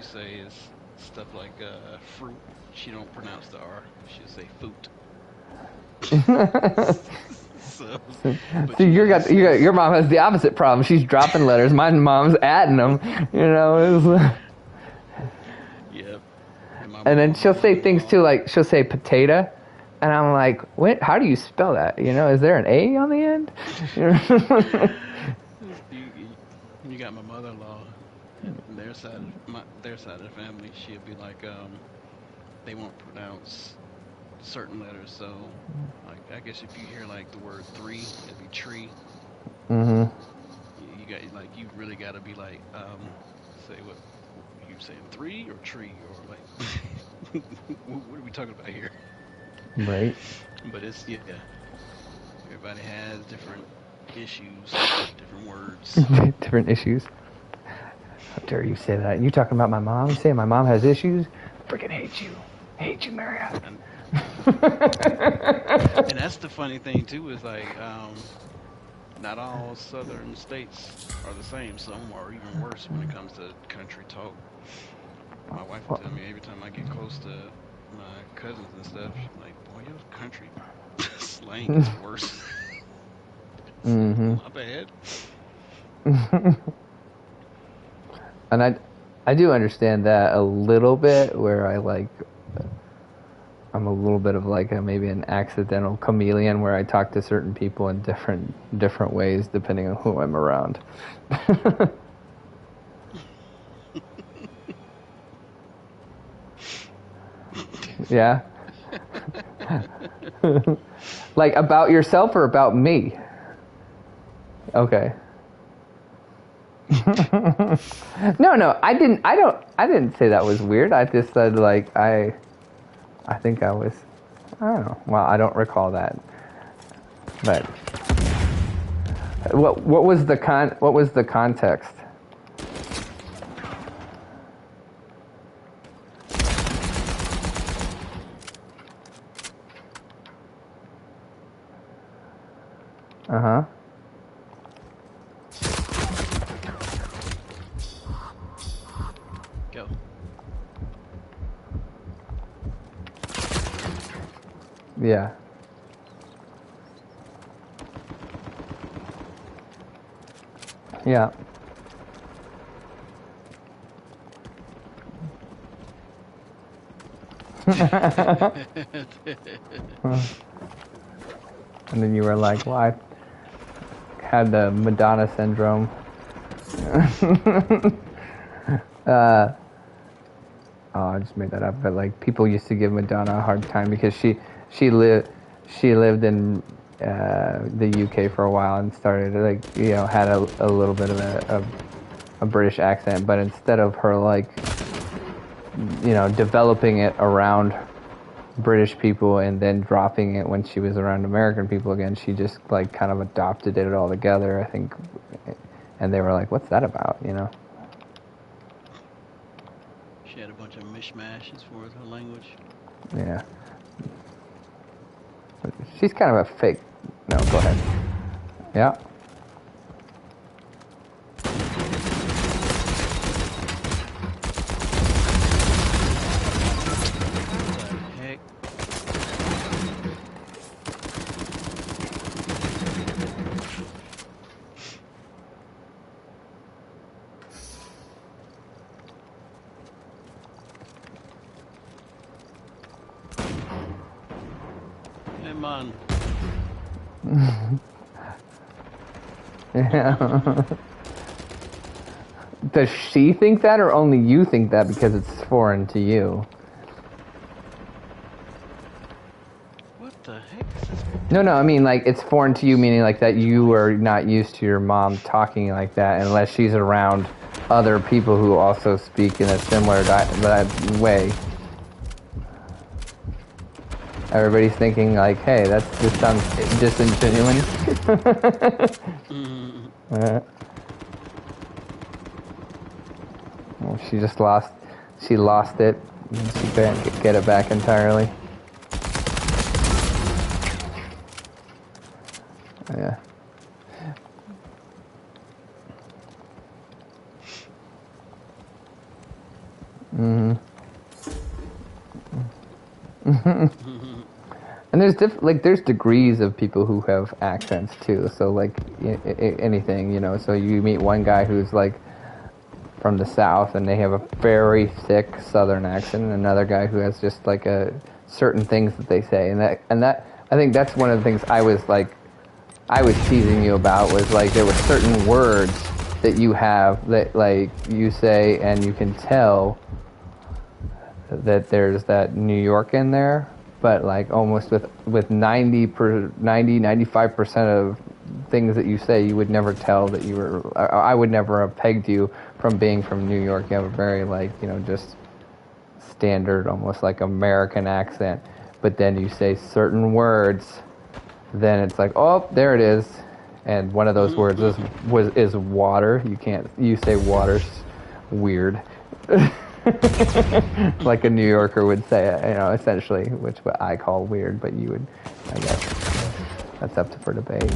says stuff like fruit, she don't pronounce the R. She'll say foot. So your mom has the opposite problem. She's dropping letters. My mom's adding them. Yep. And then she'll say things too, like she'll say potato, and I'm like, what? How do you spell that? Is there an A on the end? You got my mother-in-law, their side of the family. She'll be like, they won't pronounce certain letters. So, like, I guess if you hear like the word 3, it'd be tree. Mm-hmm. You really got to be like, say what you saying, 3 or tree, or like, what are we talking about here? Right. But it's everybody has different issues, different words. Different issues. How dare you say that? You talking about my mom? You saying my mom has issues? I freaking hate you. I hate you, Marriott. And that's the funny thing too, is like, not all southern states are the same. Some are even worse when it comes to country talk. My wife will tell me every time I get close to my cousins and stuff, she's like, boy, your country slang is worse. Mm-hmm. My bad. And I do understand that a little bit, where I'm a little bit of like maybe an accidental chameleon, where I talk to certain people in different ways depending on who I'm around. Yeah. Like about yourself or about me? Okay. No, I didn't say that was weird. I just said like I think I was, I don't know. Well, I don't recall that. But what was the context? Uh-huh. Go. Yeah. Yeah. And then you were like, well, I had the Madonna syndrome. Oh, I just made that up. But like, people used to give Madonna a hard time because she lived in the UK for a while and started had a little bit of a British accent, but instead of her developing it around British people and then dropping it when she was around American people again, she just kind of adopted it all together, I think. And they were like, what's that about, She got a bunch of mishmash as far as her language. Yeah. She's kind of a fake. No, go ahead. Yeah. Heck. Hey man. Yeah. Does she think that, or only you think that because it's foreign to you? What the heck is this? No, I mean, like, it's foreign to you, meaning like that you are not used to your mom talking like that unless she's around other people who also speak in a similar way. Everybody's thinking like, hey, this sounds disingenuous. Well, she lost it. She couldn't get it back entirely. Yeah. And there's degrees of people who have accents too. So like anything, you know. So you meet one guy who's like from the South and they have a very thick Southern accent, and another guy who has just like a certain things that they say, and that I think that's one of the things I was teasing you about, was like there were certain words that you have that like you say and you can tell that there's that New York in there, but like almost with 95% of things that you say, you would never tell that you were, I would never have pegged you from being from New York. You have a very like, you know, just standard, almost like American accent, but then you say certain words, then it's like, oh, there it is. And one of those words is water. You say water's weird. Like a New Yorker would say it, you know, essentially, which what I call weird, but you would, I guess, that's up for debate.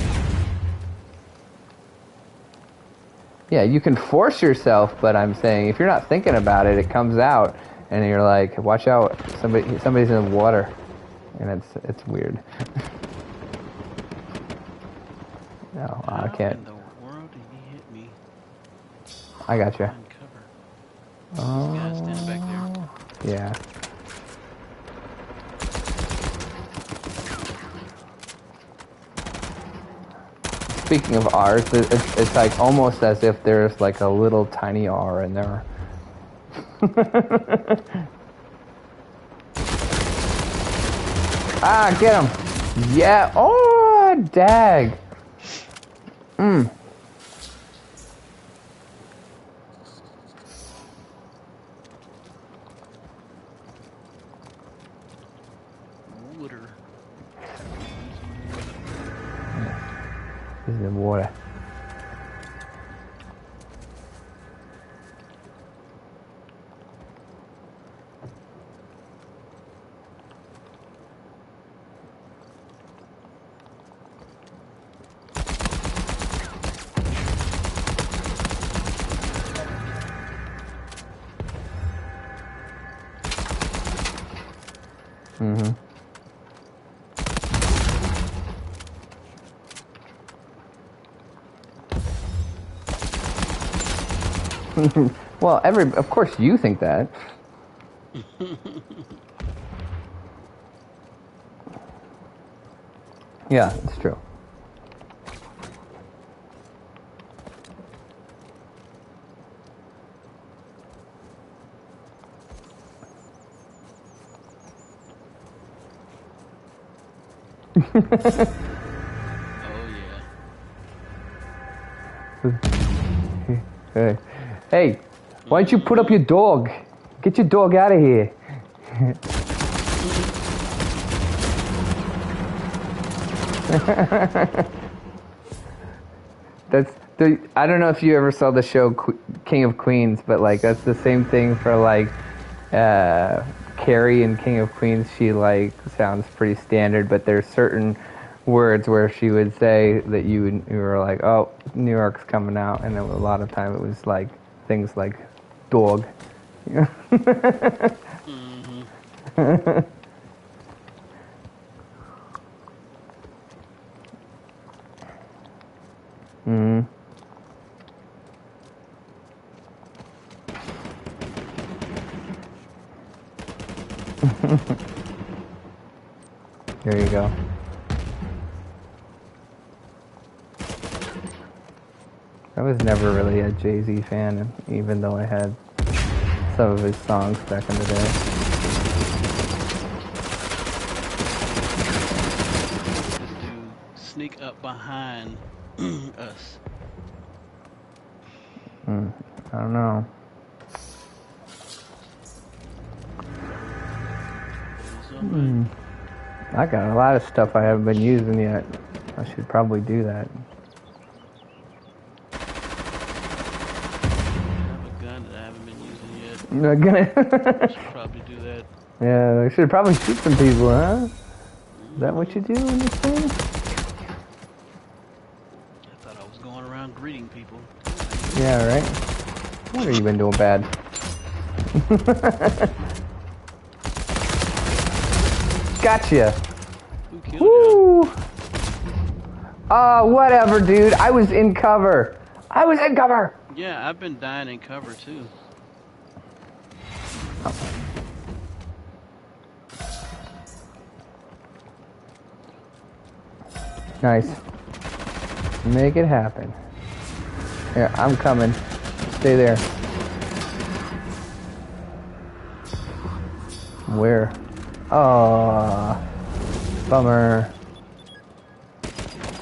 Yeah, you can force yourself, but I'm saying if you're not thinking about it, it comes out, and you're like, watch out, somebody's in the water, and it's weird. No, I can't. How in the world did he hit me? I got you. This guy standing back there. Yeah. Speaking of R's, it's like almost as if there's like a little tiny R in there. Ah, get him! Yeah. Oh, dag. Water. He's in the water. Well, of course you think that. Yeah, it's true. Oh yeah. Hey, why don't you put up your dog? Get your dog out of here. I don't know if you ever saw the show King of Queens, but like that's the same thing for like Carrie in King of Queens, she like sounds pretty standard, but there's certain words where she would say that you were like, oh, New York's coming out, and a lot of time it was like things like dog. Mm-hmm. Mm. There you go. I was never really a Jay-Z fan, even though I had some of his songs back in the day. This dude sneak up behind us. I don't know. I got a lot of stuff I haven't been using yet. I should probably do that. I have a gun that I haven't been using yet. I'm not gonna. I should probably do that. Yeah, I should probably shoot some people, huh? Is that what you do in this thing? I thought I was going around greeting people. Yeah, right. What have you been doing bad? Gotcha. Who killed you? Woo! Whatever, dude. I was in cover. I was in cover. Yeah, I've been dying in cover too. Nice. Make it happen. Here, I'm coming. Stay there. Where? Oh, bummer.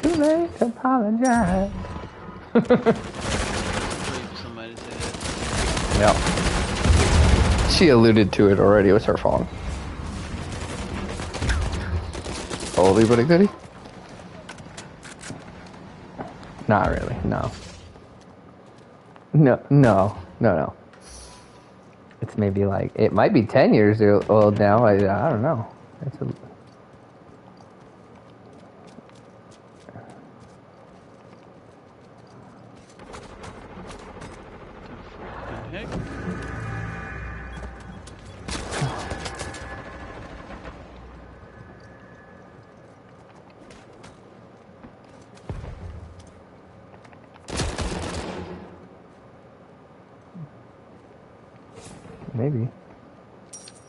Too late to apologize. Wait for somebody to say that. Yep. She alluded to it already. It was her phone. Oldie but a goodie? Not really, no. No. It's maybe like, it might be 10 years old now. I don't know. It's a... The heck? Maybe.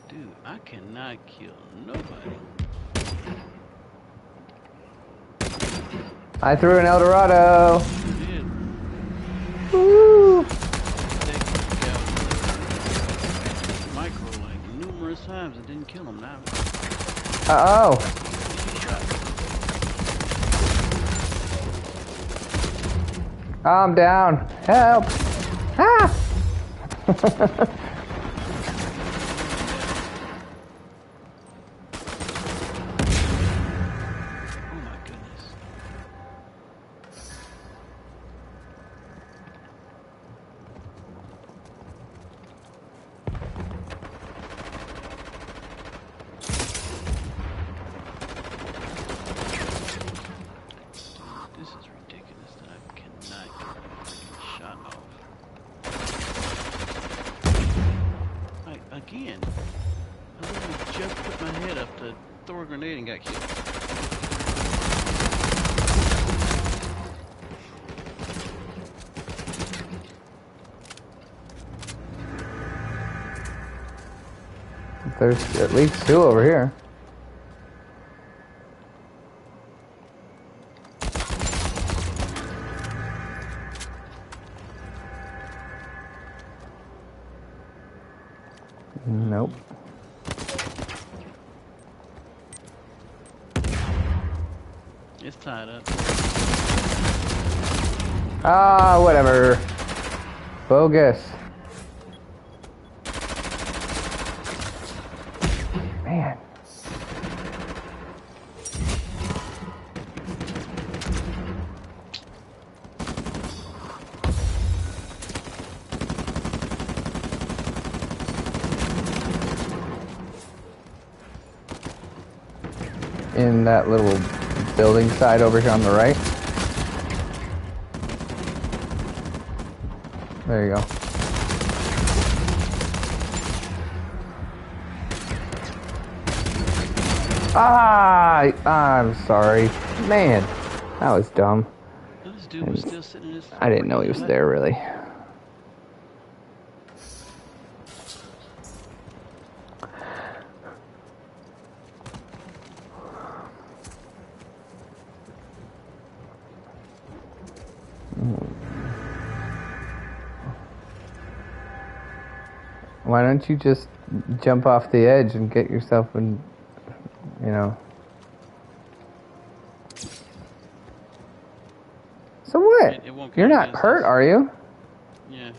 Dude, I cannot kill nobody. I threw an El Dorado. You did. Woo! Take out Micro like numerous times and didn't kill him now. Uh-oh. I'm down. Help. Ah! Oh my goodness. Dude, this is ridiculous that I cannot get my freaking shot off. Like, again, I literally just put my head up to throw a grenade and got killed. There's at least two over here. Nope. It's tied up. Ah, whatever. Bogus. Man. in that little building side over here on the right. There you go. I'm sorry. Man, that was dumb. This dude was still sitting in his... I didn't know he was there, really. Why don't you just jump off the edge and get yourself in, you know. So what? It won't You're count not against hurt, us. are you? Yeah.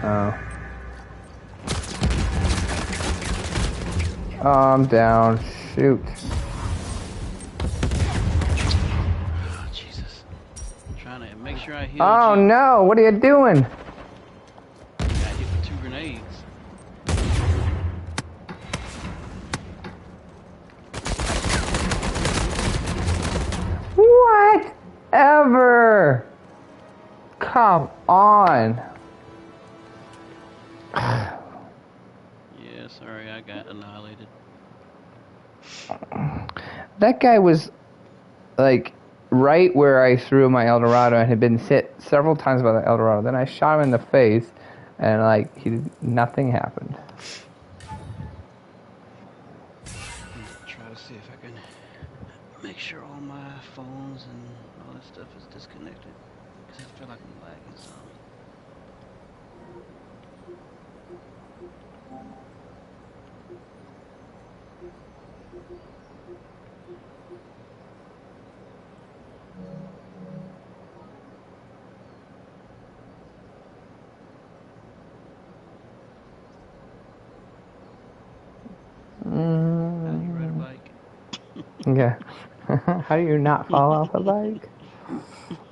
Oh. Oh, I'm down. Shoot. Oh, Jesus. I'm trying to make sure I heal Oh you. no, what are you doing? I got hit with 2 grenades. Whatever. Come on. Yeah, sorry, I got annihilated. That guy was like right where I threw my El Dorado and had been hit several times by the El Dorado. Then I shot him in the face and like nothing happened. Try to see if I can make sure all my phones and all that stuff is disconnected. Because I feel like I'm lagging some. How do you ride a bike? Yeah. How do you not fall off a bike?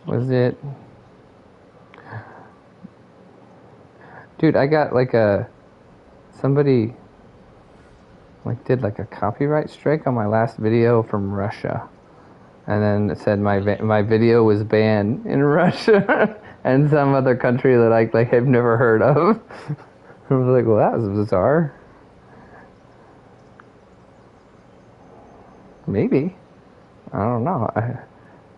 Was it? Dude, I got like somebody like did like a copyright strike on my last video from Russia. And then it said my video was banned in Russia and some other country that I like have never heard of. I was like, well, that was bizarre. Maybe. I don't know.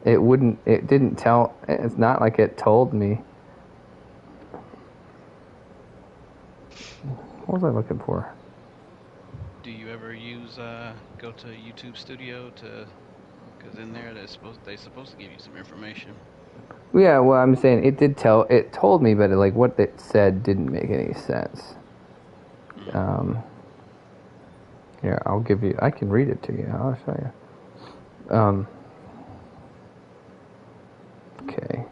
It didn't tell, it's not like it told me. What was I looking for? Do you ever use, go to YouTube Studio to, because in there they're supposed to give you some information. Yeah, well, I'm saying it told me, but like what it said didn't make any sense. Here, I can read it to you. I'll show you. Okay.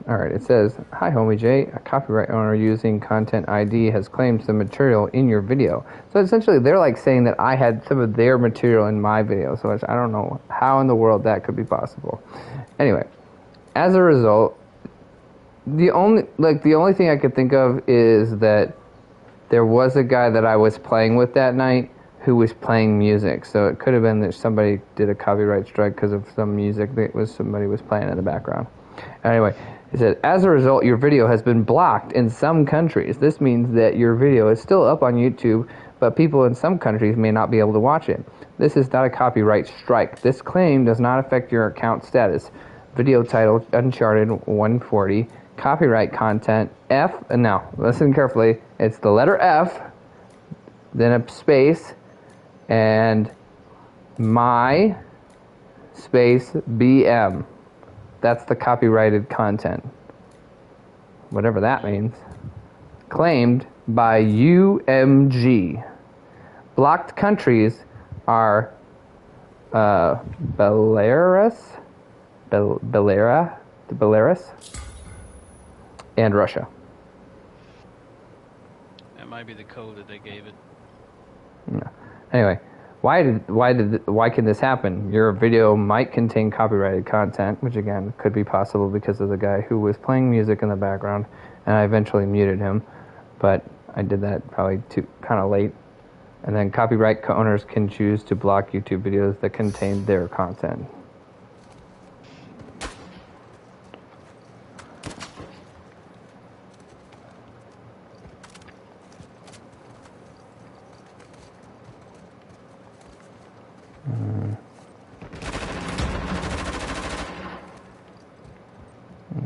Alright, it says, "Hi homie Jay, a copyright owner using Content ID has claimed some material in your video." So essentially they're like saying that I had some of their material in my video, so I don't know how in the world that could be possible. Anyway, as a result, the only thing I could think of is that there was a guy that I was playing with that night who was playing music, so it could have been that somebody did a copyright strike because of some music that somebody was playing in the background. Anyway, it said, as a result, your video has been blocked in some countries. This means that your video is still up on YouTube, but people in some countries may not be able to watch it. This is not a copyright strike. This claim does not affect your account status. Video title, Uncharted 140. Copyright content, F, and now, listen carefully. It's the letter F, then a space, and my space BM. That's the copyrighted content. Whatever that means. Claimed by UMG. Blocked countries are Belarus, and Russia. That might be the code that they gave it. Yeah. Anyway, why can this happen? Your video might contain copyrighted content, which again could be possible because of the guy who was playing music in the background, and I eventually muted him, but I did that probably kind of late. And then copyright owners can choose to block YouTube videos that contain their content.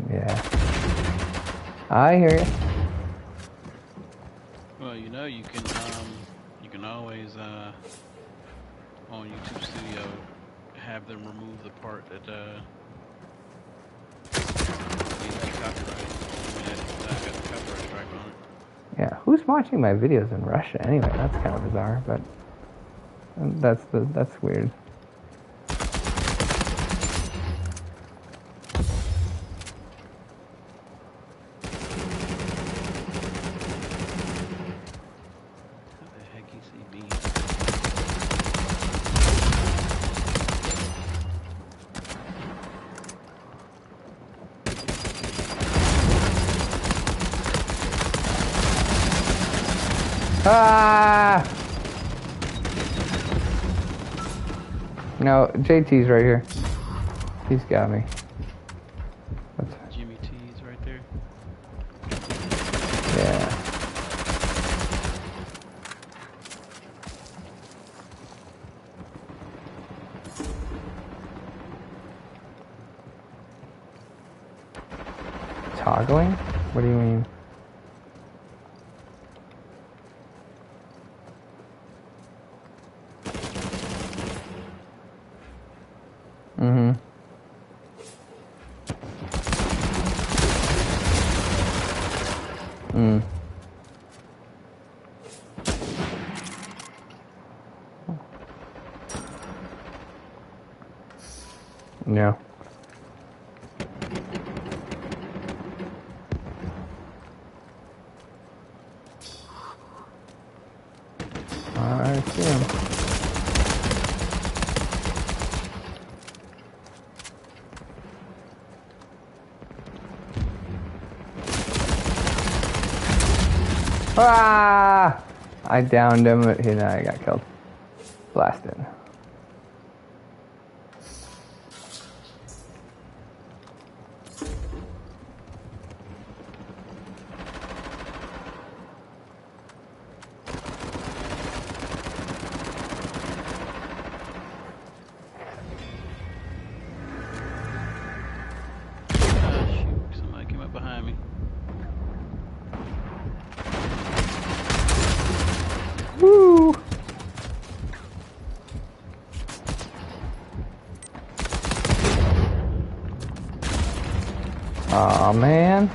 Yeah. I hear you. Well, you know, you can always on YouTube Studio have them remove the part that needs that copyright. I mean, that got the copyright strike on it. Yeah, who's watching my videos in Russia anyway? That's kind of bizarre, but that's weird. How the heck you see me? Ah! No, JT's right here. He's got me. Jimmy T's right there. Yeah. Toggling? What do you mean? Mm-hmm. Mm. No. I see him. Ah! I downed him, but I got killed. Blasted. Ah, shoot! Somebody came up behind me. Woo! Aw, man.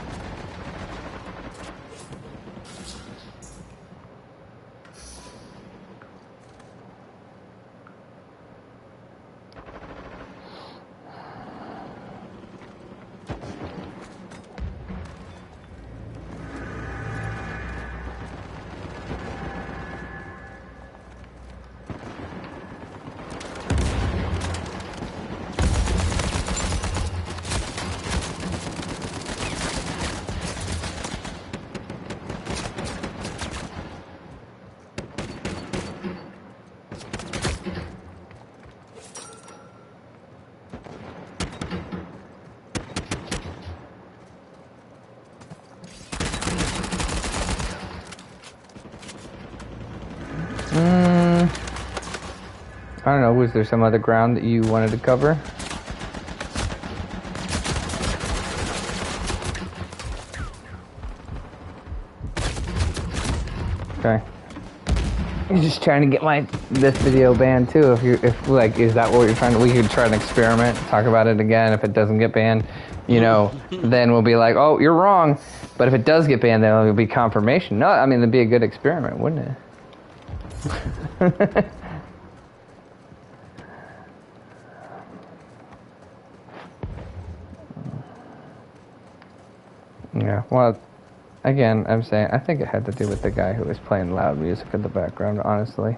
I don't know, was there some other ground that you wanted to cover? Okay. You're just trying to get this video banned too. If like, is that what you're trying to? We could try an experiment, talk about it again. If it doesn't get banned, then we'll be like, oh, you're wrong. But if it does get banned, then it'll be confirmation. No, I mean, it'd be a good experiment, wouldn't it? Yeah, well, again, I'm saying, I think it had to do with the guy who was playing loud music in the background, honestly.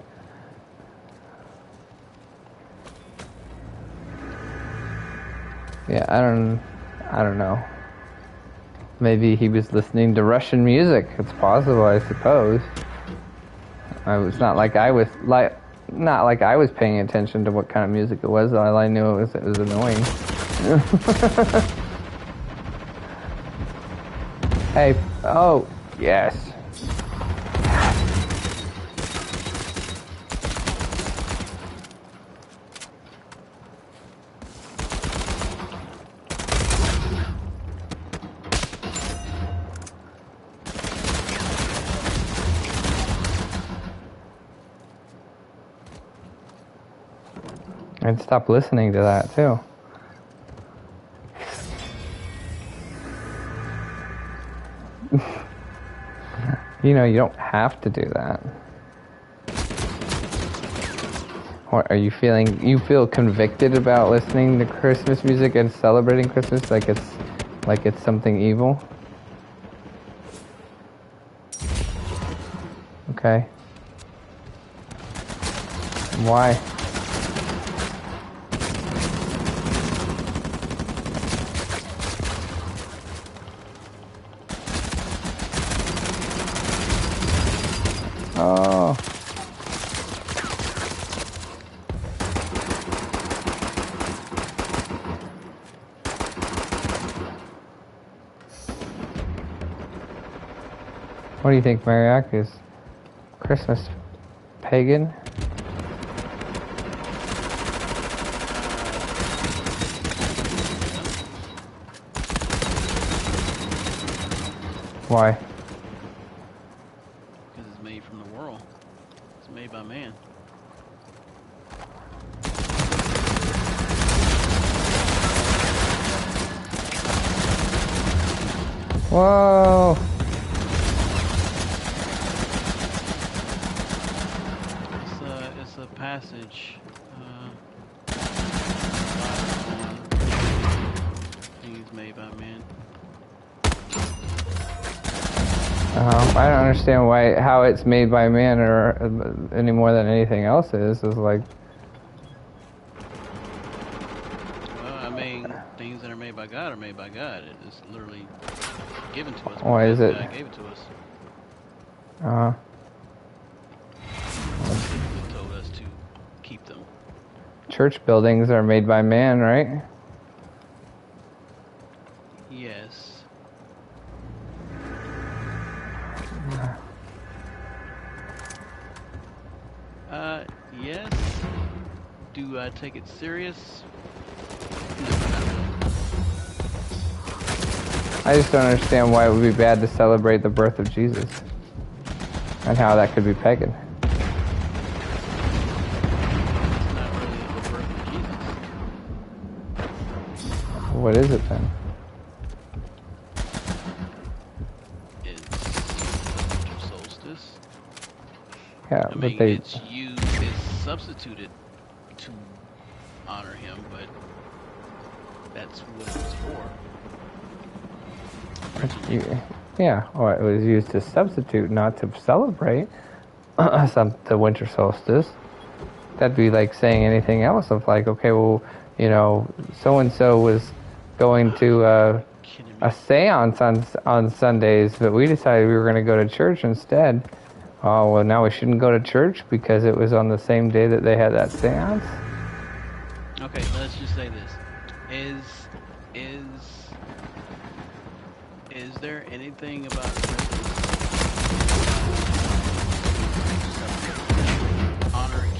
Yeah, I don't know. Maybe he was listening to Russian music. It's possible, I suppose. It's not like I was paying attention to what kind of music it was. All I knew it was annoying. Hey, oh yes. I'd stop listening to that too. You know, you don't have to do that. Or are you feel convicted about listening to Christmas music and celebrating Christmas like it's something evil? Okay. Why? Oh. What do you think, Mariak? Is Christmas pagan? Why? Because it's made from the world. It's made by man. Whoa! It's a passage. Things made by man. I don't understand how it's made by man or any more than anything else is. Is like. Well, I mean, things that are made by God are made by God. It's literally given to us. Why is it? God gave it to us. He told us to keep them. Church buildings are made by man, right? Yes. Yes. Do I take it serious? No, not really. I just don't understand why it would be bad to celebrate the birth of Jesus. And how that could be pagan. It's not really the birth of Jesus. What is it then? It's winter solstice. Yeah, I but mean, they... it's substituted to honor him, but that's what it was for. Yeah, well, it was used to substitute, not to celebrate the winter solstice. That'd be like saying anything else of like, okay, well, you know, so-and-so was going to a seance on Sundays, but we decided we were going to go to church instead. Oh, well, now we shouldn't go to church because it was on the same day that they had that seance? Okay, let's just say this. Is there anything about Christmas honor and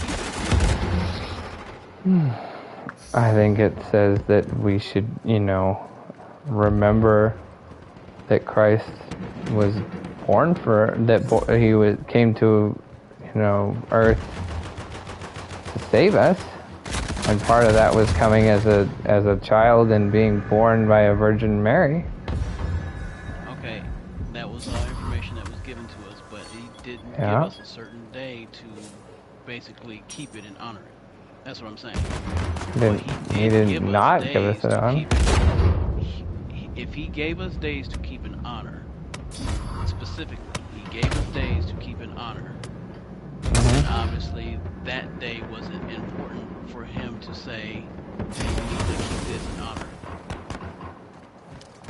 keep? I think it says that we should, you know, remember that Christ was born came to, you know, earth to save us, and part of that was coming as a child and being born by a Virgin Mary. Okay, that was all information that was given to us, but he didn't give us a certain day to basically keep it and honor it. That's what I'm saying. He did not give us an honor. If he gave us days to keep and honor, specifically, he gave us days to keep and honor. And obviously, that day wasn't important for him to say, hey, we need to keep this and honor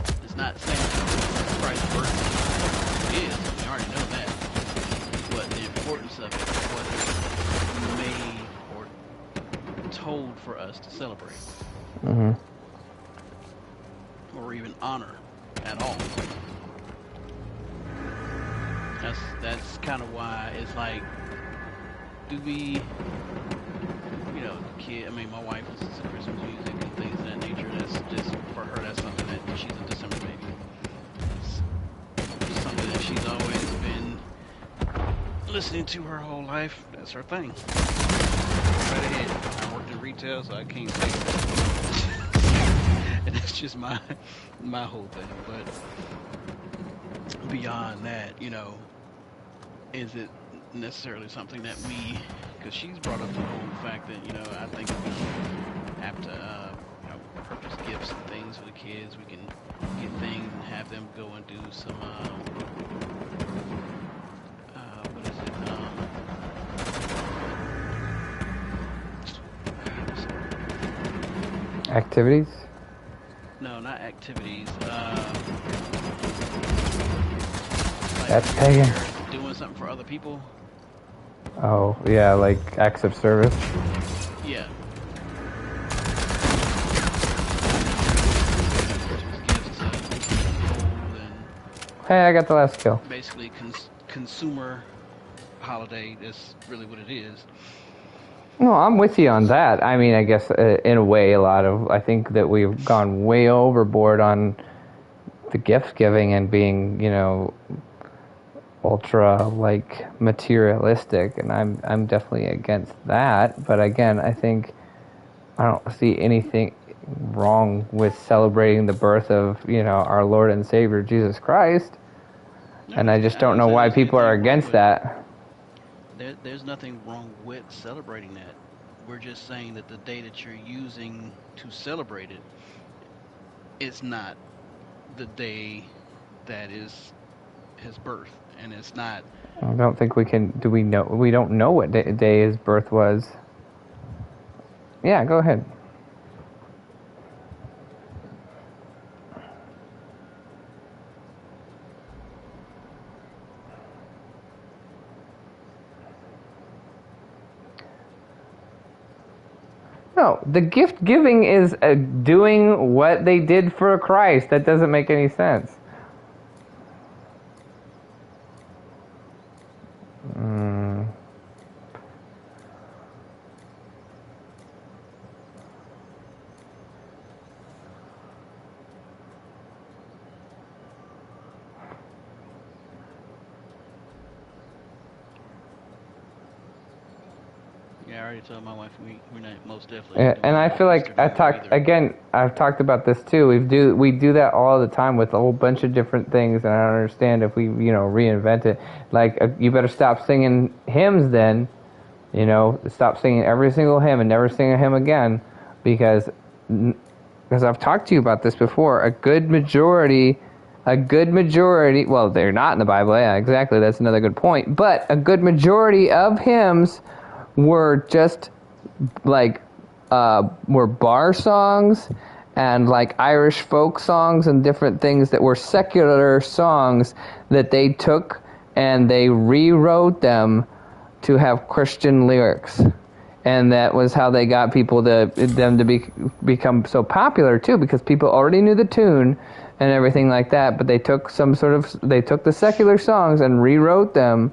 it. It's not saying Christ's birth is. We already know that. But the importance of it, what is made or told for us to celebrate, or even honor at all. That's kind of why it's like, do we, the kid. I mean, my wife listens to Christmas music and things of that nature. That's just for her. That's something that she's a December baby. It's something that she's always been listening to her whole life. That's her thing. Right ahead. I worked in retail, so I can't say that. And that's just my whole thing. But beyond that, is it necessarily something that we, because she's brought up the whole fact that, I think we have to purchase gifts and things for the kids. We can get things and have them go and do some what is it, activities? no, not activities, like That's pagan. doing something for other people. Oh, yeah, like acts of service. Yeah. Hey, I got the last kill. Basically, consumer holiday. That's really what it is. No, I'm with you on that. I mean, I guess in a way, I think that we've gone way overboard on the gift giving and being, ultra materialistic, and I'm definitely against that. But again, I don't see anything wrong with celebrating the birth of our Lord and Savior Jesus Christ, and I just don't know why people are against that. There's nothing wrong with celebrating that. We're just saying that the day that you're using to celebrate it is not the day that is his birth, and it's not. I don't think we can. Do we know? We don't know what day his birth was. Yeah, go ahead. No, the gift giving is doing what they did for Christ. That doesn't make any sense. Yeah, I already told my wife we're not most definitely. Yeah, and I feel like I've talked about this too. We do that all the time with a whole bunch of different things, and I don't understand if we reinvent it. Like you better stop singing hymns then, stop singing every single hymn and never sing a hymn again, because I've talked to you about this before. A good majority. Well, they're not in the Bible. Yeah, exactly. That's another good point. But a good majority of hymns were just were bar songs and Irish folk songs and different things that were secular songs that they took and they rewrote them to have Christian lyrics. And that was how they got them to become so popular too, because people already knew the tune and everything like that, but they took the secular songs and rewrote them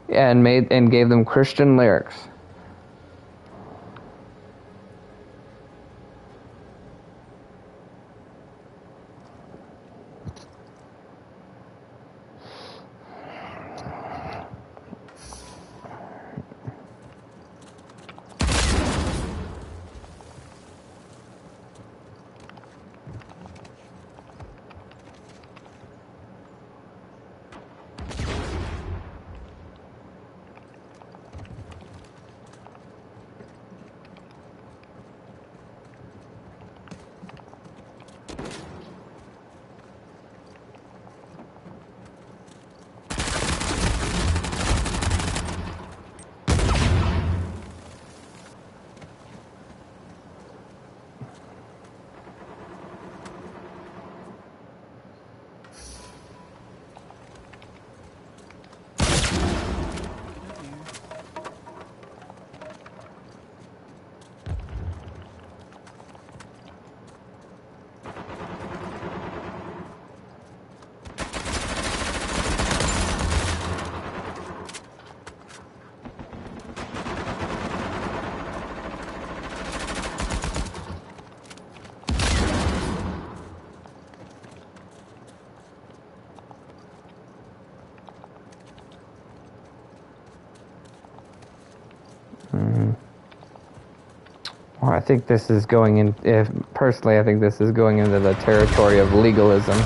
and gave them Christian lyrics. Well, I think this is going in. Personally, I think this is going into the territory of legalism.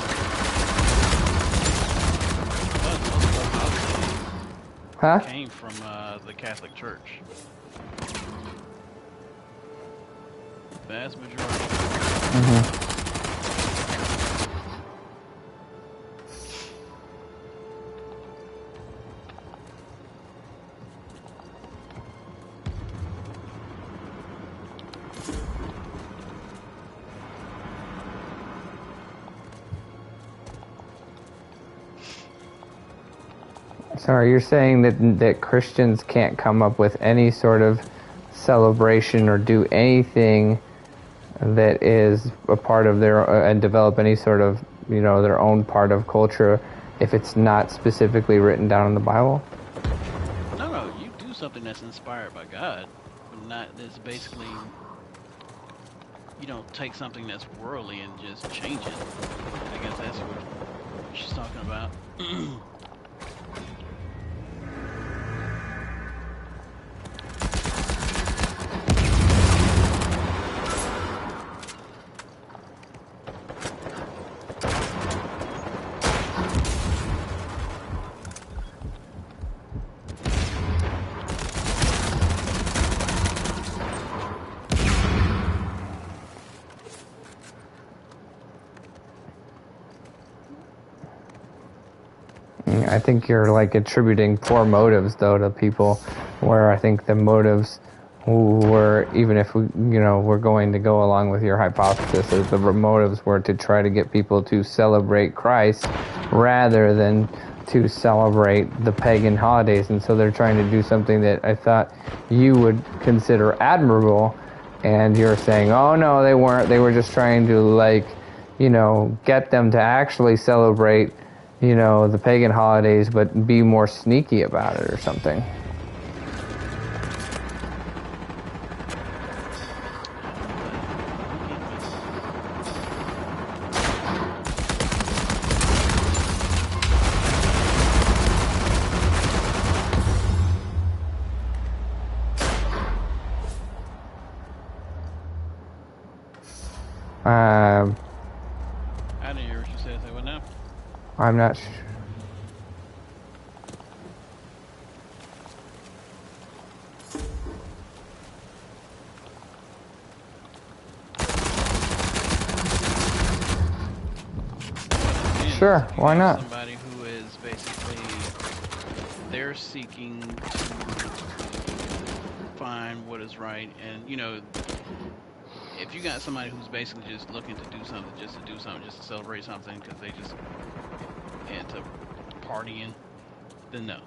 Huh? Came from the Catholic Church. Vast majority. Mm-hmm. So are you saying that Christians can't come up with any sort of celebration or do anything that is a part of their and develop any sort of, you know, their own part of culture if it's not specifically written down in the Bible? No, you do something that's inspired by God, but not that's basically, you don't take something that's worldly and just change it. I guess that's what she's talking about. I think you're like attributing poor motives though to people, where I think the motives were, even if we, you know, we're going to go along with your hypothesis, is the motives were to try to get people to celebrate Christ rather than to celebrate the pagan holidays, and so they're trying to do something that I thought you would consider admirable, and you're saying, oh no, they weren't. They were just trying to, like, you know, get them to actually celebrate, you know, the pagan holidays, but be more sneaky about it or something. I didn't hear what you said. Say what now? I'm not Sure, why not? Somebody who is basically, they're seeking to find what is right, and, you know, if you got somebody who's basically just looking to do something, just to celebrate something because they just into partying, then no.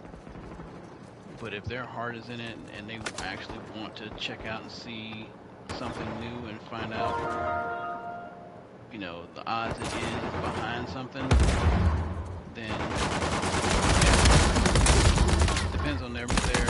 But if their heart is in it and they actually want to check out and see something new and find out, you know, the odds it is behind something, then yeah, it depends on their motivation.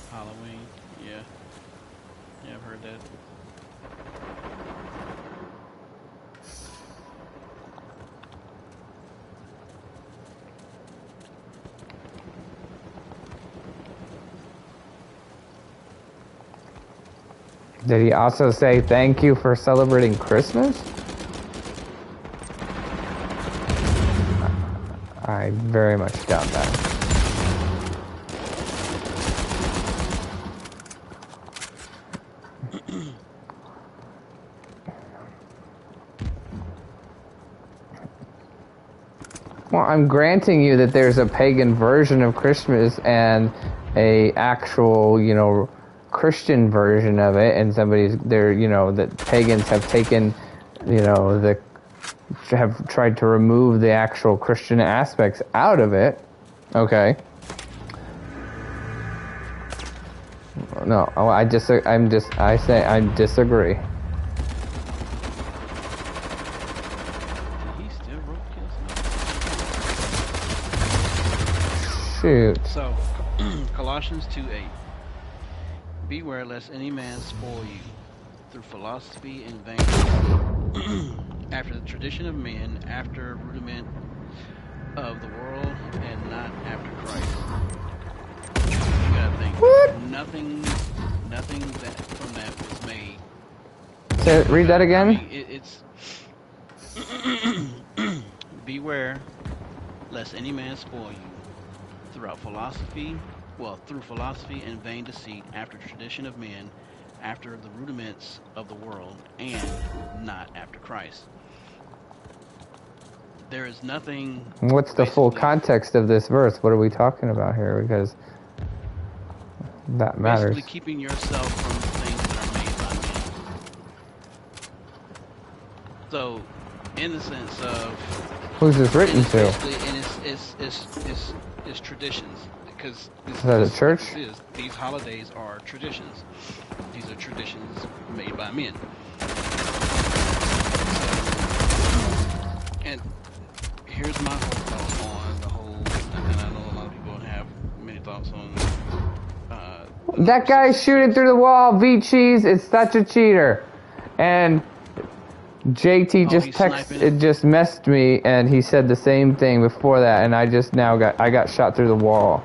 Halloween, yeah. Yeah, I've heard that. Did he also say thank you for celebrating Christmas? I very much doubt that. Well, I'm granting you that there's a pagan version of Christmas and a actual, you know, Christian version of it, and somebody's there, you know, that pagans have taken, you know, have tried to remove the actual Christian aspects out of it. Okay. No, I disagree. I disagree. He still wrote kills. Shoot. So, Colossians 2:8. Beware lest any man spoil you through philosophy and vanity, after the tradition of men, after rudiment of the world, and not after Christ. You gotta think. What? Nothing that from that was made. Read that again. I mean, it's beware lest any man spoil you through philosophy and vain deceit, after tradition of men, after the rudiments of the world, and not after Christ. There is nothing. What's the full context of this verse? What are we talking about here? Because that matters. Basically, keeping yourself from things that are made by men. So, in the sense of who's this written to? And it's traditions, because Is that a church? These holidays are traditions. These are traditions made by men. And here's my whole thought on the whole, and I know a lot of people don't have many thoughts on. That guy's shooting through the wall. V-Cheese is such a cheater. And JT just messaged me, and he said the same thing before that, and I got shot through the wall.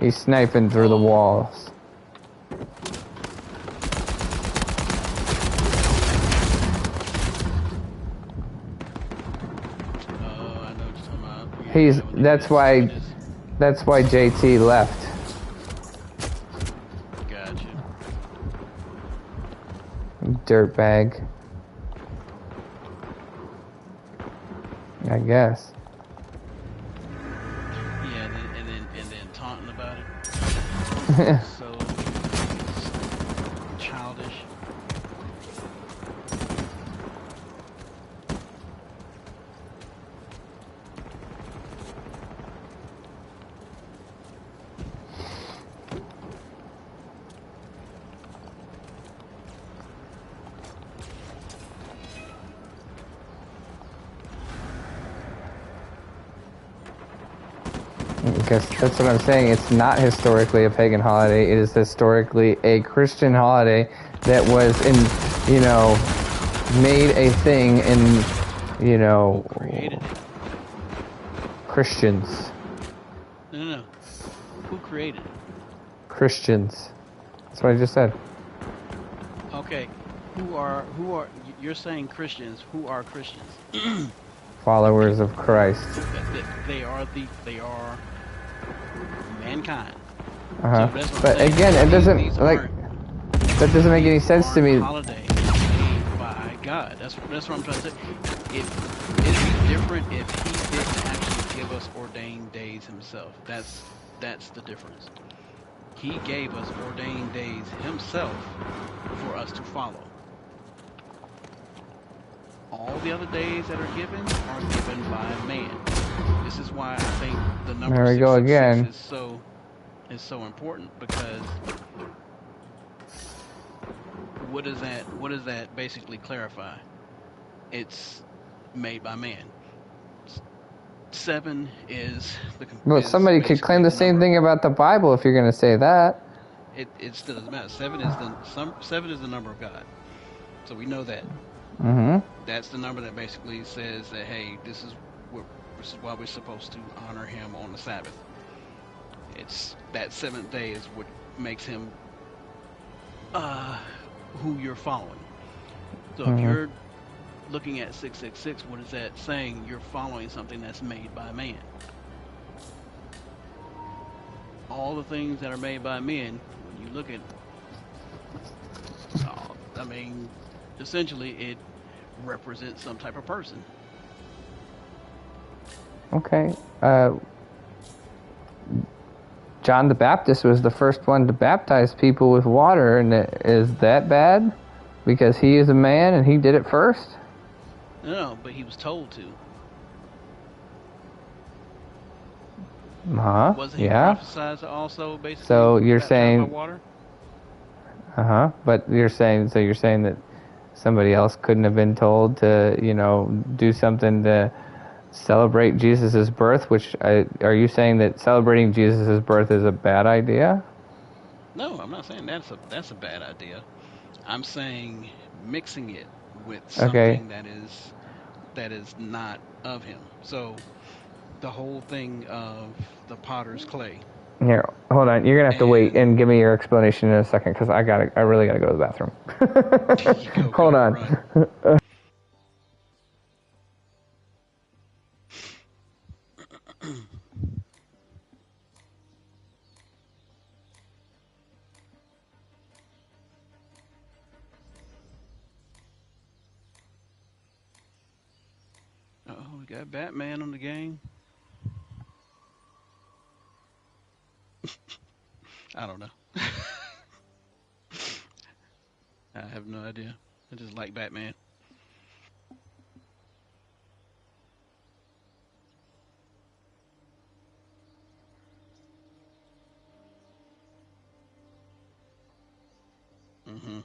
He's sniping through the walls. I know what you're talking about. That's why JT left. Gotcha. Dirtbag. I guess. Yeah, and then taunting about it. So childish. Because that's what I'm saying. It's not historically a pagan holiday. It is historically a Christian holiday that was made a thing in, Created it. Christians. No. Who created it? Christians. That's what I just said. Okay. Who are you're saying Christians? Who are Christians? Followers of Christ. They are mankind. Uh-huh. So that's what But I'm saying. again, it doesn't These that doesn't make any sense to me. Holiday made by God. That's what I'm trying to say. It'd be different if He didn't actually give us ordained days Himself. That's the difference. He gave us ordained days Himself for us to follow. All the other days that are given by man. This is why I think the number There we go 666 again. is so important, because what does that basically clarify? It's made by man. 7 is the. Well, somebody could claim the same thing about the Bible if you're going to say that. It still doesn't matter. 7 is the number of God. So we know that. Mm-hmm. That's the number that basically says that, hey, this is why we're supposed to honor Him on the Sabbath. It's that 7th day is what makes Him who you're following. So if you're looking at 666, what is that saying? You're following something that's made by man. All the things that are made by men, when you look at, essentially it represents some type of person. Okay. John the Baptist was the first one to baptize people with water, and is that bad? Because he is a man and he did it first? No, but he was told to. Huh? Wasn't he Yeah. prophesied to also basically So you're baptized by saying, water? but you're saying that somebody else couldn't have been told to, do something to celebrate Jesus' birth, are you saying that celebrating Jesus' birth is a bad idea? No, I'm not saying that's a bad idea. I'm saying mixing it with Okay. something that is not of him. So the whole thing of the potter's clay Here, hold on. You're gonna have to wait and and give me your explanation in a second because I really gotta go to the bathroom. Hold go on. run. Oh, we got Batman on the game. I don't know. I have no idea. I just like Batman. Mhm.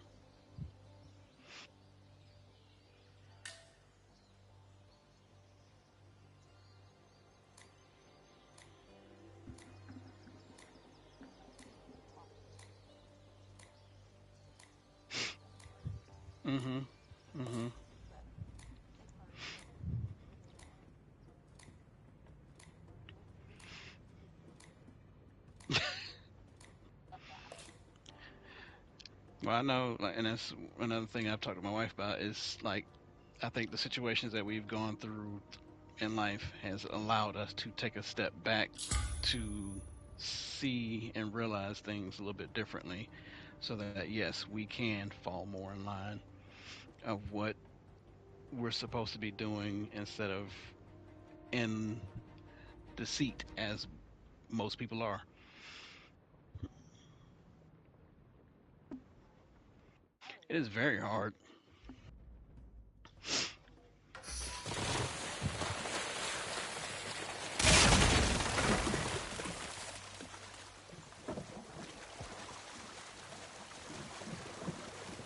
Mhm. Mhm. Well, I know, like, and that's another thing I've talked to my wife about is like I think the situations that we've gone through in life has allowed us to take a step back to see and realize things a little bit differently, so that yes, we can fall more in line of what we're supposed to be doing instead of in deceit as most people are. It is very hard.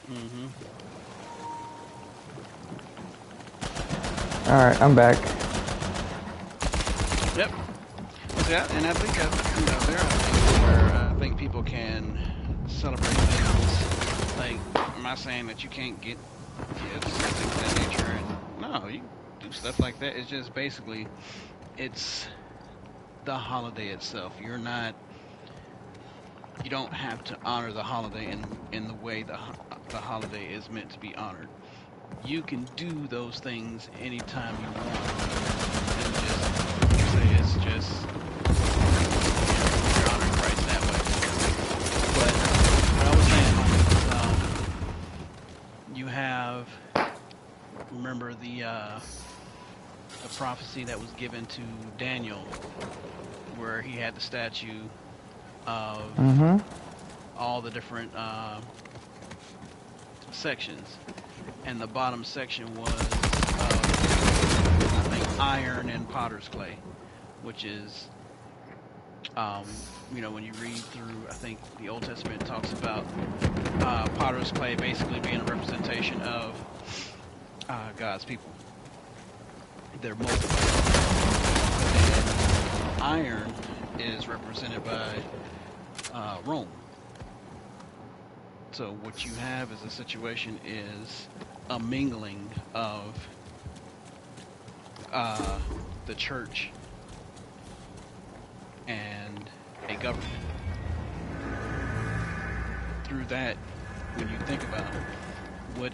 Mhm. All right, I'm back. Yep. Yeah, and I think there are things where I think people can celebrate things. Like, I'm not saying that you can't get gifts and things of that nature, and no, you can do stuff like that. It's just basically it's the holiday itself. You don't have to honor the holiday in the way the holiday is meant to be honored. You can do those things anytime you want, and just say it's just you're honoring Christ that way. But what I was saying, homie, is you have remember the prophecy that was given to Daniel, where he had the statue of Mm-hmm. all the different sections, and the bottom section was I think iron and potter's clay, which is when you read through, I think the Old Testament talks about potter's clay basically being a representation of God's people. They're multiple, and iron is represented by Rome. So what you have as a situation is a mingling of uh, the church and a government. Through that, when you think about what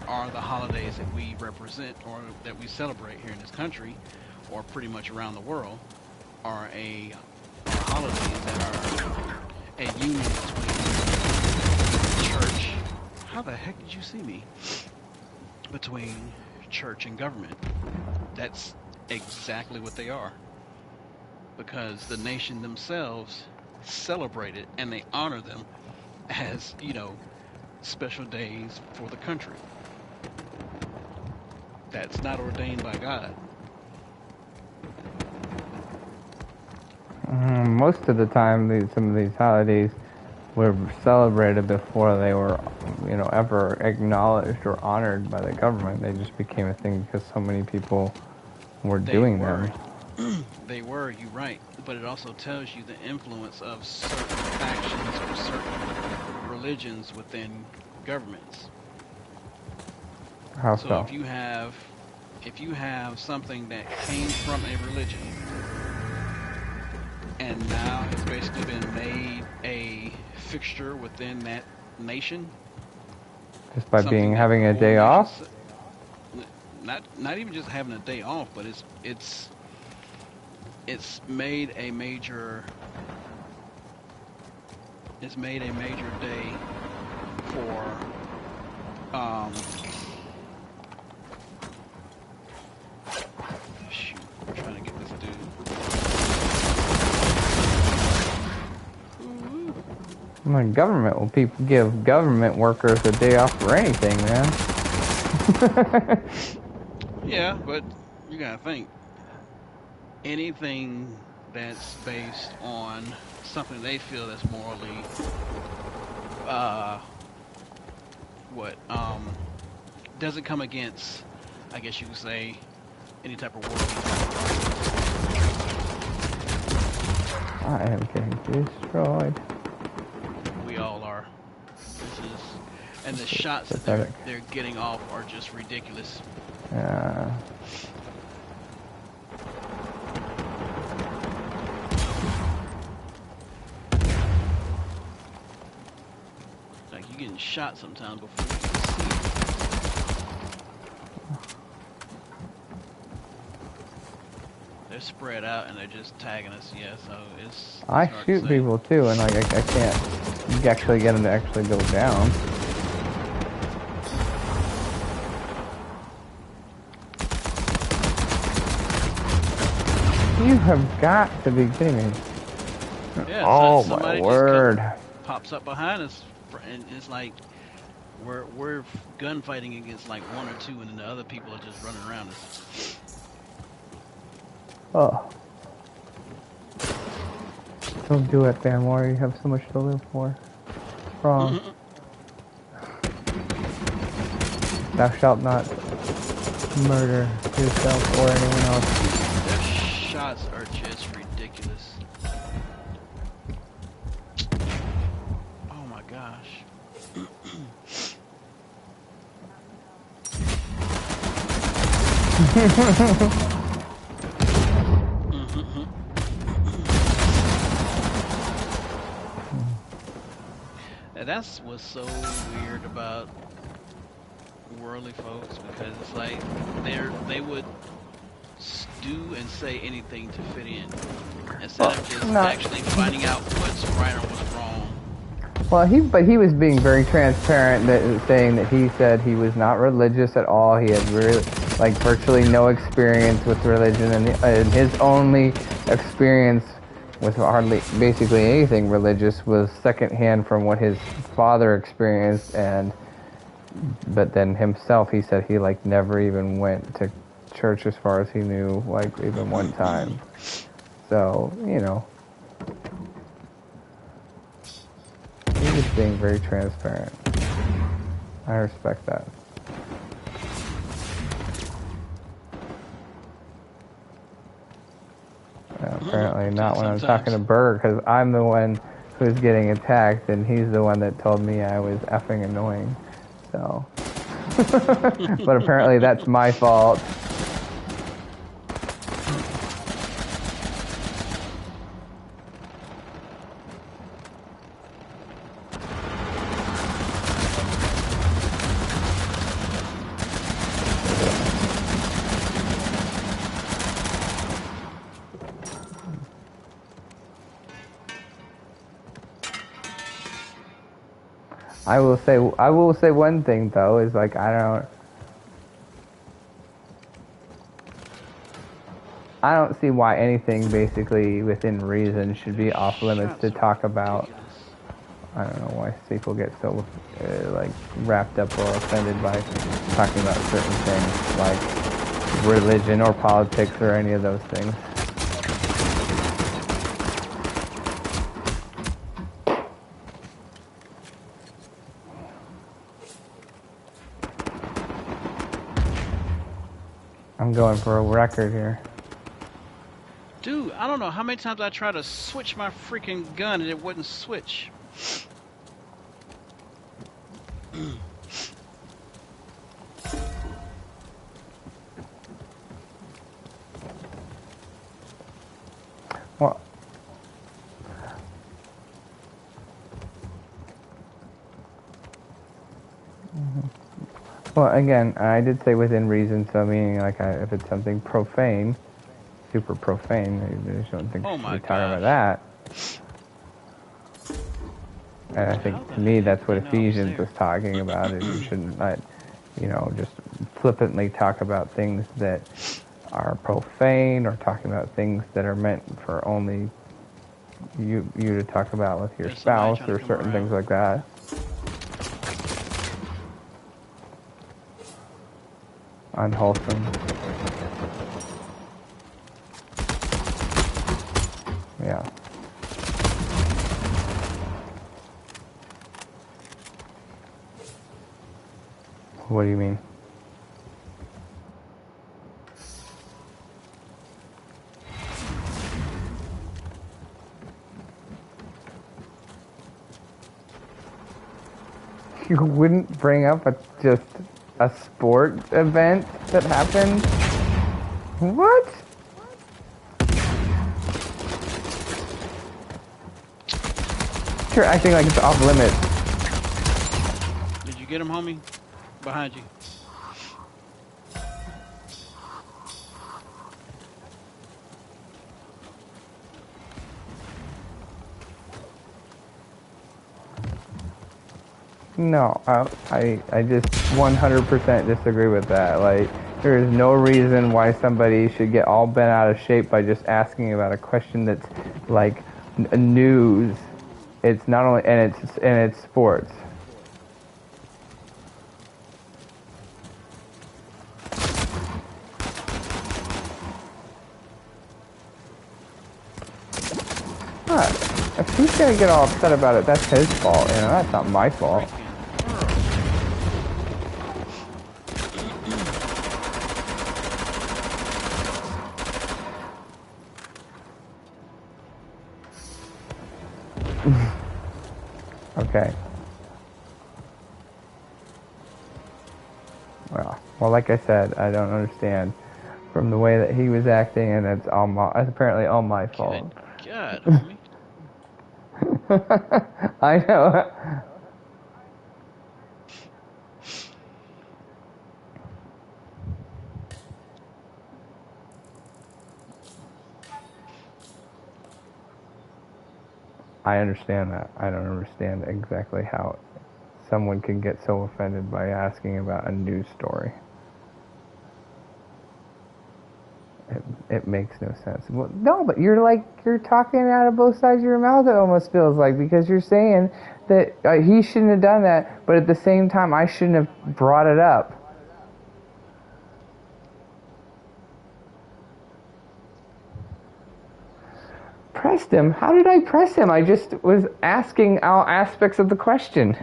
are the holidays that we represent or that we celebrate here in this country, or pretty much around the world, are are holidays that are a union between church. How the heck did you see me? Between church and government. That's exactly what they are, because the nation themselves celebrate it and they honor them as special days for the country. that's not ordained by God. Most of the time, some of these holidays were celebrated before they were, ever acknowledged or honored by the government. They just became a thing because so many people were doing them. They were, you're right. But it also tells you the influence of certain factions or certain religions within governments. How So so? if you have something that came from a religion and now has basically been made a fixture within that nation, Just by something that having the a whole day nation off? not even just having a day off, but it's made a major day for shoot, I'm trying to get this dude. Government will people give government workers a day off for anything, man. Yeah, but you gotta think anything that's based on something they feel that's morally doesn't come against, I guess you could say, any type of worldly type of I am getting destroyed. we all are. And the shots that they're getting off are just ridiculous. Like you're getting shot sometimes before you can see it. They're spread out and they're just tagging us. Yeah, so it's I hard shoot to say. people too, and I can't actually get them to actually go down. You have got to be kidding me. Yeah, Oh somebody my word. just pops up behind us, and it's like we're gunfighting against like one or two, and then the other people are just running around us. Oh. Don't do it, Bamwar. You have so much to live for. Wrong. Thou shalt not murder yourself or anyone else. Their shots are just ridiculous. Oh my gosh. And that's what's so weird about worldly folks, because it's like they would do and say anything to fit in instead of just actually finding out what's right or what's wrong. Well, he was being very transparent, saying that he said he was not religious at all. He had really, like, virtually no experience with religion, and his only experience with basically anything religious was secondhand from what his father experienced, but then himself, he said he never even went to church as far as he knew, even one time. So, he was being very transparent. I respect that. Apparently not when I'm talking to Burger, because I'm the one who's getting attacked, and he's the one that told me I was effing annoying. So, but apparently that's my fault. I will say one thing though, is I don't see why anything basically within reason should be off limits to talk about. I don't know why people get so wrapped up or offended by talking about certain things, religion or politics or any of those things. I'm going for a record here. Dude, I don't know how many times I tried to switch my freaking gun and it wouldn't switch. Well, well, again, I did say within reason, so meaning like if it's something profane, super profane, I just don't think we should be talking about that. And I think to me that's what Ephesians was talking about. Is you shouldn't let, just flippantly talk about things that are profane or talking about things that are meant for only you to talk about with your spouse or certain things like that. Unwholesome. Yeah. What do you mean? You wouldn't bring up just a sport event that happened? What? You're acting like it's off limits. Did you get him, homie? Behind you. No, I just 100% disagree with that. Like, there is no reason why somebody should get all bent out of shape by just asking about a question that's like news. It's not only and it's sports. If he's gonna get all upset about it, that's his fault. That's not my fault. Okay. Well, like I said, I don't understand from the way that he was acting, and it's apparently all my fault. Good God, homie. I know. I understand that. I don't understand exactly how someone can get so offended by asking about a news story. It makes no sense. Well, no, but you're talking out of both sides of your mouth, it almost feels like, because you're saying that he shouldn't have done that, but at the same time, I shouldn't have brought it up. Pressed him? How did I press him? I just was asking all aspects of the question.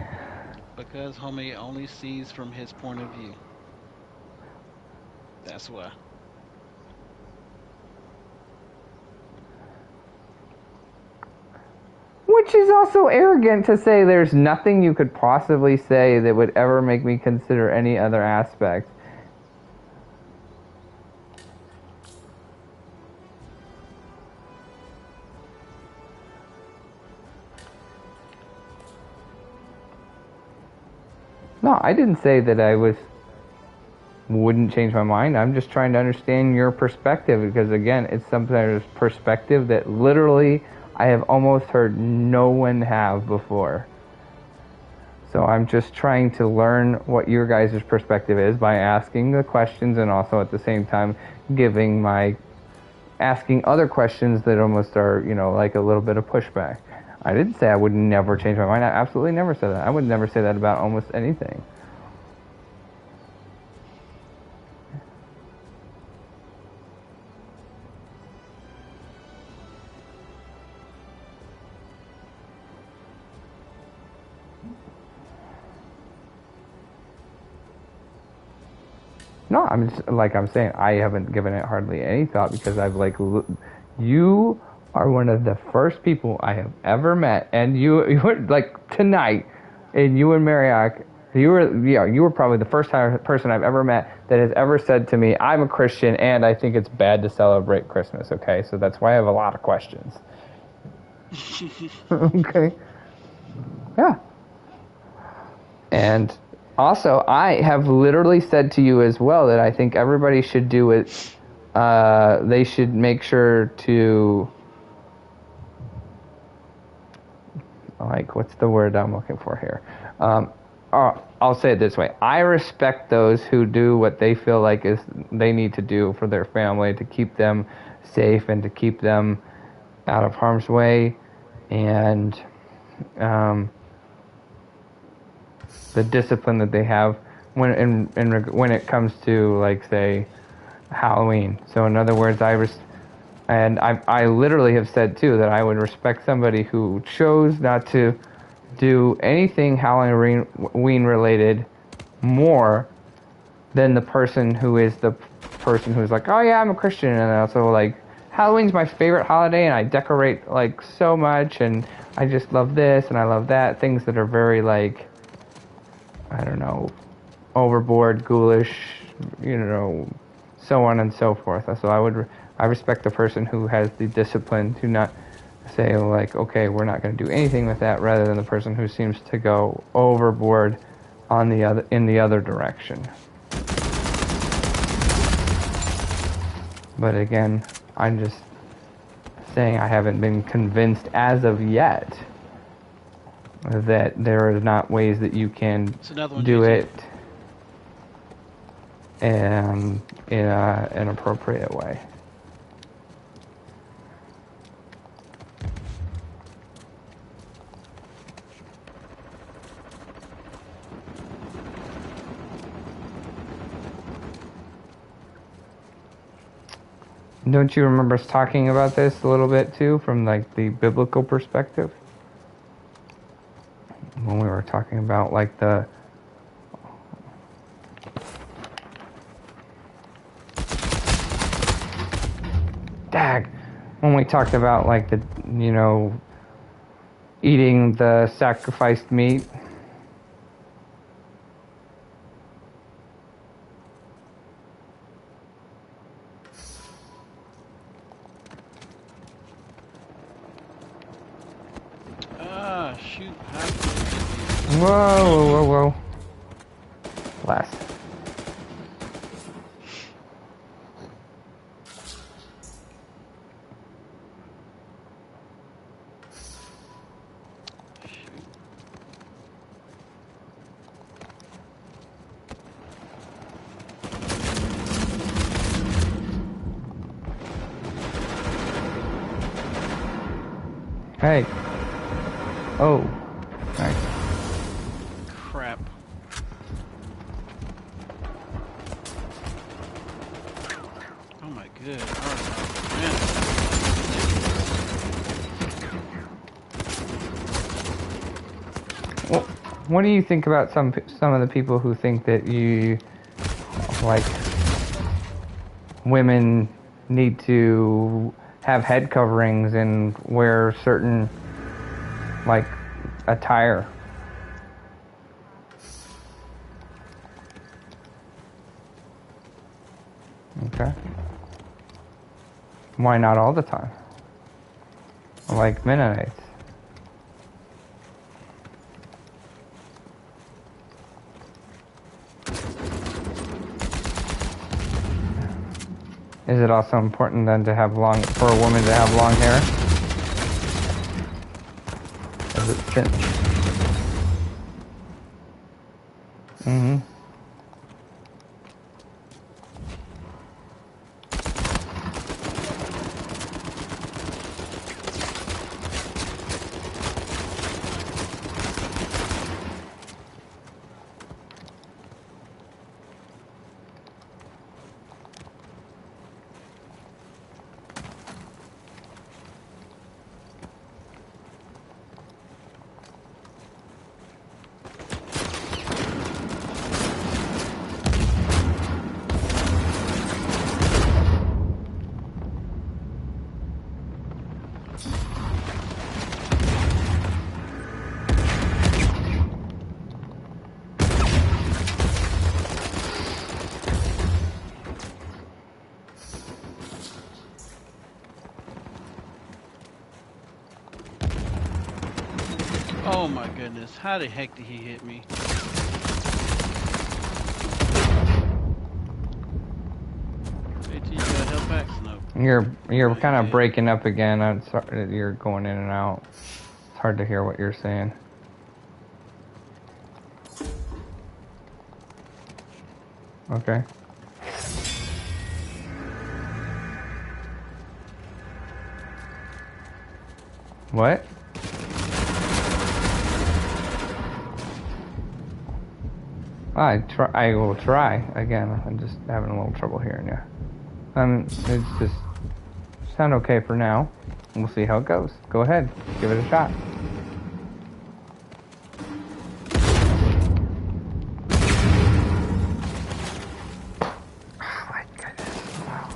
Because homie only sees from his point of view. That's why. Which is also arrogant to say there's nothing you could possibly say that would ever make me consider any other aspect. No, I didn't say that I wouldn't change my mind. I'm just trying to understand your perspective, because again, it's some perspective that literally I have almost heard no one have before. So I'm just trying to learn what your guys' perspective is by asking the questions, and also at the same time asking other questions that almost are, like a little bit of pushback. I didn't say I would never change my mind. I absolutely never said that. I would never say that about almost anything. No, I'm just like I'm saying. I haven't given it hardly any thought because I've like, you are one of the first people I have ever met, and you were like tonight, and you and Marriott, you were probably the first person I've ever met that has ever said to me, "I'm a Christian and I think it's bad to celebrate Christmas." Okay, so that's why I have a lot of questions. Okay. Yeah. And also, I have literally said to you as well that I think everybody should do it. They should make sure to, like, what's the word I'm looking for here? I'll say it this way. I respect those who do what they feel like is they need to do for their family to keep them safe and to keep them out of harm's way. And the discipline that they have when it comes to, like, say, Halloween. So in other words, I literally have said too that I would respect somebody who chose not to do anything Halloween related more than the person who is the person who's like, oh yeah, I'm a Christian, and also like, Halloween's my favorite holiday and I decorate like so much and I just love this and I love that. Things that are very like, I don't know, overboard, ghoulish, so on and so forth. So I respect the person who has the discipline to not say like, okay, we're not going to do anything with that, rather than the person who seems to go overboard in the other direction. But again, I'm just saying I haven't been convinced as of yet that there are not ways that you can do it in an appropriate way. Don't you remember us talking about this a little bit too, from like the biblical perspective? When we were talking about like the when we talked about like the, eating the sacrificed meat. Shoot. Whoa. Last. Hey. Oh. Nice. Crap. Oh my good. Well, what do you think about some of the people who think that like, women need to have head coverings and wear certain, like, attire? Okay. Why not all the time? Like Mennonites. Is it also important then for a woman to have long hair? Is it thin? Mm-hmm. Oh my goodness. How the heck did he hit me? JT, you got help packs? No. You're kind of breaking up again. I'm sorry, you're going in and out. It's hard to hear what you're saying. Okay. What? I will try again. I'm just having a little trouble hearing you. It's just sound okay for now. We'll see how it goes. Go ahead, give it a shot. Oh my goodness! Wow.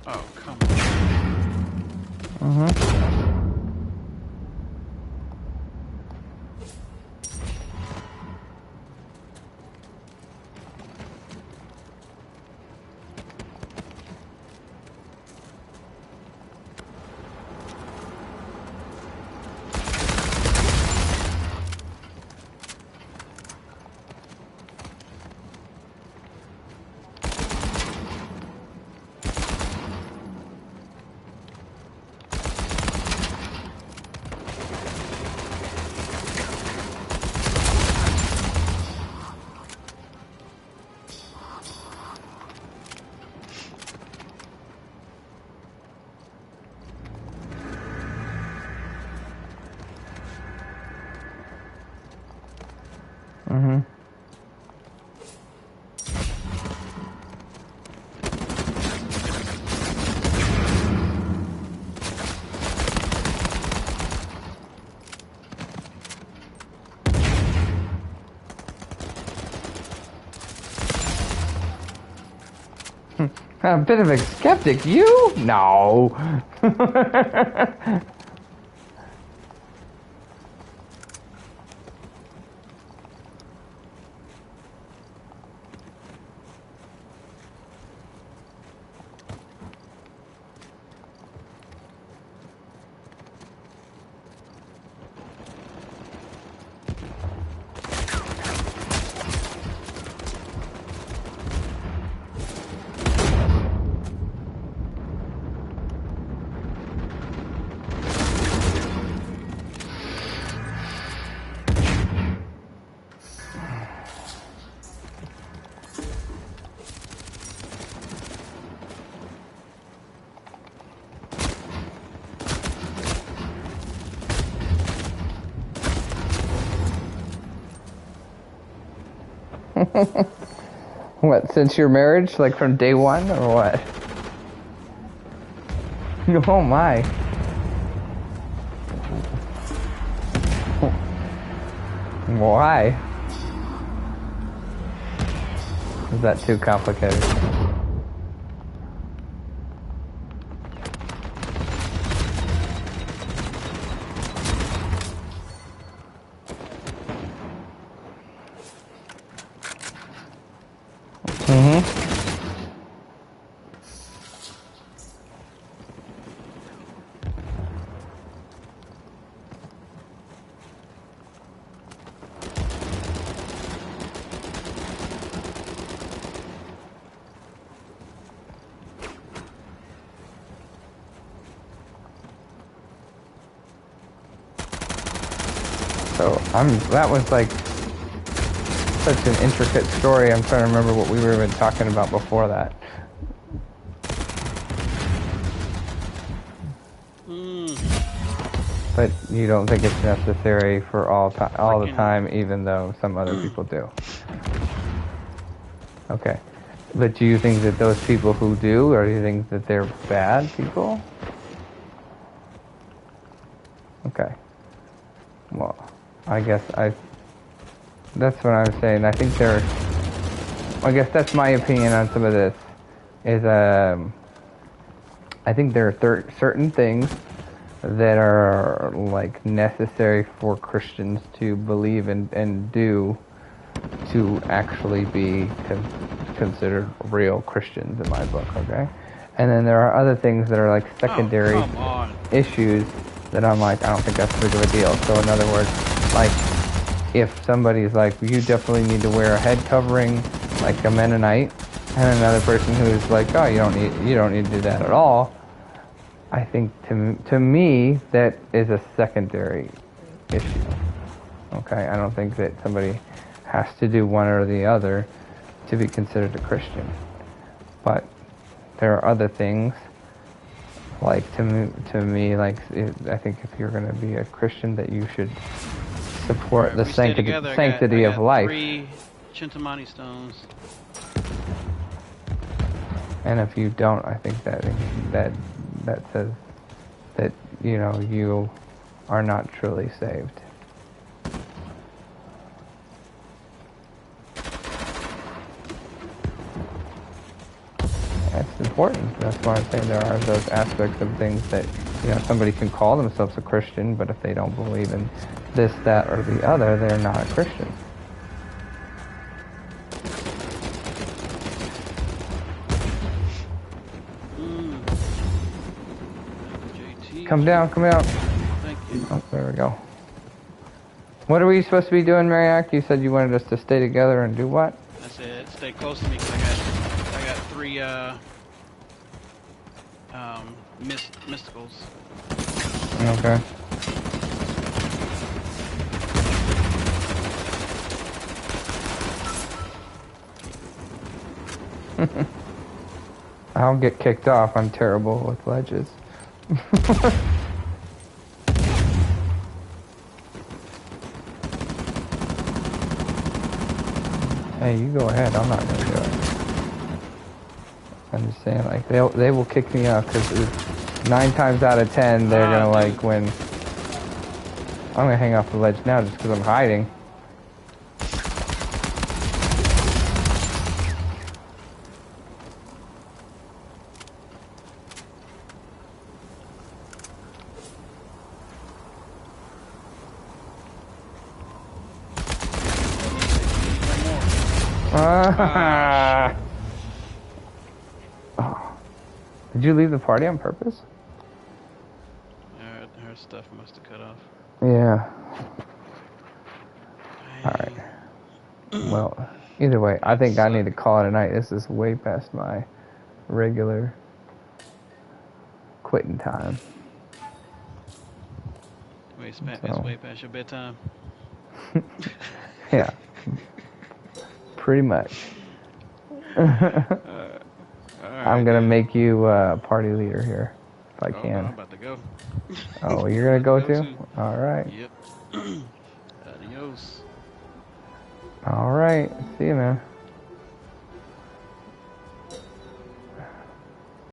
Oh, come on. A bit of a skeptic, you? No. What, since your marriage? Like from day one, or what? Oh my. Why? Is that too complicated? So that was like such an intricate story. I'm trying to remember what we were even talking about before that. But you don't think it's necessary for all the time, even though some other people do. Okay. But do you think that those people who do, or do you think that they're bad people? Okay. Well, I guess that's what I'm saying. I think I guess that's my opinion on some of this. Is I think there are certain things that are like necessary for Christians to believe and do to actually be considered real Christians in my book, okay? And then there are other things that are like secondary issues that I'm like, I don't think that's a big of a deal. So in other words, like if somebody's like, you definitely need to wear a head covering like a Mennonite, and another person who's like, oh, you don't need to do that at all, I think to me that is a secondary issue. Okay, I don't think that somebody has to do one or the other to be considered a Christian. But there are other things, like to me, like I think if you're going to be a Christian, that you should support the sanctity of life. 3 Chintamani stones. And if you don't, I think that says that you are not truly saved. That's important. That's why I'm saying there are those aspects of things that somebody can call themselves a Christian, but if they don't believe in this, that, or the other, they're not a Christian. Come down. Thank you. Oh, there we go. What are we supposed to be doing, Mariak? You said you wanted us to stay together and do what? I said stay close to me because I got 3 mysticals. Okay. I'll get kicked off. I'm terrible with ledges. Hey, you go ahead. I'm not gonna do it. I'm just saying, like they will kick me off because 9 times out of 10 they're gonna like win. I'm gonna hang off the ledge now just because I'm hiding. Oh. Did you leave the party on purpose? Her stuff must have cut off. Yeah. Alright. Well, either way, I think I need to call it a night. This is way past my regular quitting time. It's way past your bedtime. Yeah. Pretty much. I'm gonna make you party leader here, if I can. I'm about to go. Oh, you're gonna go too? All right. Yep. Adios. All right. See you, man.